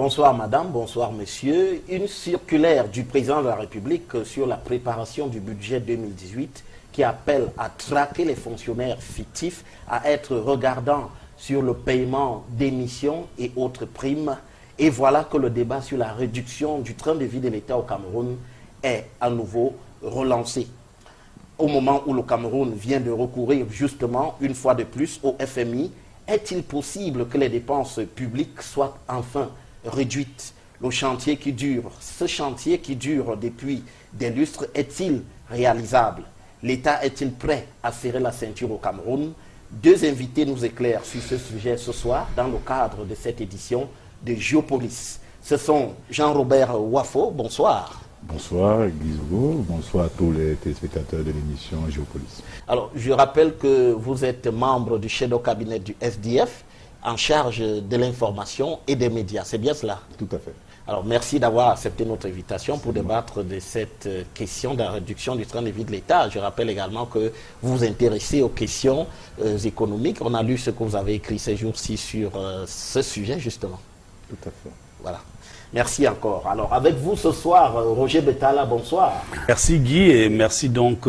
Bonsoir madame, bonsoir monsieur. Une circulaire du président de la République sur la préparation du budget 2018 qui appelle à traquer les fonctionnaires fictifs, à être regardants sur le paiement d'émissions et autres primes. Et voilà que le débat sur la réduction du train de vie de l'État au Cameroun est à nouveau relancé. Au moment où le Cameroun vient de recourir justement une fois de plus au FMI, est-il possible que les dépenses publiques soient enfin réduites? Le chantier qui dure, ce chantier qui dure depuis des lustres, est-il réalisable? L'État est-il prêt à serrer la ceinture au Cameroun? Deux invités nous éclairent sur ce sujet ce soir dans le cadre de cette édition de Géopolis. Ce sont Jean-Robert Wafo, bonsoir. Bonsoir Guy Zogo, bonsoir à tous les téléspectateurs de l'émission Géopolis. Alors, je rappelle que vous êtes membre du shadow cabinet du SDF en charge de l'information et des médias, c'est bien cela? Tout à fait. Alors, merci d'avoir accepté notre invitation pour débattre de cette question de la réduction du train de vie de l'État. Je rappelle également que vous vous intéressez aux questions économiques. On a lu ce que vous avez écrit ces jours-ci sur ce sujet, justement. Tout à fait. Voilà. Merci encore. Alors, avec vous ce soir, Roger Betala, bonsoir. Merci Guy et merci donc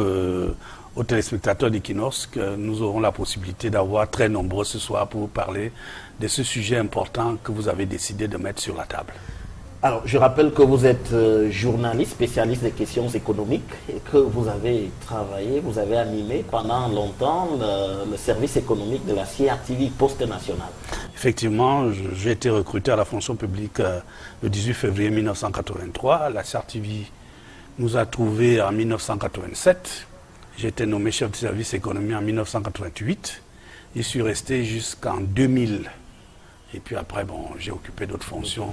aux téléspectateurs d'Equinox que nous aurons la possibilité d'avoir très nombreux ce soir pour parler de ce sujet important que vous avez décidé de mettre sur la table. Alors, je rappelle que vous êtes journaliste, spécialiste des questions économiques et que vous avez travaillé, vous avez animé pendant longtemps le service économique de la CRTV Poste Nationale. Effectivement, j'ai été recruté à la fonction publique le 18 février 1983. La CRTV nous a trouvés en 1987. J'ai été nommé chef de service économique en 1988. Je suis resté jusqu'en 2000. Et puis après, bon, j'ai occupé d'autres fonctions.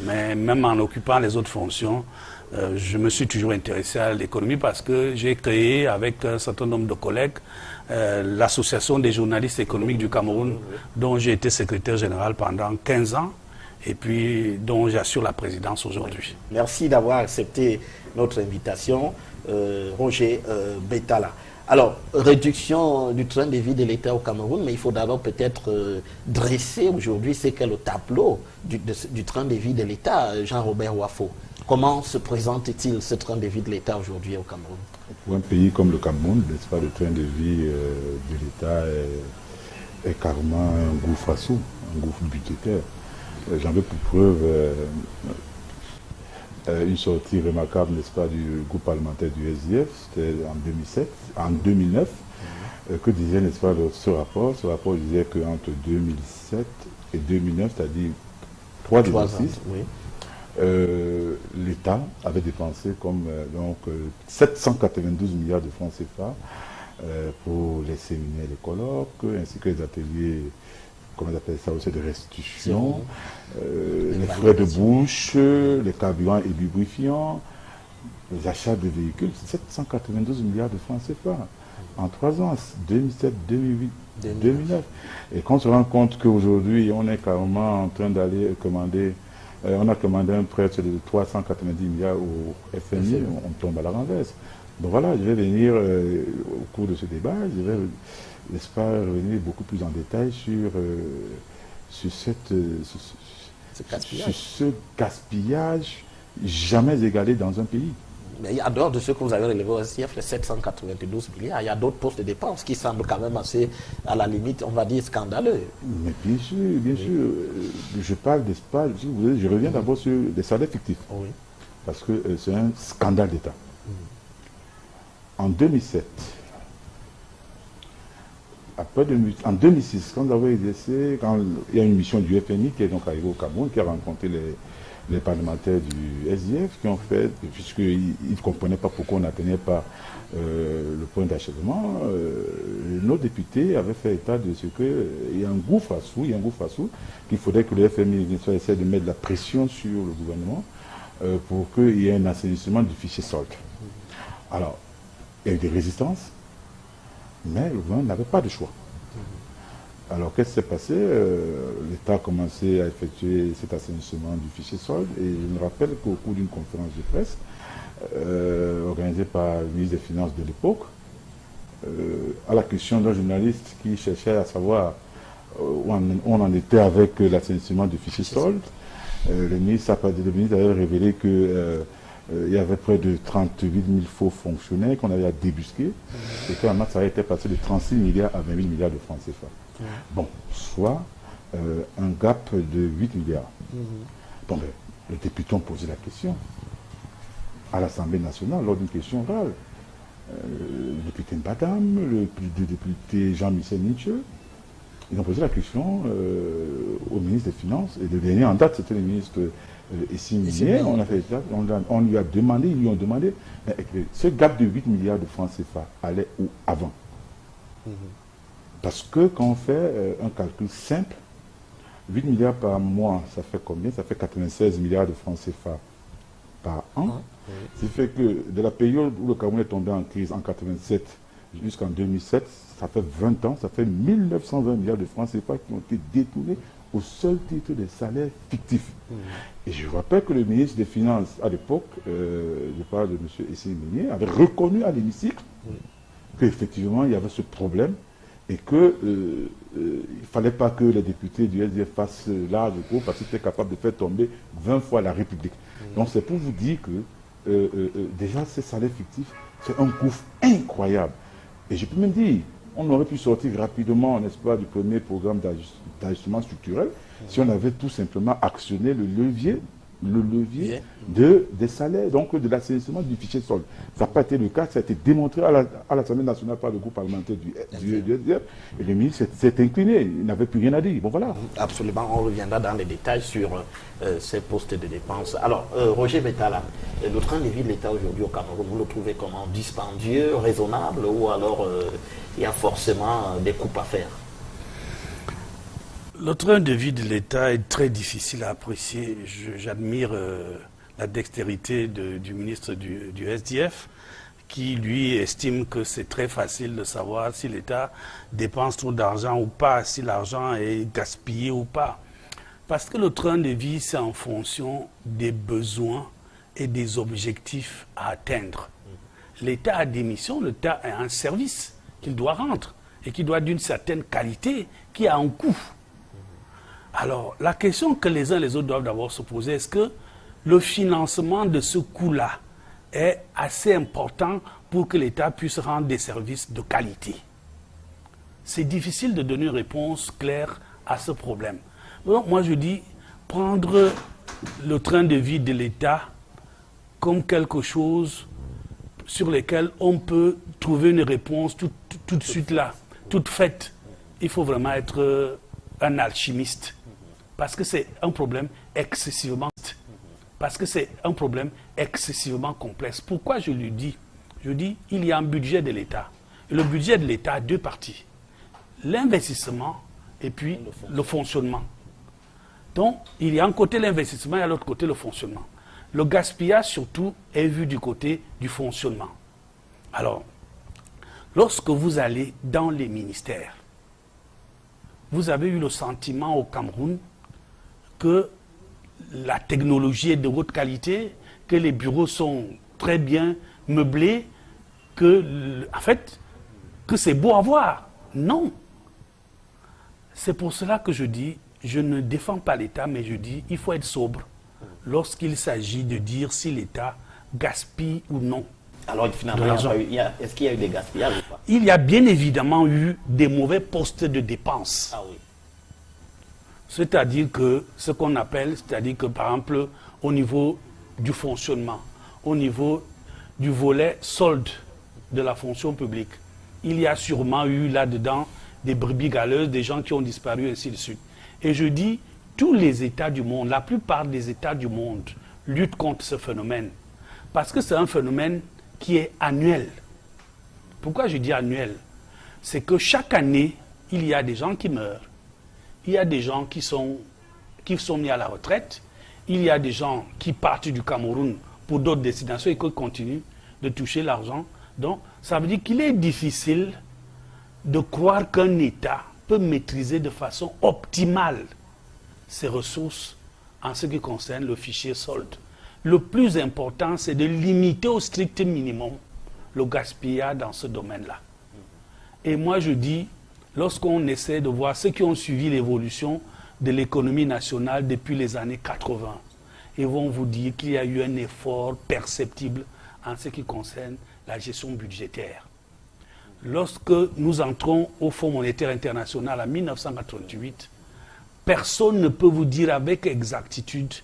Mais même en occupant les autres fonctions, je me suis toujours intéressé à l'économie parce que j'ai créé avec un certain nombre de collègues l'association des journalistes économiques du Cameroun, dont j'ai été secrétaire général pendant 15 ans et puis dont j'assure la présidence aujourd'hui. Merci d'avoir accepté notre invitation, Roger Betala. Alors, réduction du train de vie de l'État au Cameroun, mais il faut d'abord peut-être dresser aujourd'hui ce qu'est le tableau du train de vie de l'État, Jean-Robert Wafo. Comment se présente-t-il ce train de vie de l'État aujourd'hui au Cameroun? Pour un pays comme le Cameroun, n'est-ce pas, le train de vie de l'État est carrément un gouffre à sous, un gouffre budgétaire. J'en veux pour preuve une sortie remarquable, n'est-ce pas, du groupe parlementaire du SDF, c'était en 2009, que disait, n'est-ce pas, ce rapport. Ce rapport disait qu'entre 2007 et 2009, c'est-à-dire 3 exercices, oui. L'État avait dépensé comme 792 milliards de francs CFA pour les séminaires, les colloques, ainsi que les ateliers, comment on appelle ça aussi, de restitution, les frais de bouche, les carburants et lubrifiants, les achats de véhicules, 792 milliards de francs CFA en 3 ans, 2007, 2008, 2009. Et quand on se rend compte qu'aujourd'hui, on est carrément en train d'aller commander, on a commandé un prêt de 390 milliards au FMI, on tombe à la renverse. Donc voilà, je vais venir au cours de ce débat, je vais, n'est-ce pas, revenir beaucoup plus en détail sur ce gaspillage jamais égalé dans un pays. Mais en dehors de ce que vous avez relevé au SDF, les 792 milliards, il y a d'autres postes de dépenses qui semblent quand même assez, à la limite, on va dire, scandaleux. Mais bien sûr, je parle, n'est-ce pas, je reviens d'abord sur les salaires fictifs. Oui. Parce que c'est un scandale d'État. En 2007, en 2006, quand vous avez exercé, quand il y a une mission du FMI qui est donc arrivée au Cameroun, qui a rencontré les parlementaires du SDF, qui ont fait, puisqu'ils ne comprenaient pas pourquoi on n'atteignait pas le point d'achèvement, nos députés avaient fait état de ce qu'il y a un gouffre à sous, qu'il faudrait que le FMI essaie de mettre de la pression sur le gouvernement pour qu'il y ait un assainissement du fichier solde. Alors, il y a eu des résistances, mais le gouvernement n'avait pas de choix. Alors, qu'est-ce qui s'est passé? L'État a commencé à effectuer cet assainissement du fichier solde, et je me rappelle qu'au cours d'une conférence de presse organisée par le ministre des Finances de l'époque, à la question d'un journaliste qui cherchait à savoir où on en était avec l'assainissement du fichier solde, le ministre avait révélé que il y avait près de 38 000 faux fonctionnaires qu'on avait à débusquer et qu'en maths, ça a été passé de 36 milliards à 20 000 milliards de francs CFA. Bon, soit un gap de 8 milliards. Bon, ben, les députés ont posé la question à l'Assemblée nationale lors d'une question orale. Le député Mbadam, le député Jean-Michel Nietzsche, ils ont posé la question au ministre des Finances, et le dernier en date, c'était le ministre Essine Minier. On lui a demandé, ils lui ont demandé, ce gap de 8 milliards de francs CFA allait où avant? Parce que quand on fait un calcul simple, 8 milliards par mois, ça fait combien? Ça fait 96 milliards de francs CFA par an. Ce qui fait que de la période où le Cameroun est tombé en crise en 87 jusqu'en 2007, ça fait 20 ans, ça fait 1920 milliards de francs CFA qui ont été détournés au seul titre des salaires fictifs. Et je rappelle que le ministre des Finances, à l'époque, je parle de M. Essine Minier, avait reconnu à l'hémicycle qu'effectivement il y avait ce problème et qu'il ne fallait pas que les députés du SDF fassent large cours parce qu'ils étaient capables de faire tomber 20 fois la République. Donc c'est pour vous dire que déjà ces salaires fictifs, c'est un gouffre incroyable. Et je peux même dire, on aurait pu sortir rapidement, n'est-ce pas, du premier programme d'ajustement structurel si on avait tout simplement actionné le levier des salaires, donc de l'assainissement du fichier sol. Ça n'a pas été le cas, ça a été démontré à l'Assemblée nationale par le groupe parlementaire du SDF, et le ministre s'est incliné, il n'avait plus rien à dire. Bon, voilà. Absolument, on reviendra dans les détails sur ces postes de dépenses. Alors, Roger Betala, le train de vie de l'État aujourd'hui au Cameroun, vous le trouvez comment? Dispendieux, raisonnable, ou alors il y a forcément des coupes à faire? Le train de vie de l'État est très difficile à apprécier. J'admire la dextérité du ministre du SDF qui, lui, estime que c'est très facile de savoir si l'État dépense trop d'argent ou pas, si l'argent est gaspillé ou pas. Parce que le train de vie, c'est en fonction des besoins et des objectifs à atteindre. L'État a des missions, l'État a un service qu'il doit rendre et qui doit d'une certaine qualité, qui a un coût. Alors, la question que les uns et les autres doivent d'abord se poser, est-ce que le financement de ce coût-là est assez important pour que l'État puisse rendre des services de qualité? C'est difficile de donner une réponse claire à ce problème. Donc, moi, je dis, prendre le train de vie de l'État comme quelque chose sur lequel on peut trouver une réponse tout de suite là, toute faite. Il faut vraiment être un alchimiste. Parce que c'est un problème excessivement complexe. Pourquoi je le dis? Je dis, il y a un budget de l'État. Et le budget de l'État a deux parties. L'investissement et puis le fonctionnement. Donc, il y a un côté l'investissement et à l'autre côté le fonctionnement. Le gaspillage, surtout, est vu du côté du fonctionnement. Alors, lorsque vous allez dans les ministères, vous avez eu le sentiment au Cameroun que la technologie est de haute qualité, que les bureaux sont très bien meublés, que c'est beau à voir. Non. C'est pour cela que je dis, je ne défends pas l'État, mais je dis, il faut être sobre lorsqu'il s'agit de dire si l'État gaspille ou non. Alors finalement, est-ce qu'il y a eu des gaspillages ou pas? Il y a bien évidemment eu des mauvais postes de dépenses. Ah oui. C'est-à-dire que ce qu'on appelle, c'est-à-dire que par exemple, au niveau du fonctionnement, au niveau du volet solde de la fonction publique, il y a sûrement eu là-dedans des brebis galeuses, des gens qui ont disparu, ainsi de suite. Et je dis, tous les États du monde, la plupart des États du monde luttent contre ce phénomène. Parce que c'est un phénomène qui est annuel. Pourquoi je dis annuel? C'est que chaque année, il y a des gens qui meurent. Il y a des gens qui sont mis à la retraite. Il y a des gens qui partent du Cameroun pour d'autres destinations et qui continuent de toucher l'argent. Donc, ça veut dire qu'il est difficile de croire qu'un État peut maîtriser de façon optimale ses ressources en ce qui concerne le fichier solde. Le plus important, c'est de limiter au strict minimum le gaspillage dans ce domaine-là. Et moi, je dis, lorsqu'on essaie de voir ceux qui ont suivi l'évolution de l'économie nationale depuis les années 80 et vont vous dire qu'il y a eu un effort perceptible en ce qui concerne la gestion budgétaire. Lorsque nous entrons au Fonds monétaire international en 1988, personne ne peut vous dire avec exactitude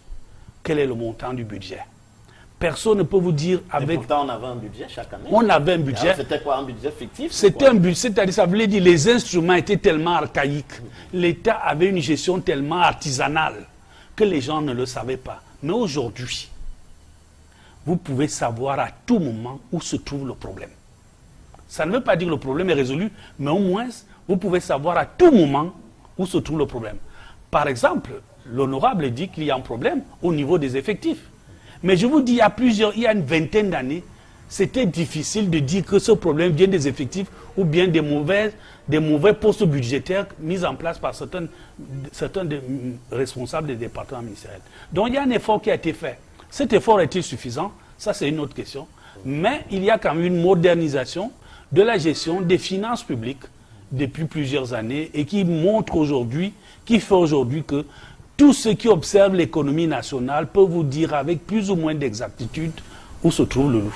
quel est le montant du budget. Personne ne peut vous dire avec... Et pourtant, on avait un budget chaque année. On avait un budget. C'était quoi, un budget fictif? C'était un budget, c'est-à-dire, ça voulait dire les instruments étaient tellement archaïques. L'État avait une gestion tellement artisanale que les gens ne le savaient pas. Mais aujourd'hui, vous pouvez savoir à tout moment où se trouve le problème. Ça ne veut pas dire que le problème est résolu, mais au moins, vous pouvez savoir à tout moment où se trouve le problème. Par exemple, l'honorable dit qu'il y a un problème au niveau des effectifs. Mais je vous dis, il y a une vingtaine d'années, c'était difficile de dire que ce problème vient des effectifs ou bien des mauvais postes budgétaires mis en place par certains responsables des départements ministériels. Donc il y a un effort qui a été fait. Cet effort est-il suffisant? Ça, c'est une autre question. Mais il y a quand même une modernisation de la gestion des finances publiques depuis plusieurs années et qui montre aujourd'hui, qui fait aujourd'hui que tous ceux qui observent l'économie nationale peuvent vous dire avec plus ou moins d'exactitude où se trouve le loup.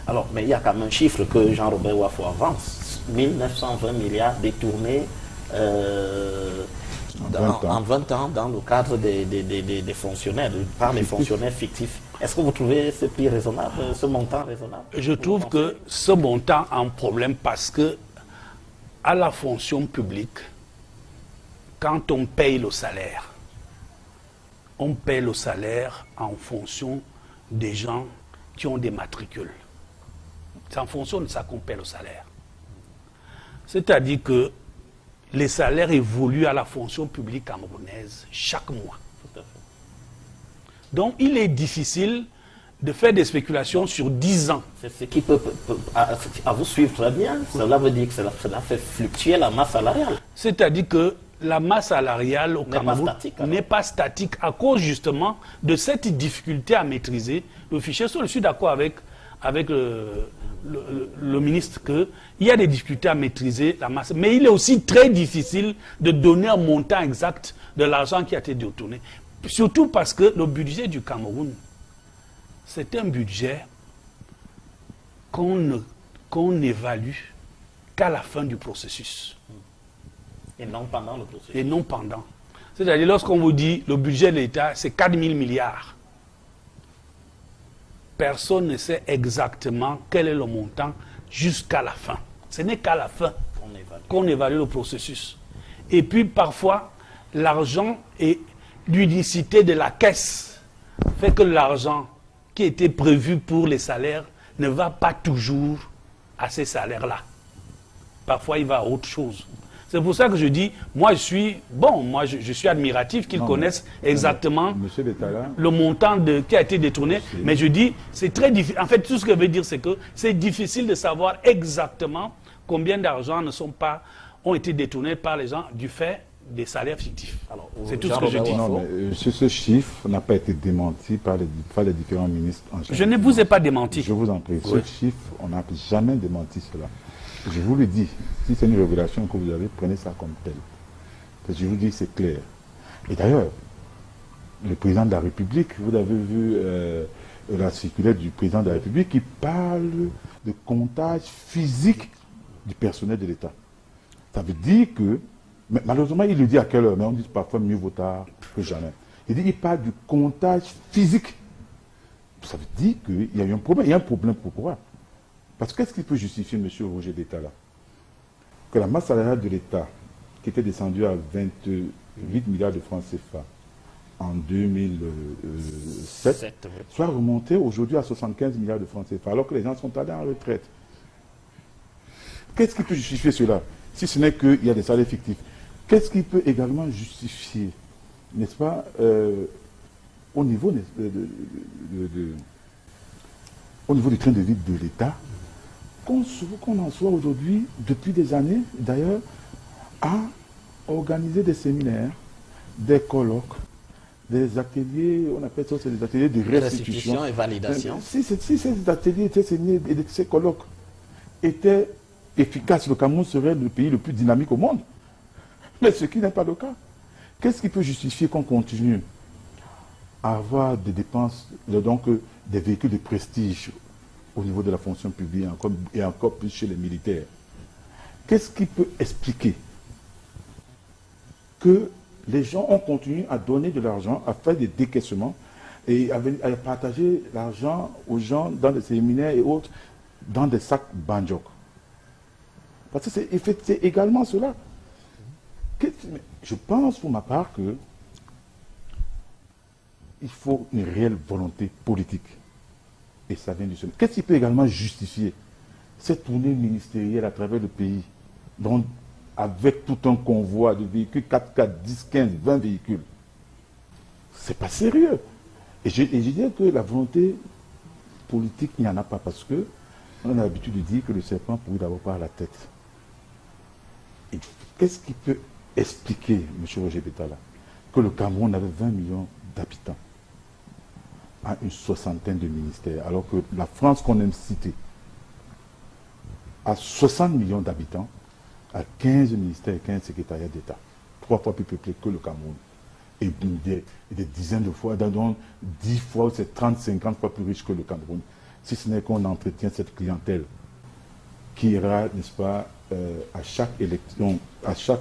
Alors, mais il y a quand même un chiffre que Jean-Robert Wafo avance. 1920 milliards détournés en 20 ans dans le cadre des fonctionnaires, par les fonctionnaires fictifs. Est-ce que vous trouvez ce prix raisonnable, ce montant raisonnable? Je trouve que ce montant a un problème parce que à la fonction publique, quand on paye le salaire en fonction des gens qui ont des matricules. C'est en fonction de ça qu'on paie le salaire. C'est-à-dire que les salaires évoluent à la fonction publique camerounaise chaque mois. Donc il est difficile de faire des spéculations sur 10 ans. C'est ce qui peut à vous suivre très bien. Cela veut dire que cela fait fluctuer la masse salariale. C'est-à-dire que la masse salariale au Cameroun n'est pas statique à cause justement de cette difficulté à maîtriser le fichier. Je suis d'accord avec le ministre qu'il y a des difficultés à maîtriser la masse. Mais il est aussi très difficile de donner un montant exact de l'argent qui a été détourné. Surtout parce que le budget du Cameroun, c'est un budget qu'on n'évalue qu'à la fin du processus. Et non pendant le processus. Et non pendant. C'est-à-dire, lorsqu'on vous dit le budget de l'État, c'est 4 000 milliards. Personne ne sait exactement quel est le montant jusqu'à la fin. Ce n'est qu'à la fin qu'on évalue le processus. Et puis, parfois, l'argent et l'unicité de la caisse fait que l'argent qui était prévu pour les salaires ne va pas toujours à ces salaires-là. Parfois, il va à autre chose. C'est pour ça que je dis, moi je suis admiratif qu'ils connaissent exactement le montant qui a été détourné. Mais je dis, c'est très difficile. En fait, tout ce que je veux dire, c'est que c'est difficile de savoir exactement combien d'argent ont été détournés par les gens du fait des salaires fictifs. C'est tout ce que je dis. Non, mais ce chiffre n'a pas été démenti par les différents ministres en charge. Je ne vous ai pas démenti. Je vous en prie. Oui. Ce chiffre, on n'a jamais démenti cela. Je vous le dis, si c'est une révélation que vous avez, prenez ça comme tel. Parce que je vous dis, c'est clair. Et d'ailleurs, le président de la République, vous avez vu la circulaire du président de la République qui parle de comptage physique du personnel de l'État. Ça veut dire que, malheureusement, il le dit à quelle heure, mais on dit parfois mieux vaut tard que jamais. Il parle du comptage physique. Ça veut dire qu'il y a eu un problème. Il y a un problème pourquoi? Parce que qu'est-ce qui peut justifier, M. Roger d'État là? Que la masse salariale de l'État, qui était descendue à 28 milliards de francs CFA en 2007, soit remontée aujourd'hui à 75 milliards de francs CFA, alors que les gens sont allés en retraite. Qu'est-ce qui peut justifier cela? Si ce n'est qu'il y a des salaires fictifs. Qu'est-ce qui peut également justifier, n'est-ce pas, au niveau du train de vie de l'État, qu'on en soit aujourd'hui, depuis des années d'ailleurs, à organiser des séminaires, des colloques, des ateliers, on appelle ça des ateliers de restitution et validation. Si ces ateliers étaient signés et ces colloques étaient efficaces, le Cameroun serait le pays le plus dynamique au monde. Mais ce qui n'est pas le cas. Qu'est-ce qui peut justifier qu'on continue à avoir des dépenses, donc des véhicules de prestige au niveau de la fonction publique et encore plus chez les militaires? Qu'est-ce qui peut expliquer que les gens ont continué à donner de l'argent, à faire des décaissements et à partager l'argent aux gens dans des séminaires et autres, dans des sacs banjok? Parce que c'est également cela. Je pense pour ma part que il faut une réelle volonté politique. Et ça vient du sommet. Qu'est-ce qui peut également justifier cette tournée ministérielle à travers le pays, donc avec tout un convoi de véhicules, 4x4, 10, 15, 20 véhicules? C'est pas sérieux. Et je dis que la volonté politique, il n'y en a pas, parce que on a l'habitude de dire que le serpent pourrit d'abord par la tête. Et qu'est-ce qui peut expliquer, M. Roger Betala, que le Cameroun avait 20 millions d'habitants à une soixantaine de ministères, alors que la France qu'on aime citer a 60 millions d'habitants, à 15 ministères et 15 secrétariats d'État, 3 fois plus peuplé que le Cameroun, et des dizaines de fois, donc 10 fois, c'est 30, 50 fois plus riche que le Cameroun, si ce n'est qu'on entretient cette clientèle qui ira, n'est-ce pas, à chaque élection, à chaque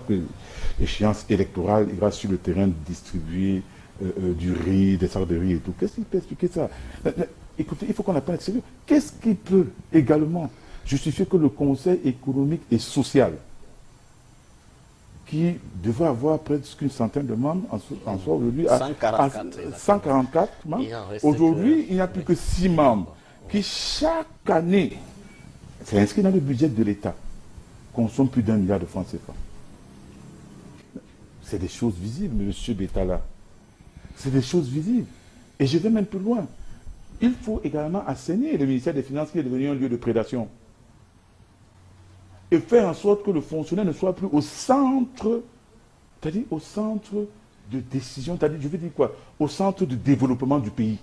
échéance électorale, ira sur le terrain distribuer du riz, des sacs de riz et tout. Qu'est-ce qui peut expliquer ça? Écoutez, il faut qu'on apprenne sérieux. Qu'est-ce qui peut également justifier que le Conseil économique et social, qui devait avoir presque une centaine de membres, en soit aujourd'hui à 144 membres, aujourd'hui il n'y a plus que 6 membres, qui chaque année, c'est inscrit dans le budget de l'État, consomment plus d'1 milliard de francs CFA. C'est des choses visibles, M. Betala. C'est des choses visibles. Et je vais même plus loin. Il faut également assainir le ministère des Finances qui est devenu un lieu de prédation. Et faire en sorte que le fonctionnaire ne soit plus au centre, c'est-à-dire au centre de décision, c'est-à-dire, je veux dire quoi, au centre de développement du pays.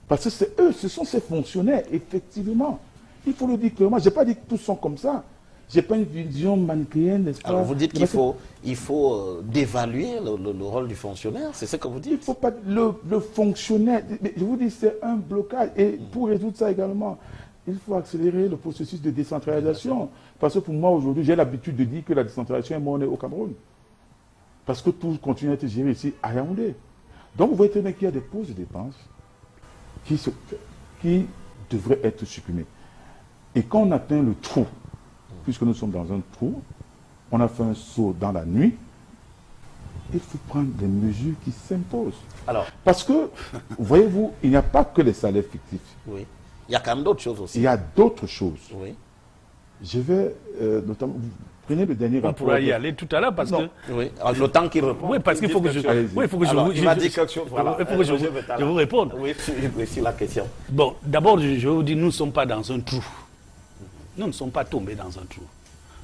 Parce que c'est eux, ce sont ces fonctionnaires, effectivement. Il faut le dire clairement. Je n'ai pas dit que tous sont comme ça. Je n'ai pas une vision manichéenne, n'est-ce pas? Alors vous dites qu'il faut dévaluer le rôle du fonctionnaire, c'est ce que vous dites? Il ne faut pas... Le fonctionnaire, je vous dis, c'est un blocage. Et pour résoudre ça également, il faut accélérer le processus de décentralisation. Parce que pour moi, aujourd'hui, j'ai l'habitude de dire que la décentralisation est monnaie au Cameroun. Parce que tout continue à être géré ici à Yaoundé. Donc vous voyez très bien qu'il y a des pauses de dépenses qui devraient être supprimées. Et quand on atteint le trou, puisque nous sommes dans un trou, on a fait un saut dans la nuit, il faut prendre des mesures qui s'imposent. Alors, parce que, voyez-vous, il n'y a pas que les salaires fictifs. Oui. Il y a quand même d'autres choses aussi. Il y a d'autres choses. Oui. Je vais, notamment, vous prenez le dernier rapport. On pourra y aller tout à l'heure parce que... Oui, le temps qu'il répond. Oui, parce qu'il faut que je... Oui, il faut que je vous réponde. Oui, sur la question. Bon, d'abord, je vais vous dire, nous ne sommes pas dans un trou. Nous ne sommes pas tombés dans un trou.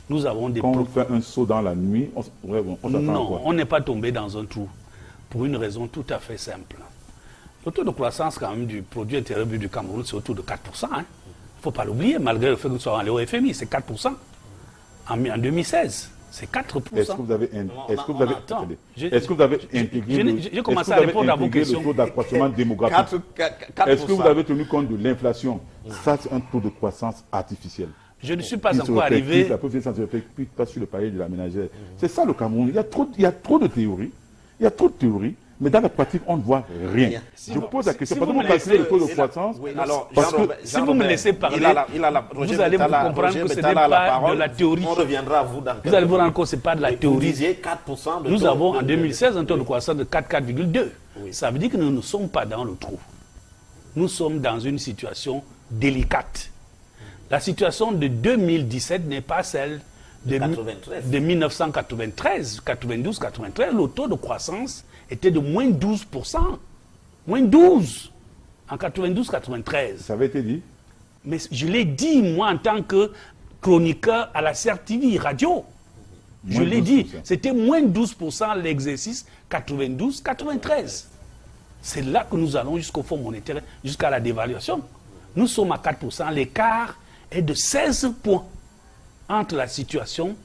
Nous avons des... Quand on fait un saut dans la nuit, on non, à quoi? On n'est pas tombé dans un trou. Pour une raison tout à fait simple. Le taux de croissance quand même du produit intérieur brut du Cameroun, c'est autour de 4%. Il ne faut pas l'oublier, malgré le fait que nous soyons allés au FMI, c'est 4%. En 2016, c'est 4%. Est-ce que vous avez intégré j'ai commencé à répondre à vos questions. Le taux d'accroissement démographique? Est-ce que vous avez tenu compte de l'inflation? Ça, c'est un taux de croissance artificiel. Je ne suis pas encore arrivé... La province ne se répercute pas sur le palier de la ménagère. C'est ça le Cameroun. Il y a trop de théories. Il y a trop de théories. Mais dans la pratique, on ne voit rien. Je pose la question. Parce que vous calculez le taux de croissance. Si vous me laissez parler, vous allez vous comprendre que ce n'est pas de la théorie. On reviendra à vous dans vous allez vous rendre compte que ce n'est pas de la théorie. Vous disiez 4% de Nous avons en 2016 un taux de croissance de 4,2. Ça veut dire que nous ne sommes pas dans le trou. Nous sommes dans une situation délicate. La situation de 2017 n'est pas celle de 1993, 92, 93. Le taux de croissance était de moins 12%. Moins 12 en 92, 93. Ça avait été dit? Mais je l'ai dit, moi, en tant que chroniqueur à la CRTV radio. Je l'ai dit. C'était moins 12% l'exercice 92, 93. C'est là que nous allons jusqu'au fonds monétaire, jusqu'à la dévaluation. Nous sommes à 4%. L'écart est de 16 points entre la situation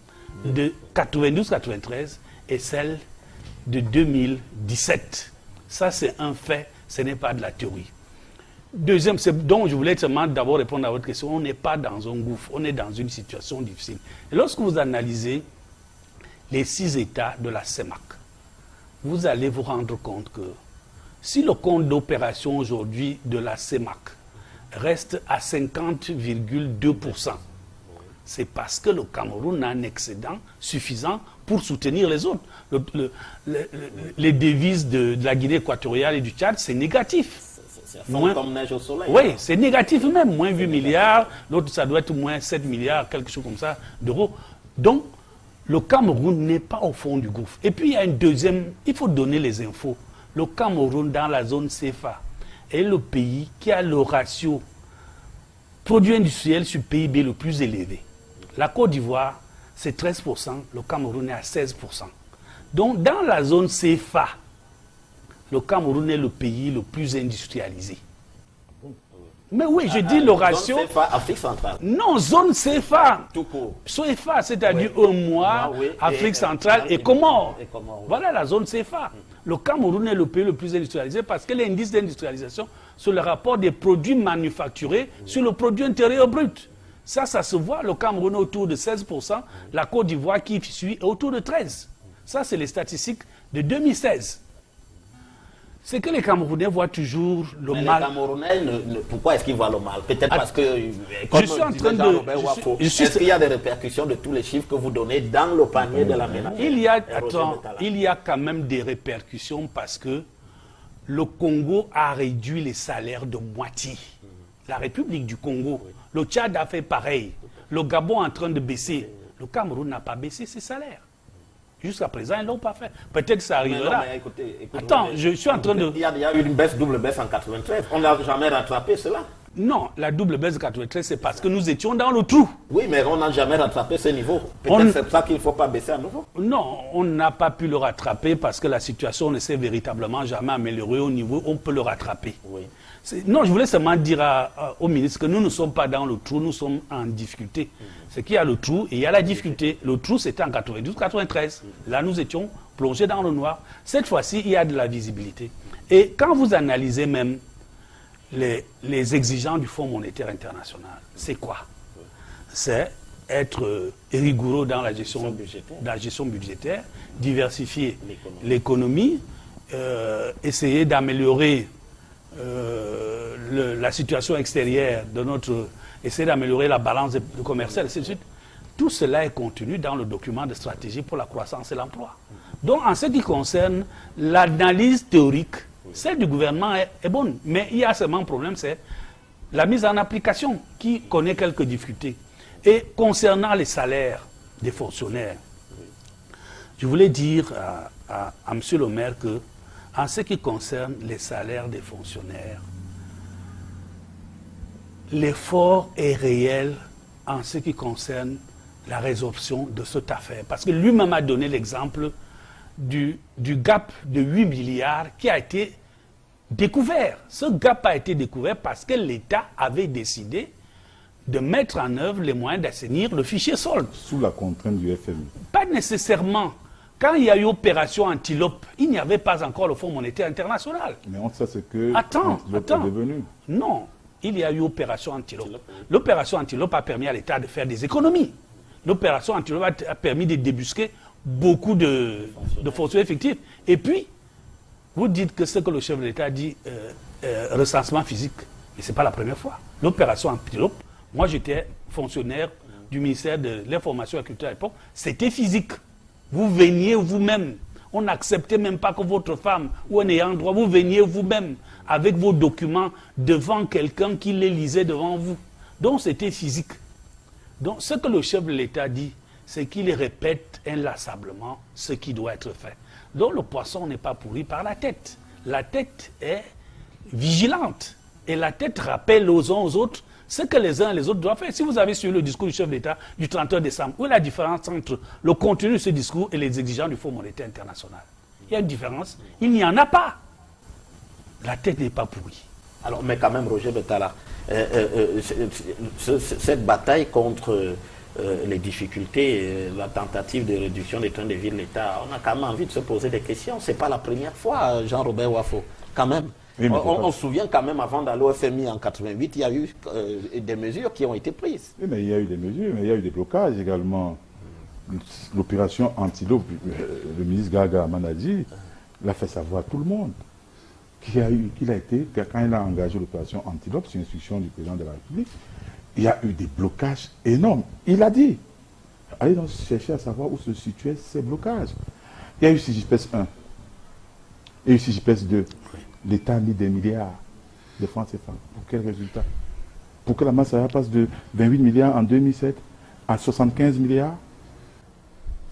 de 92-93 et celle de 2017. Ça, c'est un fait, ce n'est pas de la théorie. Deuxième, c'est donc je voulais seulement d'abord répondre à votre question. On n'est pas dans un gouffre, on est dans une situation difficile. Et lorsque vous analysez les 6 États de la CEMAC, vous allez vous rendre compte que si le compte d'opération aujourd'hui de la CEMAC reste à 50,2%, c'est parce que le Cameroun a un excédent suffisant pour soutenir les autres. Les devises de la Guinée équatoriale et du Tchad, c'est négatif. C'est moins comme neige au soleil. Oui, c'est négatif même, moins 8 milliards, l'autre ça doit être moins 7 milliards, quelque chose comme ça, d'euros. Donc, le Cameroun n'est pas au fond du gouffre. Et puis il y a une deuxième, il faut donner les infos. Le Cameroun dans la zone CFA est le pays qui a le ratio produit industriel sur PIB le plus élevé. La Côte d'Ivoire, c'est 13%, le Cameroun est à 16%. Donc dans la zone CFA, le Cameroun est le pays le plus industrialisé. Mais oui, je dis le ratio... Zone CFA, Afrique centrale. Non, zone CFA. Tout court. CFA, c'est-à-dire un mois, oui, Afrique centrale et Comores. Oui. Voilà la zone CFA. Le Cameroun est le pays le plus industrialisé parce que l'indice d'industrialisation, c'est le rapport des produits manufacturés sur le produit intérieur brut. Ça se voit. Le Cameroun est autour de 16%. La Côte d'Ivoire qui suit est autour de 13%. Ça, c'est les statistiques de 2016. C'est que les Camerounais voient toujours le mal. Les Camerounais, pourquoi est-ce qu'ils voient le mal? Peut-être parce que, je suis en train de... Est-ce qu'il y a des répercussions de tous les chiffres que vous donnez dans le panier de la ménage? Il y a quand même des répercussions parce que le Congo a réduit les salaires de moitié. La République du Congo. Le Tchad a fait pareil. Le Gabon est en train de baisser. Le Cameroun n'a pas baissé ses salaires. Jusqu'à présent, ils ne l'ont pas fait. Peut-être que ça arrivera. Mais écoutez, attends, je suis en train de... Il y a eu une double baisse en 93. On n'a jamais rattrapé cela. Non, la double baisse de 93, c'est parce que nous étions dans le trou. Oui, mais on n'a jamais rattrapé ce niveau. Peut-être c'est ça qu'il ne faut pas baisser à nouveau. Non, on n'a pas pu le rattraper parce que la situation ne s'est véritablement jamais améliorée au niveau où on peut le rattraper. Oui. Non, je voulais seulement dire au ministre que nous ne sommes pas dans le trou, nous sommes en difficulté. C'est qu'il y a le trou et il y a la difficulté. Le trou, c'était en 92-93. Là, nous étions plongés dans le noir. Cette fois-ci, il y a de la visibilité. Et quand vous analysez même les exigences du Fonds monétaire international, c'est quoi? C'est être rigoureux dans la gestion budgétaire, diversifier l'économie, essayer d'améliorer la situation extérieure de notre... essayer d'améliorer la balance commerciale, ainsi de suite. Tout cela est contenu dans le document de stratégie pour la croissance et l'emploi. Donc, en ce qui concerne l'analyse théorique, celle du gouvernement est bonne. Mais il y a seulement un problème, c'est la mise en application qui connaît quelques difficultés. Et concernant les salaires des fonctionnaires, je voulais dire à M. le maire que, en ce qui concerne les salaires des fonctionnaires, l'effort est réel en ce qui concerne la résorption de cette affaire. Parce que lui-même a donné l'exemple du gap de 8 milliards qui a été découvert. Ce gap a été découvert parce que l'État avait décidé de mettre en œuvre les moyens d'assainir le fichier solde. Sous la contrainte du FMI. Pas nécessairement. Quand il y a eu opération Antilope, il n'y avait pas encore le Fonds monétaire international. Mais on sait ce que Antilope est devenu. Non, il y a eu opération Antilope. L'opération Antilope a permis à l'État de faire des économies. L'opération Antilope a permis de débusquer beaucoup de fonctionnaires effectifs. Et puis, vous dites que ce que le chef de l'État dit, recensement physique, mais ce n'est pas la première fois. L'opération Antilope, moi j'étais fonctionnaire du ministère de l'Information et de la Culture à l'époque, c'était physique. Vous veniez vous-même. On n'acceptait même pas que votre femme ou un ayant droit, vous veniez vous-même avec vos documents devant quelqu'un qui les lisait devant vous. Donc c'était physique. Donc ce que le chef de l'État dit, c'est qu'il répète inlassablement ce qui doit être fait. Donc le poisson n'est pas pourri par la tête. La tête est vigilante. Et la tête rappelle aux uns aux autres ce que les uns et les autres doivent faire. Si vous avez suivi le discours du chef d'État du 31 décembre, où est la différence entre le contenu de ce discours et les exigences du Fonds monétaire international? Il y a une différence. Il n'y en a pas. La tête n'est pas pourrie. Alors, mais quand même, Roger Betala, cette bataille contre les difficultés, la tentative de réduction des trains de vie de l'État, on a quand même envie de se poser des questions. Ce n'est pas la première fois, Jean-Robert Wafo, quand même. Oui, on se souvient quand même, avant d'aller au FMI en 88, il y a eu des mesures qui ont été prises. Oui, mais il y a eu des mesures, mais il y a eu des blocages également. L'opération Antilope, le ministre Gaga Manadi l'a fait savoir à tout le monde qu'il a été, quand il a engagé l'opération Antilope, sur instruction du président de la République, il y a eu des blocages énormes. Il a dit, allez donc chercher à savoir où se situaient ces blocages. Il y a eu CJPS 1, il y a eu CJPS 2. L'État a mis des milliards de francs CFA. Pour quel résultat? Pour que la masse salariale passe de 28 milliards en 2007 à 75 milliards?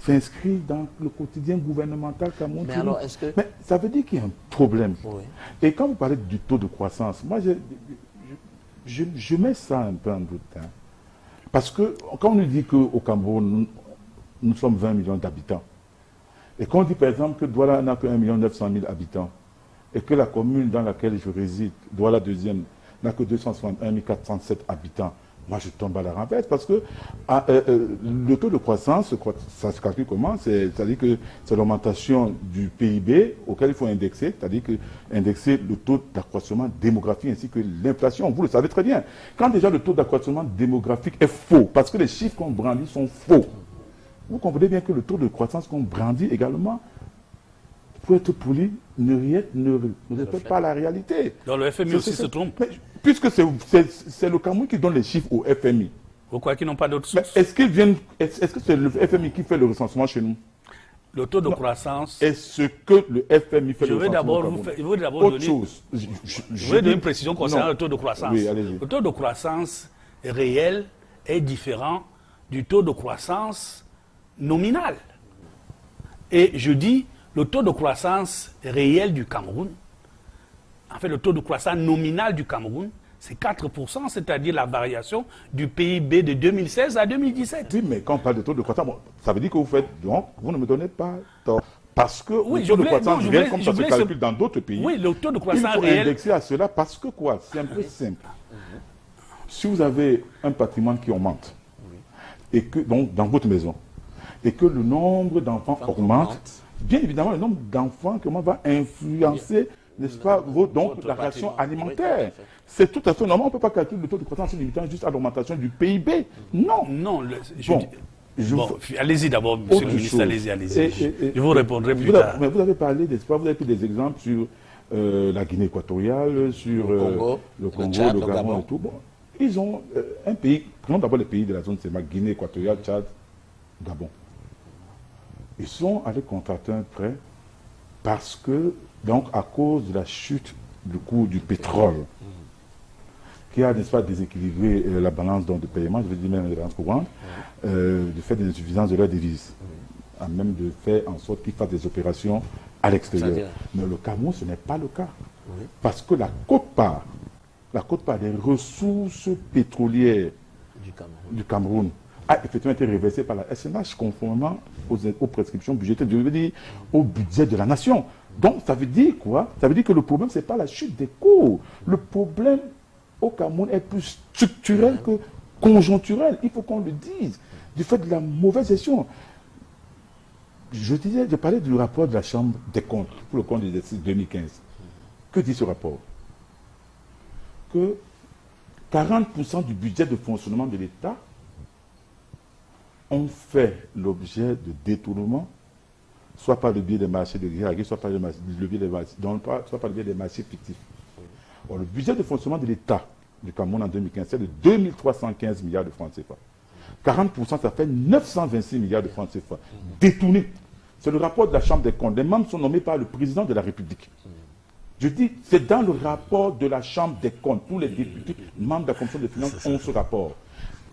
C'est inscrit dans le quotidien gouvernemental Cameroun. Mais alors, est-ce que... Mais ça veut dire qu'il y a un problème. Oui. Et quand vous parlez du taux de croissance, moi, je mets ça un peu en doute. Hein. Parce que quand on nous dit qu'au Cameroun, nous sommes 20 millions d'habitants, et qu'on dit par exemple que Douala n'a que 1 900 000 habitants, et que la commune dans laquelle je réside, Douala deuxième, n'a que 261 407 habitants, moi je tombe à la renverse parce que le taux de croissance, ça se calcule comment? C'est-à-dire que c'est l'augmentation du PIB auquel il faut indexer, c'est-à-dire que indexer le taux d'accroissement démographique ainsi que l'inflation. Vous le savez très bien. Quand déjà le taux d'accroissement démographique est faux, parce que les chiffres qu'on brandit sont faux, vous comprenez bien que le taux de croissance qu'on brandit également, pour être poli, ne répète pas la réalité. Dans le FMI aussi se trompe. Mais, puisque c'est le Cameroun qui donne les chiffres au FMI. Pourquoi qu'ils n'ont pas d'autres sources? Est-ce que c'est le FMI qui fait le recensement chez nous? Le taux de croissance... Est-ce que le FMI fait le recensement? Je veux d'abord donner... chose. Je vais donner une précision concernant le taux de croissance. Oui, allez-y. Le taux de croissance réel est différent du taux de croissance nominal. Et je dis... Le taux de croissance réel du Cameroun, en fait le taux de croissance nominal du Cameroun, c'est 4%, c'est-à-dire la variation du PIB de 2016 à 2017. Oui, mais quand on parle de taux de croissance, bon, ça veut dire que vous faites, donc, vous ne me donnez pas tort. Parce que oui, le taux de croissance réel, comme ça se calcule dans d'autres pays, oui, le taux de croissance il faut indexer à cela parce que quoi? C'est un peu simple. Si vous avez un patrimoine qui augmente, et que, donc, dans votre maison, et que le nombre d'enfants augmente, bien évidemment, le nombre d'enfants va influencer, n'est-ce pas, donc la ration alimentaire. C'est tout à fait normal. On ne peut pas calculer le taux de croissance limitant juste à l'augmentation du PIB. Non. Non. Allez-y d'abord, monsieur le ministre, allez-y. Je vous répondrai plus tard. Mais vous avez parlé, n'est-ce pas, vous avez pris des exemples sur la Guinée équatoriale, sur le Congo, Tchad, le Gabon et tout. Bon, ils ont un pays, prenons d'abord les pays de la zone CEMAC, Guinée équatoriale, Tchad, Gabon. Ils sont allés contracter un prêt parce que, donc, à cause de la chute du cours du pétrole, qui a, n'est-ce pas, déséquilibré la balance de paiement, je veux dire même la balance courante, du fait des insuffisances de leur devise, à même de faire en sorte qu'ils fassent des opérations à l'extérieur. Mais le Cameroun, ce n'est pas le cas. Oui. Parce que la quote-part des ressources pétrolières du Cameroun a effectivement été reversée par la SNH conformément aux prescriptions budgétaires, je veux dire au budget de la nation. Donc ça veut dire quoi? Ça veut dire que le problème, ce n'est pas la chute des cours. Le problème au Cameroun est plus structurel que conjoncturel. Il faut qu'on le dise. Du fait de la mauvaise gestion. Je parlais du rapport de la Chambre des comptes pour le compte de l'exercice 2015. Que dit ce rapport? Que 40% du budget de fonctionnement de l'État ont fait l'objet de détournements, soit par le biais des marchés de gré, soit par le biais des marchés fictifs. Bon, le budget de fonctionnement de l'État du Cameroun en 2015, c'est de 2315 milliards de francs CFA. 40%, ça fait 926 milliards de francs CFA. Détournés. C'est le rapport de la Chambre des comptes. Les membres sont nommés par le président de la République. Je dis, c'est dans le rapport de la Chambre des comptes. Tous les députés, membres de la Commission des finances ont ce rapport.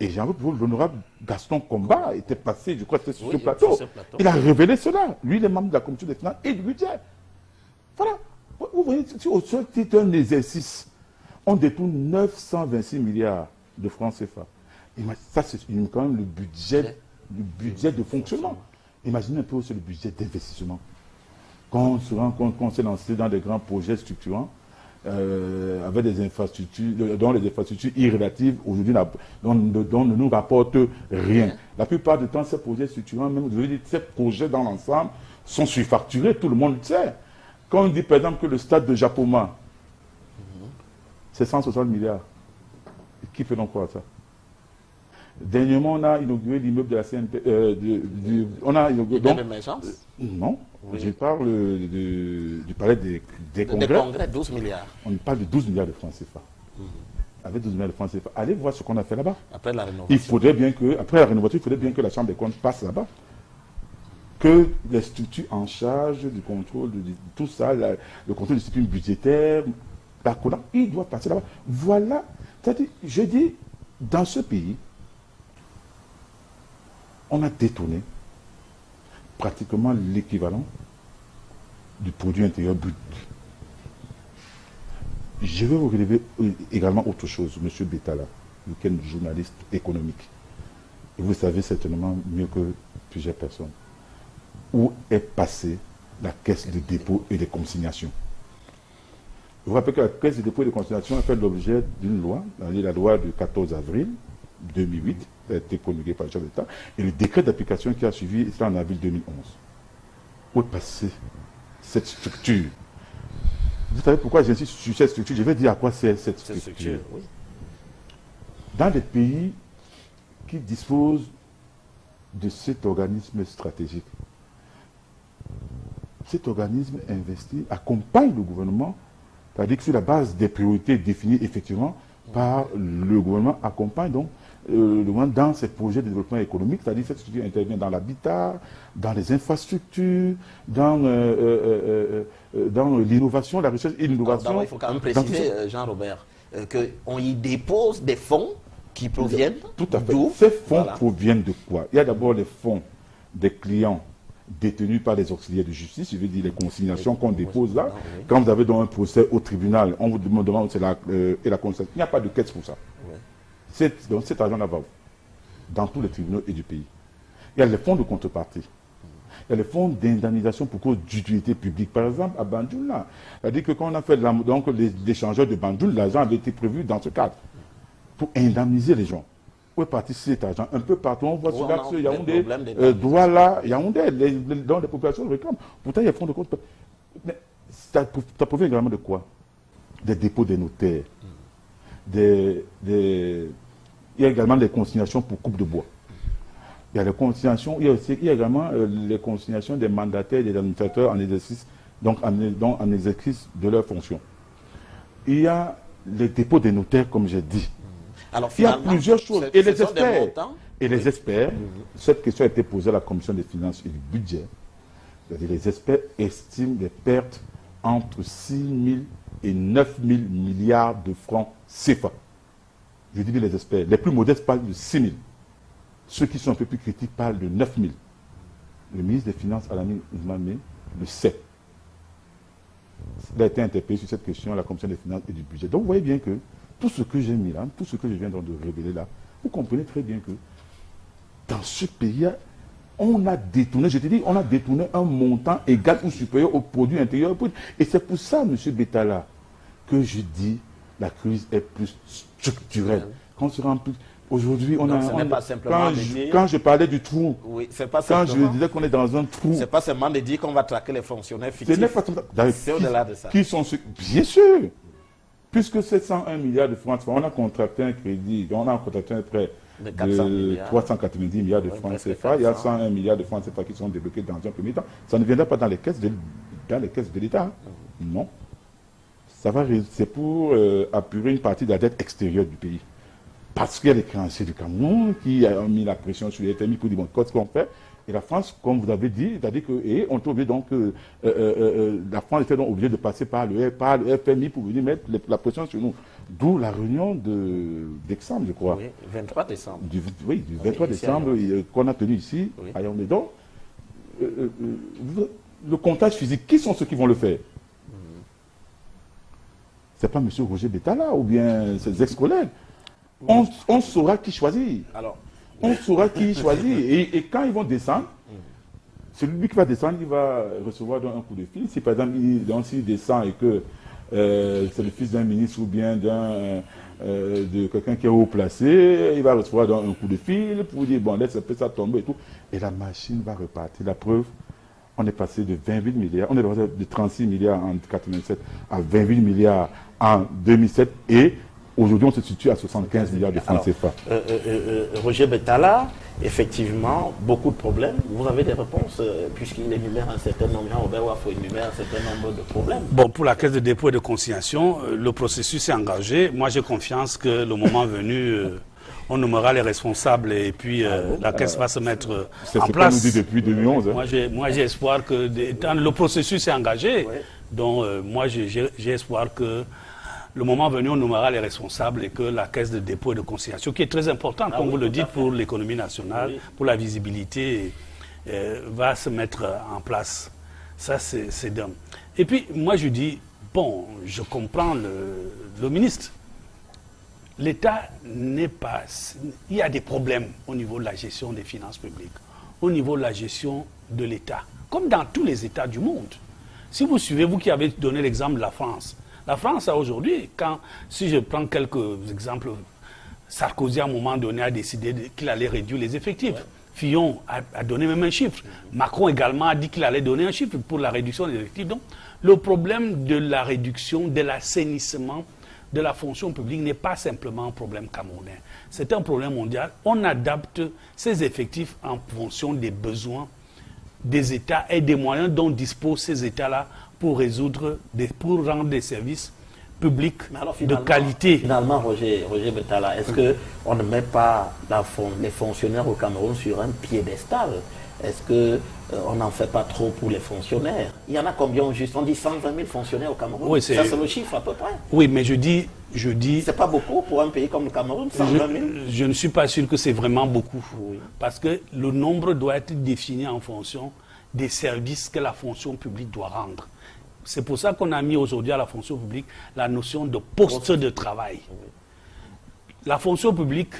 Et j'ai envie de vous, l'honorable Gaston Comba était passé, je crois que c'était sur ce plateau. Il a révélé cela. Lui, les membres de la Commission des finances et du budget. Voilà. Vous voyez, si au seul titre d'un exercice, on détourne 926 milliards de francs CFA. Ça, c'est quand même le budget de fonctionnement. Imaginez un peu aussi le budget d'investissement. Quand on se rend compte qu'on s'est lancé dans des grands projets structurants, avec des infrastructures, dont les infrastructures irrelatives aujourd'hui ne nous rapportent rien. La plupart du temps, ces projets structurants, même ces projets dans l'ensemble, sont surfacturés, tout le monde le sait. Quand on dit par exemple que le stade de Japoma, c'est 160 milliards, qui fait donc quoi à ça? Dernièrement, on a inauguré l'immeuble de la CNP. On a inauguré. Non, oui. Je parle du palais des congrès. Des congrès, 12 milliards. On parle de 12 milliards de francs CFA. Avec 12 milliards de francs CFA, allez voir ce qu'on a fait là-bas. Après la rénovation. Après la rénovation, il faudrait bien que la Chambre des comptes passe là-bas. Que les structures en charge du contrôle de tout ça, le contrôle de discipline budgétaire, la CONA, il doit passer là-bas. Voilà. C'est-à-dire, je dis, dans ce pays, on a détourné pratiquement l'équivalent du produit intérieur brut. Je vais vous relever également autre chose, M. Betala, lequel est journaliste économique. Et vous savez certainement mieux que plusieurs personnes. Où est passée la caisse de dépôt et de consignation? Je vous rappelle que la caisse de dépôt et de consignation a fait l'objet d'une loi, la loi du 14 avril 2008, a été promulguée par le chef d'État, et le décret d'application qui a suivi, c'est en avril 2011. Où est passée cette structure? Vous savez pourquoi j'insiste sur cette structure? Je vais dire à quoi c'est cette structure. Oui. Dans des pays qui disposent de cet organisme stratégique, cet organisme investi accompagne le gouvernement, c'est-à-dire que sur la base des priorités définies effectivement par le gouvernement, accompagne donc le gouvernement dans ses projets de développement économique, c'est-à-dire que cette structure intervient dans l'habitat, dans les infrastructures, dans l'innovation, la recherche et l'innovation. Il faut quand même préciser, Jean-Robert, qu'on y dépose des fonds qui proviennent. Tout à fait. Ces fonds proviennent de quoi? Il y a d'abord les fonds des clients détenus par les auxiliaires de justice, je veux dire les consignations qu'on dépose là. Quand vous avez dans un procès au tribunal, on vous demande et la consignation. Il n'y a pas de caisse pour ça. Donc cet argent là-bas, dans tous les tribunaux et du pays. Il y a les fonds de contrepartie. Il y a les fonds d'indemnisation pour cause d'utilité publique. Par exemple, à Banjul, là. C'est-à-dire que quand on a fait l'échangeur de Banjul, l'argent avait été prévu dans ce cadre pour indemniser les gens. Où est parti cet argent? Un peu partout, on voit sur l'axe Yaoundé, Douala, Yaoundé, dans les populations le réclament. Pourtant, il y a fonds de compte. Mais ça provient également de quoi? Des dépôts des notaires. Il y a également des consignations pour coupe de bois. Il y a les consignations, il y a également les consignations des mandataires et des administrateurs en exercice, donc en exercice de leurs fonctions. Il y a les dépôts des notaires, comme j'ai dit. Alors, il y a plusieurs choses. Et les experts, cette question a été posée à la Commission des finances et du budget. Les experts estiment des pertes entre 6 000 et 9 000 milliards de francs CFA. Je dis bien les experts. Les plus modestes parlent de 6 000. Ceux qui sont un peu plus critiques parlent de 9 000. Le ministre des Finances, Alamine Ousmane, le sait. Il a été interpellé sur cette question à la Commission des finances et du budget. Donc vous voyez bien que tout ce que j'ai mis là, tout ce que je viens de révéler là, vous comprenez très bien que dans ce pays, on a détourné, je te dis, on a détourné un montant égal ou supérieur au produit intérieur brut. Et c'est pour ça, M. Betala, que je dis la crise est plus structurelle. Quand on se rend plus... Aujourd'hui, quand je parlais du trou, quand je disais qu'on est dans un trou... C'est pas seulement de dire qu'on va traquer les fonctionnaires fictifs. C'est au-delà de ça. Qui sont ceux... Bien sûr. Puisque 701 milliards de francs, on a contracté un crédit, on a contracté un prêt de 390 milliards de francs CFA. Il y a 101 milliards de francs CFA qui sont débloqués dans un premier temps. Ça ne viendra pas dans les caisses de l'État. Non. C'est pour apurer une partie de la dette extérieure du pays. Parce qu'il y a les créanciers du Cameroun qui ont mis la pression sur les FMI pour dire, bon, qu'est-ce qu'on fait? Et la France, comme vous avez dit, c'est-à-dire que, on trouve donc la France était donc obligée de passer par le FMI pour venir mettre la pression sur nous. D'où la réunion d'Exemple, je crois. Oui, 23 décembre. Du 23 décembre qu'on a tenu ici, à Yaoundé. Donc, le comptage physique, qui sont ceux qui vont le faire? C'est pas M. Roger Betala ou bien ses ex-collègues. On saura qui choisit. On saura qui choisit. Et quand ils vont descendre, celui qui va descendre, il va recevoir un coup de fil. Si par exemple, s'il descend et que c'est le fils d'un ministre ou bien de quelqu'un qui est haut placé, il va recevoir un coup de fil pour dire, bon, laisse un peu ça tomber et tout. Et la machine va repartir. La preuve, on est passé de 28 milliards, on est passé de 36 milliards en 87 à 28 milliards en 2007 et aujourd'hui on se situe à 75 milliards de francs CFA. Roger Betala, effectivement, beaucoup de problèmes. Vous avez des réponses puisqu'il énumère un certain nombre, Robert Wafo énumère un certain nombre de problèmes. Bon, pour la Caisse de dépôt et de consignation, le processus est engagé. Moi, j'ai confiance que le moment venu, on nommera les responsables et puis la Caisse va se mettre en place. C'est ce qu'on nous dit depuis 2011. Hein. Moi, j'ai espoir que le processus est engagé. Donc, moi, j'ai espoir que le moment venu, on nommera les responsables et que la Caisse de dépôt et de consignation, qui est très importante, comme vous le dites, pour l'économie nationale, pour la visibilité, va se mettre en place. Ça, c'est dingue. Et puis, moi, je dis, bon, je comprends le ministre. L'État n'est pas... Il y a des problèmes au niveau de la gestion des finances publiques, au niveau de la gestion de l'État, comme dans tous les États du monde. Si vous suivez, vous qui avez donné l'exemple de la France a aujourd'hui, si je prends quelques exemples, Sarkozy à un moment donné a décidé qu'il allait réduire les effectifs. Fillon a donné même un chiffre. Macron également a dit qu'il allait donner un chiffre pour la réduction des effectifs. Donc, le problème de la réduction, de l'assainissement de la fonction publique n'est pas simplement un problème camerounais. C'est un problème mondial. On adapte ces effectifs en fonction des besoins des États et des moyens dont disposent ces États-là pour pour rendre des services publics de qualité. Finalement, Roger Betala, est-ce qu'on ne met pas les fonctionnaires au Cameroun sur un piédestal? Est-ce qu'on n'en fait pas trop pour les fonctionnaires? Il y en a combien juste? On dit 120 000 fonctionnaires au Cameroun. Oui, ça, c'est le chiffre à peu près. Oui, mais je dis... C'est pas beaucoup pour un pays comme le Cameroun, 120 000? Je ne suis pas sûr que c'est vraiment beaucoup. Oui. Parce que le nombre doit être défini en fonction des services que la fonction publique doit rendre. C'est pour ça qu'on a mis aujourd'hui à la fonction publique la notion de poste de travail. La fonction publique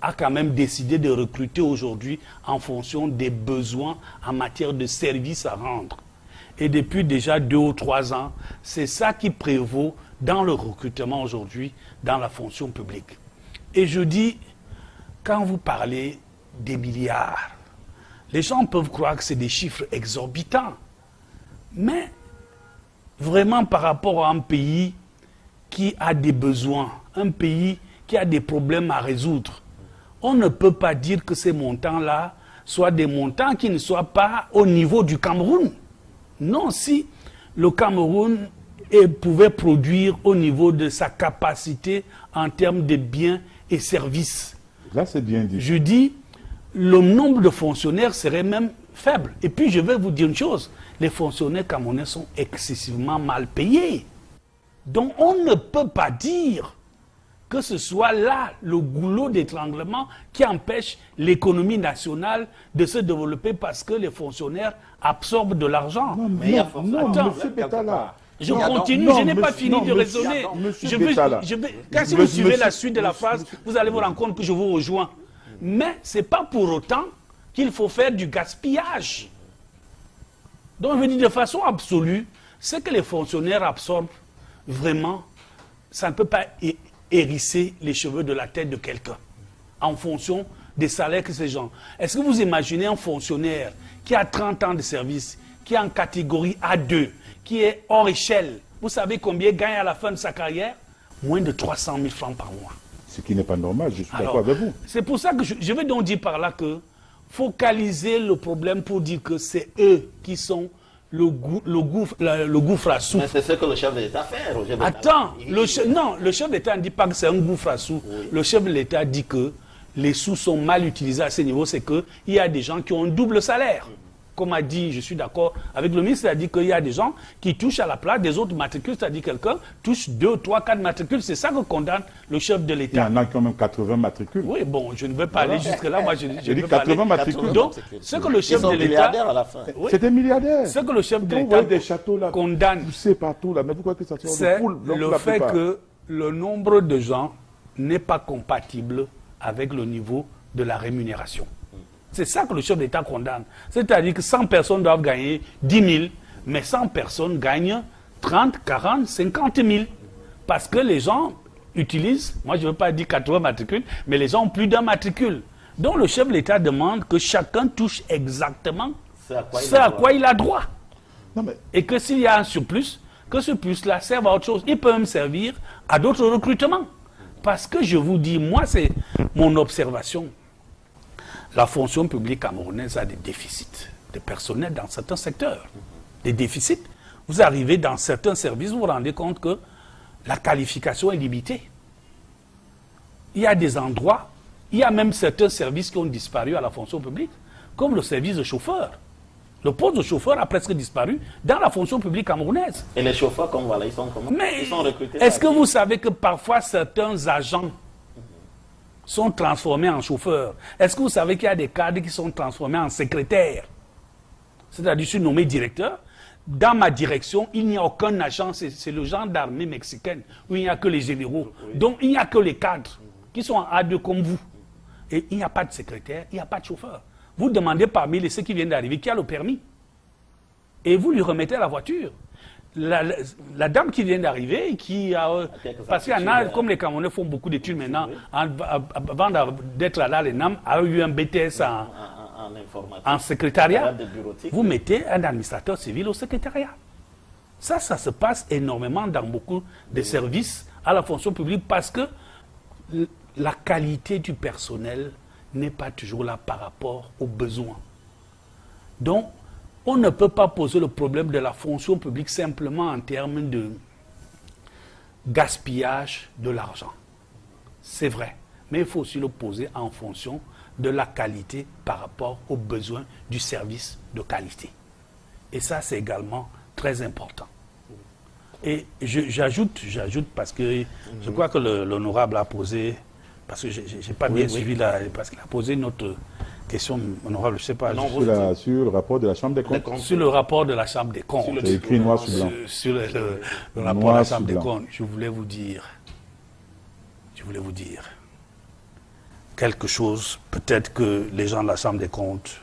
a quand même décidé de recruter aujourd'hui en fonction des besoins en matière de services à rendre. Et depuis déjà 2 ou 3 ans, c'est ça qui prévaut dans le recrutement aujourd'hui dans la fonction publique. Et je dis, quand vous parlez des milliards, les gens peuvent croire que c'est des chiffres exorbitants. Mais vraiment par rapport à un pays qui a des besoins, un pays qui a des problèmes à résoudre, on ne peut pas dire que ces montants-là soient des montants qui ne soient pas au niveau du Cameroun. Non, si le Cameroun pouvait produire au niveau de sa capacité en termes de biens et services. Là, c'est bien dit. Je dis, le nombre de fonctionnaires serait même faible. Et puis, je vais vous dire une chose. Les fonctionnaires camerounais sont excessivement mal payés. Donc, on ne peut pas dire que ce soit là le goulot d'étranglement qui empêche l'économie nationale de se développer parce que les fonctionnaires absorbent de l'argent. Non, monsieur Betala. Je continue, je n'ai pas fini de raisonner. Si vous suivez la suite de la phrase, vous allez vous rendre compte que je vous rejoins. Mais ce n'est pas pour autant qu'il faut faire du gaspillage. Donc, je veux dire de façon absolue, ce que les fonctionnaires absorbent, vraiment, ça ne peut pas hérisser les cheveux de la tête de quelqu'un en fonction des salaires que ces gens. Est-ce que vous imaginez un fonctionnaire qui a 30 ans de service, qui est en catégorie A2, qui est hors échelle, vous savez combien il gagne à la fin de sa carrière? Moins de 300 000 francs par mois. Ce qui n'est pas normal, je suis d'accord avec vous. C'est pour ça que je vais donc dire par là que focaliser le problème pour dire que c'est eux qui sont le gouffre à sous. Mais c'est ce que le chef de l'État fait, Roger Betala. Attends, le chef de l'État ne dit pas que c'est un gouffre à sous. Oui. Le chef de l'État dit que les sous sont mal utilisés à ce niveau, c'est qu'il y a des gens qui ont un double salaire. Comme a dit, je suis d'accord avec le ministre, il a dit qu'il y a des gens qui touchent à la place des autres matricules, c'est-à-dire quelqu'un touche 2, 3, 4 matricules. C'est ça que condamne le chef de l'État. Il y en a qui ont même 80 matricules. Oui, bon, je ne veux pas aller jusque-là. Moi, je dis 80 matricules. Donc, ce que le chef de l'État... Oui. C'est des milliardaires. Ce que le chef de l'État des châteaux là, condamne, partout, là. Mais pourquoi que ça c'est le fait que le nombre de gens n'est pas compatible avec le niveau de la rémunération. C'est ça que le chef d'État condamne. C'est-à-dire que 100 personnes doivent gagner 10 000, mais 100 personnes gagnent 30, 40, 50 000. Parce que les gens utilisent, moi je ne veux pas dire 80 matricules, mais les gens ont plus d'un matricule. Donc le chef de l'État demande que chacun touche exactement ce à quoi il a droit. Non, mais... Et que s'il y a un surplus, que ce plus-là serve à autre chose. Il peut même servir à d'autres recrutements. Parce que je vous dis, moi c'est mon observation. La fonction publique camerounaise a des déficits de personnel dans certains secteurs. Des déficits. Vous arrivez dans certains services, vous vous rendez compte que la qualification est limitée. Il y a des endroits, il y a même certains services qui ont disparu à la fonction publique, comme le service de chauffeur. Le poste de chauffeur a presque disparu dans la fonction publique camerounaise. Et les chauffeurs, comme voilà, ils sont comment? Mais ils sont recrutés. Est-ce que vous savez que parfois certains agents sont transformés en chauffeurs? Est-ce que vous savez qu'il y a des cadres qui sont transformés en secrétaires? C'est-à-dire, je suis nommé directeur. Dans ma direction, il n'y a aucun agent, c'est le genre d'armée mexicaine, où il n'y a que les généraux. Donc, il n'y a que les cadres qui sont en A2 comme vous. Et il n'y a pas de secrétaire, il n'y a pas de chauffeur. Vous demandez parmi ceux qui viennent d'arriver qui a le permis. Et vous lui remettez la voiture. La dame qui vient d'arriver, qui a... Parce qu'il y en a, comme les Camerounais font beaucoup d'études maintenant, avant d'être à l'ENAM, a eu un BTS en secrétariat. Vous mettez un administrateur civil au secrétariat. Ça se passe énormément dans beaucoup de services à la fonction publique parce que la qualité du personnel n'est pas toujours là par rapport aux besoins. Donc, on ne peut pas poser le problème de la fonction publique simplement en termes de gaspillage de l'argent. C'est vrai, mais il faut aussi le poser en fonction de la qualité par rapport aux besoins du service de qualité. Et ça, c'est également très important. Et j'ajoute parce que je crois que l'honorable a posé, parce que je n'ai pas bien suivi, parce qu'il a posé une autre question, honorable, je ne sais pas. Non, sur le rapport de la Chambre des comptes. Sur le rapport de la Chambre des comptes. C'est écrit noir sur blanc. Sur le rapport de la Chambre des comptes, je voulais vous dire quelque chose, peut-être que les gens de la Chambre des comptes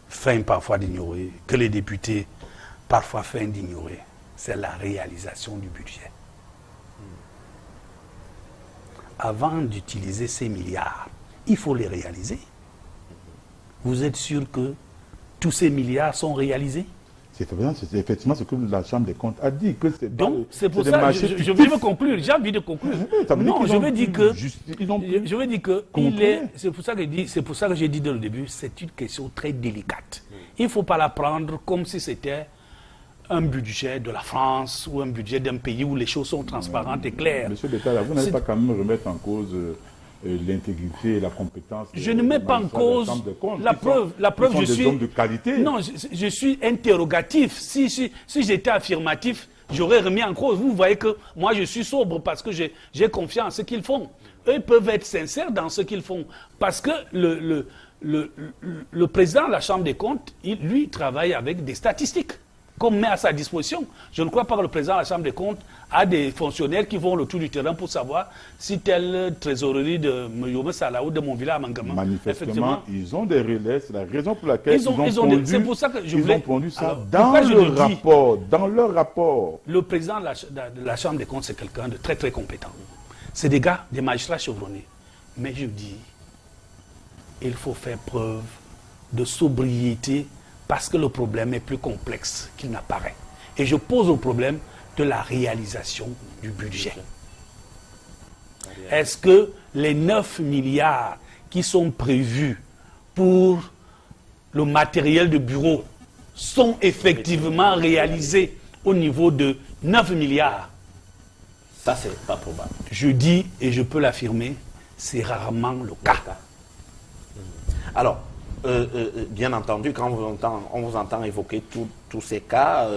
feignent parfois d'ignorer, que les députés parfois feignent d'ignorer, c'est la réalisation du budget. Avant d'utiliser ces milliards, il faut les réaliser. Vous êtes sûr que tous ces milliards sont réalisés? C'est effectivement ce que la Chambre des comptes a dit. Donc, c'est pour ça que je veux conclure. J'ai envie de conclure. Non, je veux dire que c'est pour ça que j'ai dit dès le début, c'est une question très délicate. Il ne faut pas la prendre comme si c'était un budget de la France ou un budget d'un pays où les choses sont transparentes et claires. Monsieur Bétala, vous n'allez pas quand même remettre en cause l'intégrité et la compétence. Je ne mets pas en cause la preuve. Je suis des hommes de qualité. Non, je suis interrogatif. Si j'étais affirmatif, j'aurais remis en cause. Vous voyez que moi je suis sobre parce que j'ai confiance en ce qu'ils font. Eux peuvent être sincères dans ce qu'ils font parce que le président de la Chambre des comptes, lui travaille avec des statistiques qu'on met à sa disposition. Je ne crois pas que le président de la Chambre des comptes a des fonctionnaires qui vont le tour du terrain pour savoir si telle trésorerie de Myome Salah ou de mon village à Mangama. Manifestement, ils ont des relais. C'est la raison pour laquelle ils ont pondu ça dans leur rapport. Le président de la Chambre des comptes, c'est quelqu'un de très très compétent. C'est des gars, des magistrats chevronnés. Mais je dis, il faut faire preuve de sobriété parce que le problème est plus complexe qu'il n'apparaît. Et je pose le problème de la réalisation du budget. Est-ce que les 9 milliards qui sont prévus pour le matériel de bureau sont effectivement réalisés au niveau de 9 milliards? Ça, c'est pas probable. Je dis, et je peux l'affirmer, c'est rarement le cas. Alors, bien entendu, quand on vous entend évoquer tous ces cas,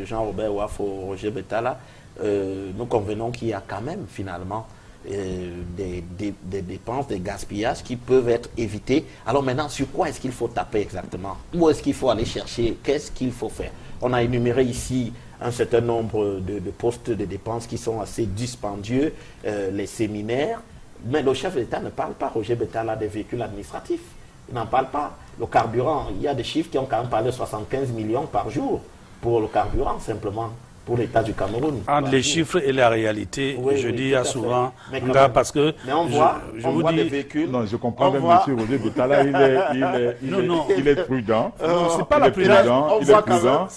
Jean-Robert Wafo, Roger Bétala, nous convenons qu'il y a quand même finalement des dépenses, des gaspillages qui peuvent être évités. Alors maintenant, sur quoi est-ce qu'il faut taper exactement? Où est-ce qu'il faut aller chercher? Qu'est-ce qu'il faut faire? On a énuméré ici un certain nombre de postes de dépenses qui sont assez dispendieux, les séminaires, mais le chef d'État ne parle pas, Roger Bétala, des véhicules administratifs. Il n'en parle pas. Le carburant, il y a des chiffres qui ont quand même parlé de 75 millions par jour pour le carburant, simplement. pour l'État du Cameroun. Entre les chiffres et la réalité, Oui, je oui, dis il y a tout à souvent, fait. Mais quand même. parce que Mais on voit, je on vous voit dis, des véhicules. Non, je comprends On même voit- M. Roger Betala, il est prudent. non, c'est pas Il la est prudence. prudent, On il voit est quand prudent.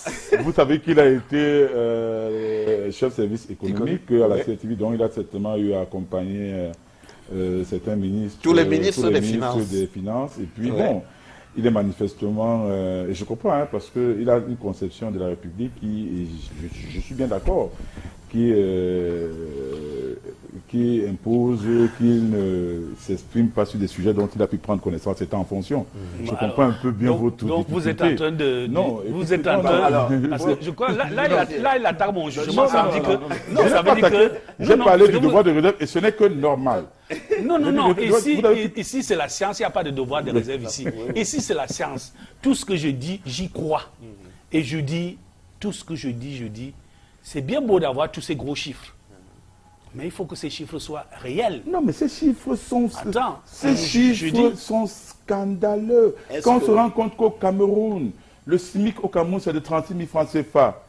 Vous savez qu'il a été chef service économique à la Oui. CTV, donc il a certainement eu à accompagner certains ministres. Tous les ministres des Finances. Et puis Ouais. bon, il est manifestement, et je comprends, hein, parce qu'il a une conception de la République qui, et je suis bien d'accord, qui impose qu'il ne s'exprime pas sur des sujets dont il a pu prendre connaissance étant en fonction. Je comprends un peu bien votre donc vous êtes difficulté. en train de... Non, vous êtes en non, train... alors, parce que je crois, là, il attaque mon jugement. Non, Ça veut non, dire non, que... non, Non, ça veut dire que... j'ai non, parlé c'est du que vous- devoir de réserve et ce n'est que normal. Non, non, non. Vous avez- Ici c'est la science. Il n'y a pas de devoir de réserve ici. Ici, c'est la science. Tout ce que je dis, j'y crois. Et je dis, tout ce que je dis, c'est bien beau d'avoir tous ces gros chiffres. Mais il faut que ces chiffres soient réels. Non, mais ces chiffres sont, Attends, ces je chiffres dis- sont scandaleux. Est-ce Quand on que- se rend compte qu'au Cameroun, le SMIC au Cameroun, c'est de 36 000 francs CFA.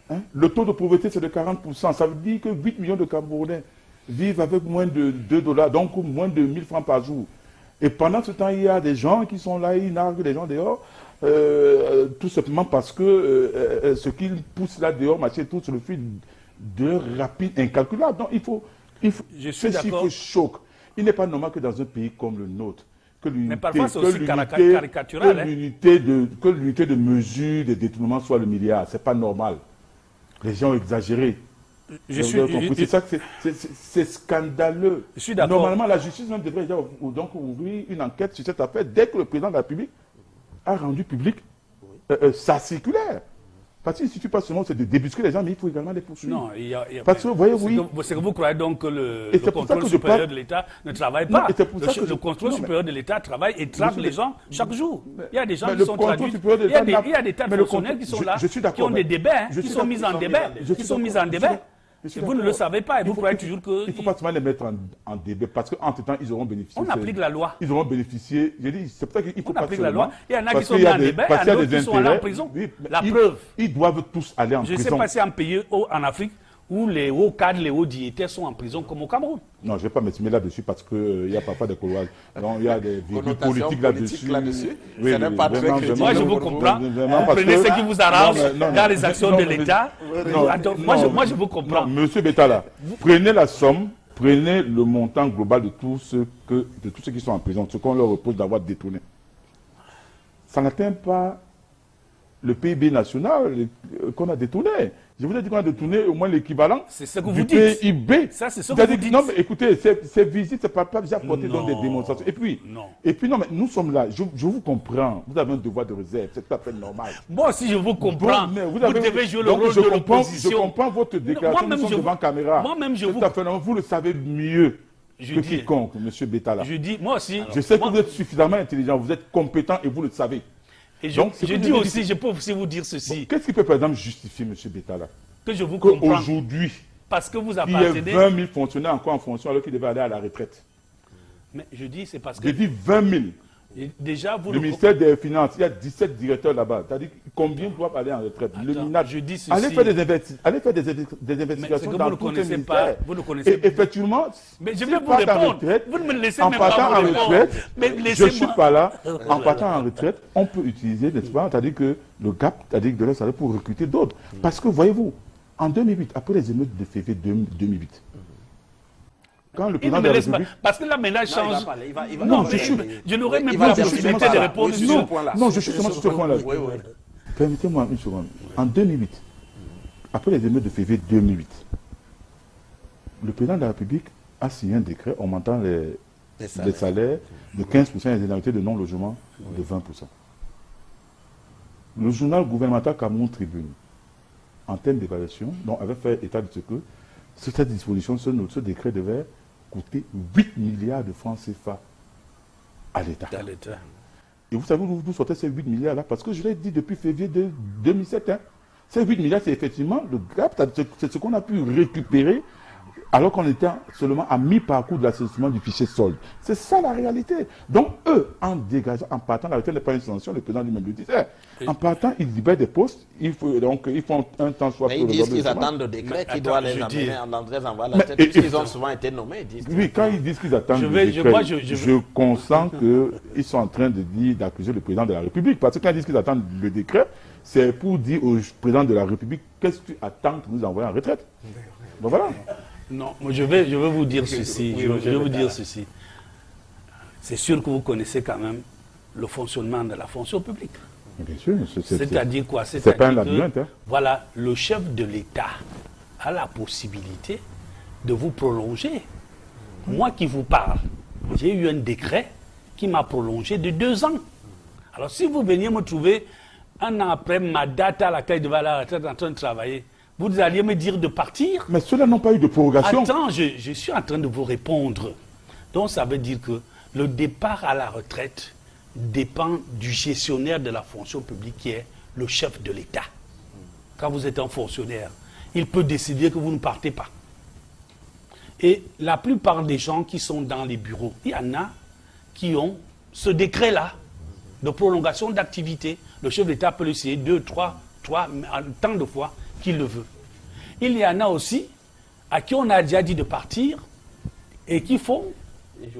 Hein? Le taux de pauvreté, c'est de 40%. Ça veut dire que 8 millions de Camerounais vivent avec moins de 2 $, donc moins de 1000 francs par jour. Et pendant ce temps, il y a des gens qui sont là, ils narguent les gens dehors, tout simplement parce que ce qu'ils poussent là dehors, tout sur le fil de rapide, incalculable. Donc il faut Je suis ces d'accord. chiffres choquent. Il n'est pas normal que dans un pays comme le nôtre, que l'unité Mais parfois, c'est aussi caricatural, hein. que l'unité de mesure des détournements soit le milliard. C'est pas normal. Les gens ont exagéré. C'est ça que c'est scandaleux. Je suis d'accord. Normalement, la justice même devrait déjà donc ouvrir une enquête sur cette affaire dès que le président de la République a rendu public sa circulaire. Parce qu'il ne suffit pas seulement de débusquer les gens, mais il faut également les poursuivre. Non, il y a... Parce que, vous voyez, oui. C'est que vous croyez donc que Et le c'est pour ça contrôle que je supérieur parle- de l'État ne travaille Non, pas. et c'est pour ça que Le je- contrôle non, mais- supérieur de l'État travaille et traque Monsieur les le- gens chaque jour. Il y a des gens Mais qui le sont contrôle traduits. supérieur de Il y a l'État des, il y a des tas de mais le fonctionnaires qui contrôle- sont là, je suis d'accord, qui ont des mais- débats, je qui suis sont mis en d'accord. débat. Je suis Qui sont mis d'accord. en débat. Je suis Et vous ne le d'accord. savez pas. Et Il vous faut- croyez toujours que... Il ne faut pas seulement les mettre en débat, parce qu'entre-temps, ils auront bénéficié. On applique la loi. Ils auront bénéficié. J'ai dit, c'est pour ça qu'il faut On pas applique la seulement- loi. Il y en a qui parce sont qu'il y mis en des- débat, parce il y en qu'il a des d'autres qui sont allés en intérêts. prison. Oui, mais La preuve. Ils doivent tous aller en Je ne prison. sais pas si un pays en Afrique où les hauts cadres, les hauts dignitaires sont en prison comme au Cameroun. Non, je ne vais pas m'exprimer là-dessus parce qu'il y a parfois des couloirs. Donc, il y a des virgules Connotations politiques politiques là-dessus. là-dessus. Ça n'est pas très crédible. Moi, je vous Vraiment, comprends. vraiment, Vous parce prenez que- ce qui vous arrange Non, dans les actions non, de mais- l'État. Non, Attends, non, moi, je vous comprends. Non, monsieur Betala, prenez la somme, prenez le montant global de tous ceux qui sont en prison, ce qu'on leur repose d'avoir détourné. Ça n'atteint pas le PIB national qu'on a détourné. Je vous ai dit qu'on a détourné au moins l'équivalent C'est ce que du vous dites. PIB. Ça, c'est ce que C'est-à-dire vous dites. Non, mais écoutez, ces visites, c'est pas déjà porté dans des Non. démonstrations. Et puis, Non. non, mais nous sommes là. Je vous comprends. Vous avez un devoir de réserve. C'est tout à fait normal. Moi aussi, je vous comprends. Bon, mais vous avez- devez jouer le donc, rôle je de comprends- l'opposition. Je comprends votre déclaration. Moi-même, Nous sommes je devant vous- caméra. moi-même, je C'est vous- tout à fait normal. Vous le savez mieux Je que dis- quiconque, monsieur Betala. Je dis, moi aussi. Je sais que moi- vous êtes suffisamment intelligent, vous êtes compétent et vous le savez. Et je, Donc, c'est je que dis je dis- aussi, je peux aussi vous dire ceci, Qu'est-ce qui peut, par exemple, justifier, monsieur Betala, que je vous comprends. qu'aujourd'hui, Parce que vous il y ait appartenez. 20 000 fonctionnaires encore en fonction alors qu'ils devaient aller à la retraite? Mais je dis, c'est parce que J'ai dit 20 000. déjà, vous Le ministère des Finances, il y a 17 directeurs là-bas. C'est-à-dire combien doivent aller en retraite? Le Attends, MINAD. je dis ceci. Allez faire des Mais investigations c'est que dans vous ne tous les connaissez ministères. pas. Vous ne connaissez Et effectivement, Mais je s'ils vais vous partent en répondre. retraite, Vous ne me laissez en même partant pas en me répondre. retraite, Mais je ne laissez-moi. suis pas là. En partant en retraite, on peut utiliser, n'est-ce pas, c'est-à-dire que le gap, c'est-à-dire de leur salaire pour recruter d'autres. Parce que, voyez-vous, en 2008, après les émeutes de février 2008, quand le Il président ne de me la laisse pas. République... Parce que la ménage Non, il va change. parler, il va Non, parler. je n'aurais même Il pas va la dire possibilité sur de ce répondre point-là. sur Non, ce point-là. Non, je suis seulement sur ce point-là. Oui, oui. Permettez-moi une seconde. En 2008, après les émeutes de février 2008, le président de la République a signé un décret augmentant les salaires de 15% et les indemnités de non-logement de 20%. Le journal gouvernemental Cameroun Tribune, en termes d'évaluation, donc avait fait état de ce que cette disposition, ce décret devait coûter 8 milliards de francs CFA à l'État. Dans l'État. Et vous savez d'où sortaient ces 8 milliards-là? Parce que je l'ai dit depuis février 2007. Ces 8 milliards, c'est effectivement le gap, c'est ce qu'on a pu récupérer alors qu'on était seulement à mi-parcours de l'assainissement du fichier solde. C'est ça la réalité. Donc eux, en dégageant, en partant, la retraite n'est pas une sanction, le président lui-même le disait. En partant, ils libèrent des postes, ils font un temps soit mais ils disent qu'ils attendent le décret qui doit les amener en entrée en voie la tête, puisqu'ils ont souvent été nommés. Oui, quand ils disent qu'ils attendent le décret, je consens qu'ils sont en train d'accuser le président de la République. Parce que quand ils disent qu'ils attendent le décret, c'est pour dire au président de la République, qu'est-ce que tu attends pour nous envoyer en retraite? Donc voilà. Non, je vais vous dire ceci. Je vais vous dire ceci. C'est sûr que vous connaissez quand même le fonctionnement de la fonction publique. Bien sûr. C'est-à-dire quoi? C'est pas un labyrinthe. Hein. Voilà, le chef de l'État a la possibilité de vous prolonger. Moi qui vous parle, j'ai eu un décret qui m'a prolongé de 2 ans. Alors si vous veniez me trouver un an après ma date à laquelle je devais aller à la retraite en train de travailler, vous alliez me dire de partir. Mais ceux-là n'ont pas eu de prorogation. Attends, je suis en train de vous répondre. Donc ça veut dire que le départ à la retraite dépend du gestionnaire de la fonction publique qui est le chef de l'État. Quand vous êtes un fonctionnaire, il peut décider que vous ne partez pas. Et la plupart des gens qui sont dans les bureaux, il y en a qui ont ce décret-là de prolongation d'activité. Le chef d'État peut le signer 2, 3, tant de fois qu'il le veut. Il y en a aussi à qui on a déjà dit de partir et qui font et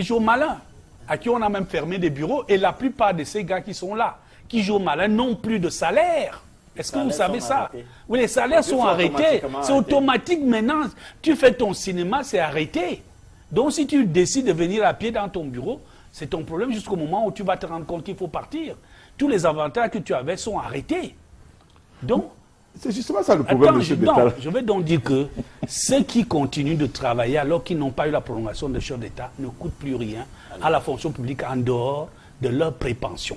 jouent au malin. À qui on a même fermé des bureaux. Et la plupart de ces gars qui sont là, qui jouent au malin, n'ont plus de salaire. Est-ce que vous savez ça? Arrêtés. Oui, les salaires sont arrêtés. C'est automatique maintenant. Tu fais ton cinéma, c'est arrêté. Donc si tu décides de venir à pied dans ton bureau, c'est ton problème jusqu'au moment où tu vas te rendre compte qu'il faut partir. Tous les avantages que tu avais sont arrêtés. Donc, c'est justement ça le problème de ce détail. Je vais donc dire que ceux qui continuent de travailler alors qu'ils n'ont pas eu la prolongation de chef d'État ne coûtent plus rien à la fonction publique en dehors de leur prépension.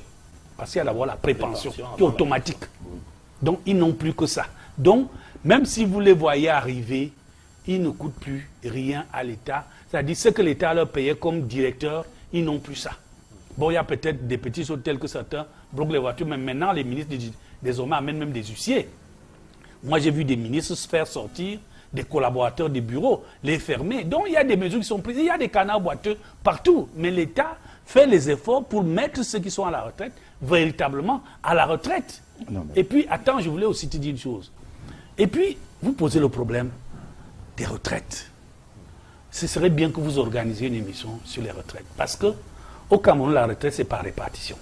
Parce qu'il y a d'abord la prépension qui est automatique. Donc, ils n'ont plus que ça. Donc, même si vous les voyez arriver, ils ne coûtent plus rien à l'État. C'est-à-dire ce que l'État leur payait comme directeur, ils n'ont plus ça. Bon, il y a peut-être des petits choses tels que certains bloquent les voitures, mais maintenant, les ministres, désormais, amènent même des huissiers. Moi, j'ai vu des ministres se faire sortir des collaborateurs des bureaux, les fermer. Donc, il y a des mesures qui sont prises. Il y a des canards boiteux partout. Mais l'État fait les efforts pour mettre ceux qui sont à la retraite véritablement à la retraite. Non, mais... Et puis, attends, je voulais aussi te dire une chose. Et puis, vous posez le problème des retraites. Ce serait bien que vous organisiez une émission sur les retraites. Parce que au Cameroun, la retraite, c'est par répartition.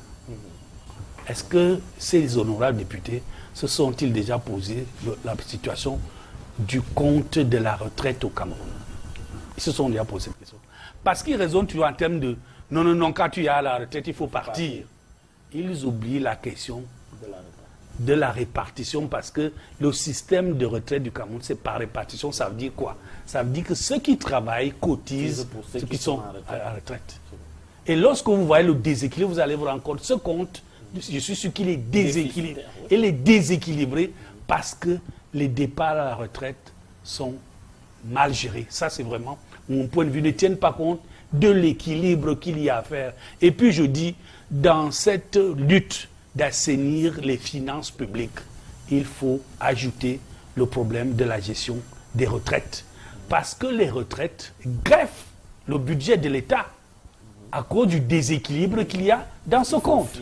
Est-ce que ces honorables députés se sont-ils déjà posé la situation du compte de la retraite au Cameroun? Ils se sont déjà posé cette question. Parce qu'ils raisonnent toujours en termes de non, quand tu es à la retraite, il faut partir. Ils oublient la question de la répartition parce que le système de retraite du Cameroun, c'est par répartition. Ça veut dire quoi? Ça veut dire que ceux qui travaillent cotisent pour ceux qui sont à la retraite. Et lorsque vous voyez le déséquilibre, vous allez vous rendre compte, ce compte, je suis sûr qu'il est déséquilibré. Il est déséquilibré parce que les départs à la retraite sont mal gérés. Ça, c'est vraiment mon point de vue. Ne tiennent pas compte de l'équilibre qu'il y a à faire. Et puis, je dis, dans cette lutte d'assainir les finances publiques, il faut ajouter le problème de la gestion des retraites. Parce que les retraites greffent le budget de l'État à cause du déséquilibre qu'il y a dans ce compte.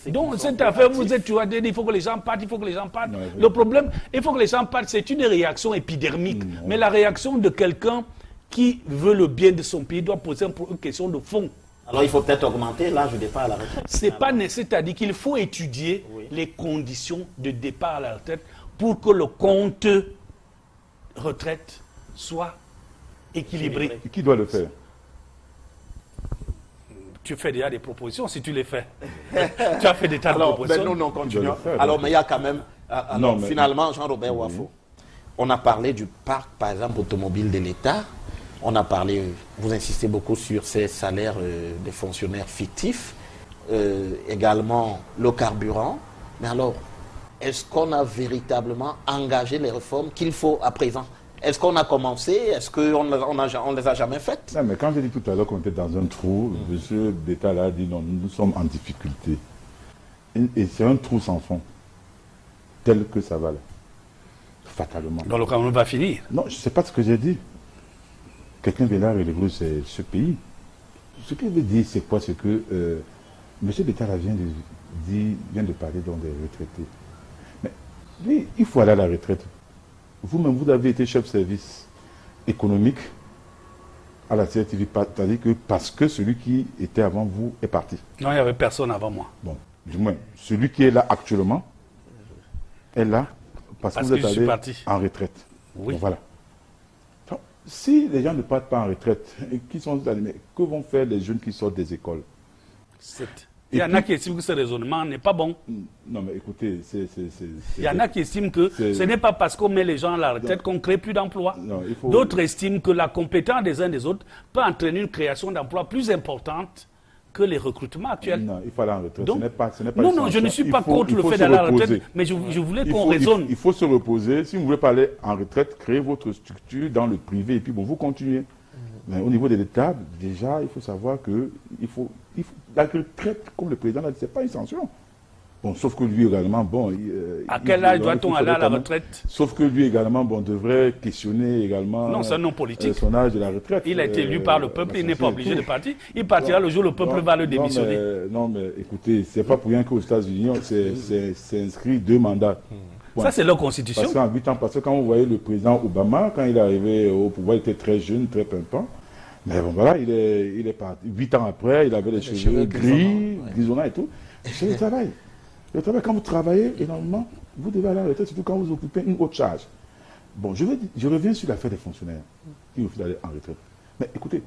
Donc, cette affaire, vous êtes toujours à dire, il faut que les gens partent, il faut que les gens partent. Le problème, il faut que les gens partent, c'est une réaction épidermique. Mais la réaction de quelqu'un qui veut le bien de son pays doit poser une question de fond. Alors, il faut peut-être augmenter l'âge de départ à la retraite. C'est pas nécessaire, c'est-à-dire qu'il faut étudier les conditions de départ à la retraite pour que le compte retraite soit équilibré. Qui doit le faire? Tu fais déjà des propositions si tu les fais. Tu as fait des tas de propositions. Ben non, continuons. Alors, mais il y a quand même... Alors, finalement, Jean-Robert Wafo, on a parlé du parc, par exemple, automobile de l'État. On a parlé, vous insistez beaucoup sur ces salaires des fonctionnaires fictifs. Également, le carburant. Mais alors, est-ce qu'on a véritablement engagé les réformes qu'il faut à présent? Est-ce qu'on a commencé? Est-ce qu'on ne les a jamais faites? Non, mais quand j'ai dit tout à l'heure qu'on était dans un trou, le monsieur d'État là a dit non, nous sommes en difficulté. Et c'est un trou sans fond, tel que ça va là, fatalement. Donc le Cameroun va finir? Non, je ne sais pas ce que j'ai dit. quelqu'un vient là relever ce pays. Ce qu'il veut dire, c'est quoi? C'est que M. Betala vient de parler dans des retraités. Mais lui, il faut aller à la retraite. Vous-même, vous avez été chef de service économique à la CRTV, c'est-à-dire que parce que celui qui était avant vous est parti. Non, il n'y avait personne avant moi. Bon, du moins, celui qui est là actuellement est là parce que vous êtes allé en retraite. Oui. Bon, voilà. Donc, si les gens ne partent pas en retraite, qui sont animés, que vont faire les jeunes qui sortent des écoles? Il y en a qui estiment que ce raisonnement n'est pas bon. Non, mais écoutez, il y en a qui estiment que ce n'est pas parce qu'on met les gens à la retraite qu'on ne crée plus d'emplois. D'autres estiment que la compétence des uns des autres peut entraîner une création d'emplois plus importante que les recrutements actuels. Non, il faut aller en retraite. Donc, ce n'est pas non, je ne suis pas contre le fait d'aller à la retraite, mais je voulais qu'on raisonne. Il faut se reposer. Si vous ne voulez pas aller en retraite, créez votre structure dans le privé et puis bon, vous continuez. Mais au niveau de l'État, déjà, il faut savoir que la retraite, comme le président l'a dit, ce n'est pas une sanction. Bon, sauf que lui également, bon... à quel âge doit-on aller à la retraite? Sauf que lui également, bon, devrait questionner également... Non, c'est un non politique. Son âge de la retraite. Il a été élu par le peuple, il n'est pas obligé de partir. Il partira le jour où le peuple va le démissionner. Non, mais écoutez, c'est pas pour rien qu'aux États-Unis, c'est inscrit 2 mandats. Bon. Ça, c'est leur constitution. Parce qu'en 8 ans, parce que quand vous voyez le président Obama, quand il est arrivé au pouvoir, il était très jeune, très pimpant. Mais bon, voilà, il est parti. 8 ans après, il avait les cheveux gris, grisonnants et tout. C'est le travail. Le travail, quand vous travaillez énormément, vous devez aller à la retraite, surtout quand vous occupez une haute charge. Bon, je reviens sur l'affaire des fonctionnaires qui refusent d'aller en retraite. Mais écoutez,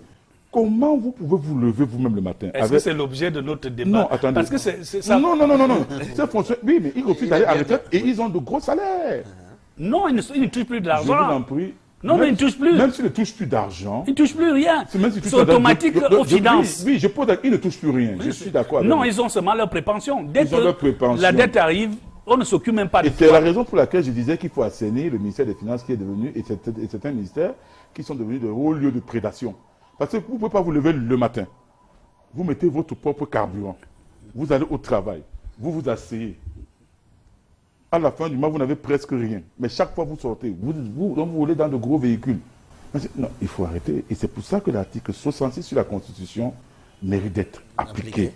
comment vous pouvez vous lever vous-même le matin? Est-ce que c'est l'objet de notre débat? Non, attendez. Parce que c'est ça. Non. Ces fonctionnaires, oui, mais ils refusent d'aller en retraite et ils ont de gros salaires. Non, ils ne touchent plus de l'argent. Je vous en prie. Non, mais ils ne touchent plus. Même s'ils ne touchent plus d'argent. Ils ne touchent plus rien. C'est automatique aux finances. Oui, ils ne touchent plus rien. Je suis d'accord avec vous. Non, ils ont seulement leur prépension. Dès que la dette arrive, on ne s'occupe même pas de ça. Et c'est la raison pour laquelle je disais qu'il faut assainir le ministère des Finances qui est devenu, et certains ministères qui sont devenus de hauts lieux de prédation. Parce que vous ne pouvez pas vous lever le matin. Vous mettez votre propre carburant. Vous allez au travail. Vous vous asseyez. À la fin du mois, vous n'avez presque rien. Mais chaque fois, vous sortez. Vous roulez dans de gros véhicules. Non, il faut arrêter. Et c'est pour ça que l'article 66 sur la Constitution mérite d'être appliqué.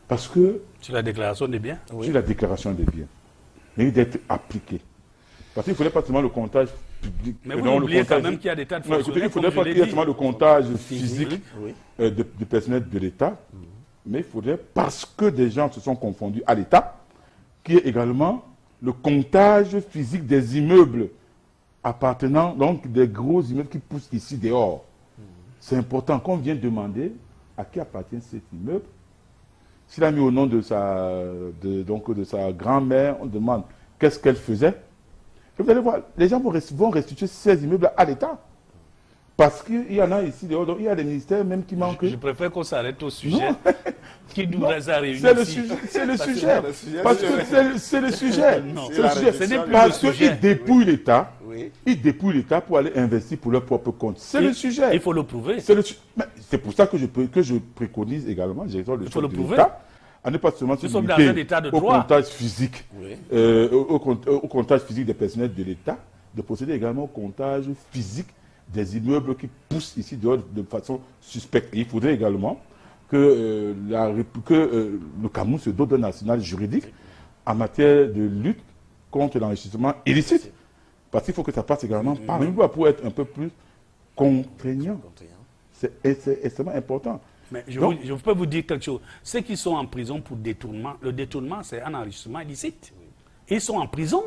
Parce que... Sur la déclaration des biens? Oui. Sur la déclaration des biens. Mérite d'être appliqué. Parce qu'il ne faudrait pas seulement le comptage public. Mais vous oubliez quand même qu'il y a des tas de fonctionnaires. Écoutez, il ne faudrait pas qu'il y ait seulement le comptage physique du personnel de l'État. Mais il faudrait, parce que des gens se sont confondus à l'État, qui est également le comptage physique des immeubles appartenant, donc des gros immeubles qui poussent ici dehors. C'est important qu'on vienne demander à qui appartient cet immeuble. S'il a mis au nom de sa grand-mère, on demande qu'est-ce qu'elle faisait. Et vous allez voir, les gens vont restituer ces immeubles à l'État. Parce qu'il y en a ici dehors, donc il y a des ministères même qui manquent. Je préfère qu'on s'arrête au sujet qui nous a réunis. C'est le sujet. Parce que c'est le sujet. Parce qu'ils dépouillent l'État. Ils dépouillent l'État pour aller investir pour leur propre compte. C'est le sujet. Il faut le prouver. C'est pour ça que je préconise également, il faut le prouver. À ne pas seulement se limiter au comptage physique, au comptage physique des personnels de l'État, de procéder également au comptage physique des immeubles qui poussent ici dehors de façon suspecte. Et il faudrait également que le Cameroun se dote d'un arsenal juridique en matière de lutte contre l'enrichissement illicite. Parce qu'il faut que ça passe également par une loi pour être un peu plus contraignant. C'est extrêmement important. Mais je peux vous dire quelque chose. Ceux qui sont en prison pour détournement, le détournement, c'est un enrichissement illicite. Ils sont en prison.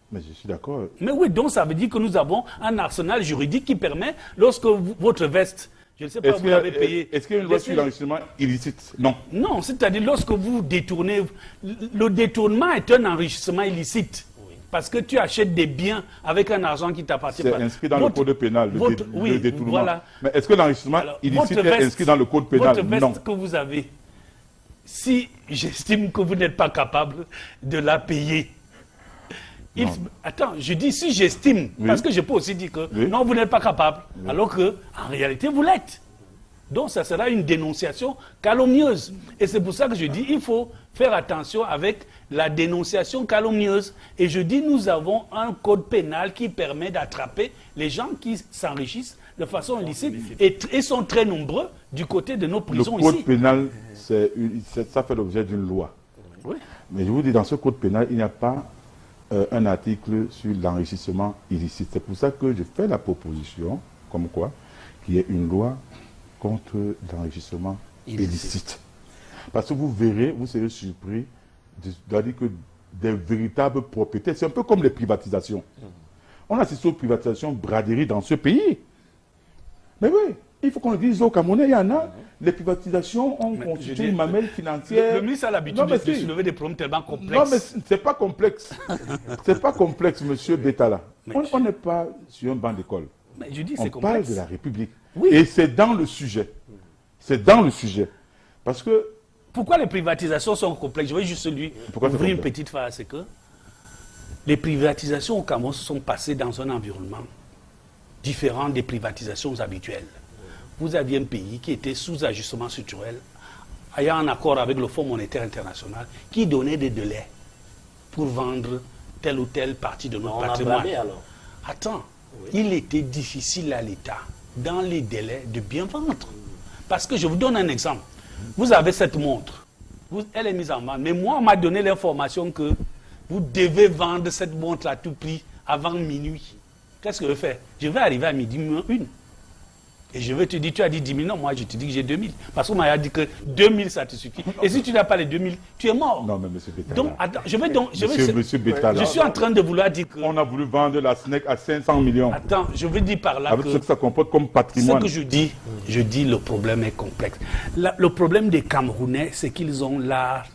Mais je suis d'accord. Mais oui, donc ça veut dire que nous avons un arsenal juridique qui permet, lorsque votre veste, je ne sais pas, vous l'avez payé. Est-ce qu'il y a une loi sur l'enrichissement illicite? Non. Non, c'est-à-dire lorsque vous détournez, le détournement est un enrichissement illicite. Parce que tu achètes des biens avec un argent qui t'appartient pas. C'est inscrit dans le code pénal, le détournement. Voilà. Mais est-ce que l'enrichissement illicite est inscrit dans le code pénal? Votre veste que vous avez, si j'estime que vous n'êtes pas capable de la payer, attends, je dis si j'estime, parce que je peux aussi dire que non, vous n'êtes pas capable, alors que en réalité, vous l'êtes. Donc, ça sera une dénonciation calomnieuse. Et c'est pour ça que je dis il faut faire attention avec la dénonciation calomnieuse. Et je dis nous avons un code pénal qui permet d'attraper les gens qui s'enrichissent de façon illicite et sont très nombreux du côté de nos prisons Le code ici. pénal, ça fait l'objet d'une loi. Oui. Mais je vous dis, dans ce code pénal, il n'y a pas un article sur l'enrichissement illicite. C'est pour ça que je fais la proposition, comme quoi, qu'il y ait une loi contre l'enrichissement illicite. Parce que vous verrez, vous serez surpris de dire que des véritables propriétés, c'est un peu comme les privatisations. On assiste aux privatisations braderies dans ce pays. Mais oui, il faut qu'on le dise au Camerounais, il y en a. Les privatisations ont constitué une mamelle financière. Le ministre a l'habitude de soulever des problèmes tellement complexes. Non, mais c'est pas complexe. C'est pas complexe, monsieur Betala. On n'est pas sur un banc d'école. Mais je dis on c'est complexe. parle de la République. Oui. Et c'est dans le sujet. C'est dans le sujet. Parce que... Pourquoi les privatisations sont complexes? Je vais juste lui ouvrir une petite phrase. C'est que les privatisations au Cameroun se sont passées dans un environnement différent des privatisations habituelles. Vous aviez un pays qui était sous ajustement structurel, ayant un accord avec le Fonds monétaire international, qui donnait des délais pour vendre telle ou telle partie de notre patrimoine. Alors. Attends, il était difficile à l'État, dans les délais, de bien vendre. Parce que je vous donne un exemple. Vous avez cette montre, elle est mise en vente, mais moi, on m'a donné l'information que vous devez vendre cette montre à tout prix avant minuit. Qu'est-ce que je fais? Je vais arriver à midi une. Et je vais te dire, tu as dit 10 000, non, moi je te dis que j'ai 2 000. Parce qu'on m'a dit que 2 000 ça te suffit. Et si tu n'as pas les 2 000, tu es mort. Non, mais monsieur Betala. Donc, attends, Monsieur Betala. Je suis en train de vouloir dire que... On a voulu vendre la SNEC à 500 millions. Attends, je veux dire par là avec que... ce que ça comporte comme patrimoine. Ce que je dis le problème est complexe. Le problème des Camerounais, c'est qu'ils ont l'art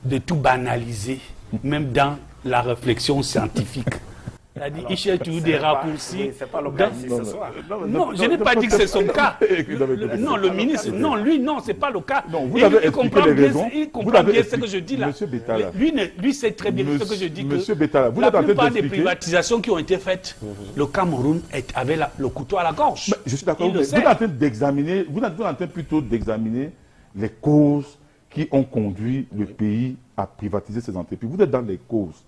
de tout banaliser, même dans la réflexion scientifique. C'est-à-dire, il cherche toujours des raccourcis. C'est pas le cas ici ce soir. Non, je n'ai pas dit que c'est son cas. Non, le ministre, non, lui, non, c'est pas le cas. Non, vous avez expliqué les raisons. Il comprend bien ce que je dis là. Monsieur Betala. Lui sait très bien ce que je dis. Monsieur Betala, vous la êtes en train plupart des d'expliquer. privatisations qui ont été faites, le Cameroun avait le couteau à la gorge. Mais je suis d'accord. Vous Il le êtes sait. en train d'examiner, vous êtes en train plutôt d'examiner les causes qui ont conduit le pays à privatiser ses entreprises. Vous êtes dans les causes.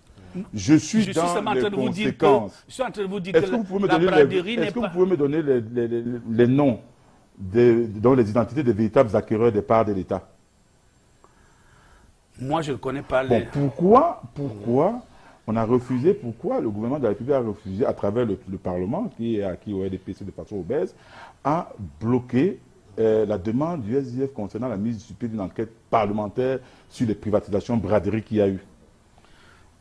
Je suis dans seulement en les train de vous dire que, conséquences. je suis en train de vous dire Est-ce que que vous pouvez me la donner braderie n'est est-ce que vous pas... pouvez me donner les noms, dont les identités des véritables acquéreurs des parts de l'État? Moi, je ne connais pas Bon, les... pourquoi on a refusé, pourquoi le gouvernement de la République a refusé, à travers le Parlement, qui est acquis au RDPC de façon obèse, à bloquer la demande du SDF concernant la mise sur pied d'une enquête parlementaire sur les privatisations braderies qu'il y a eu?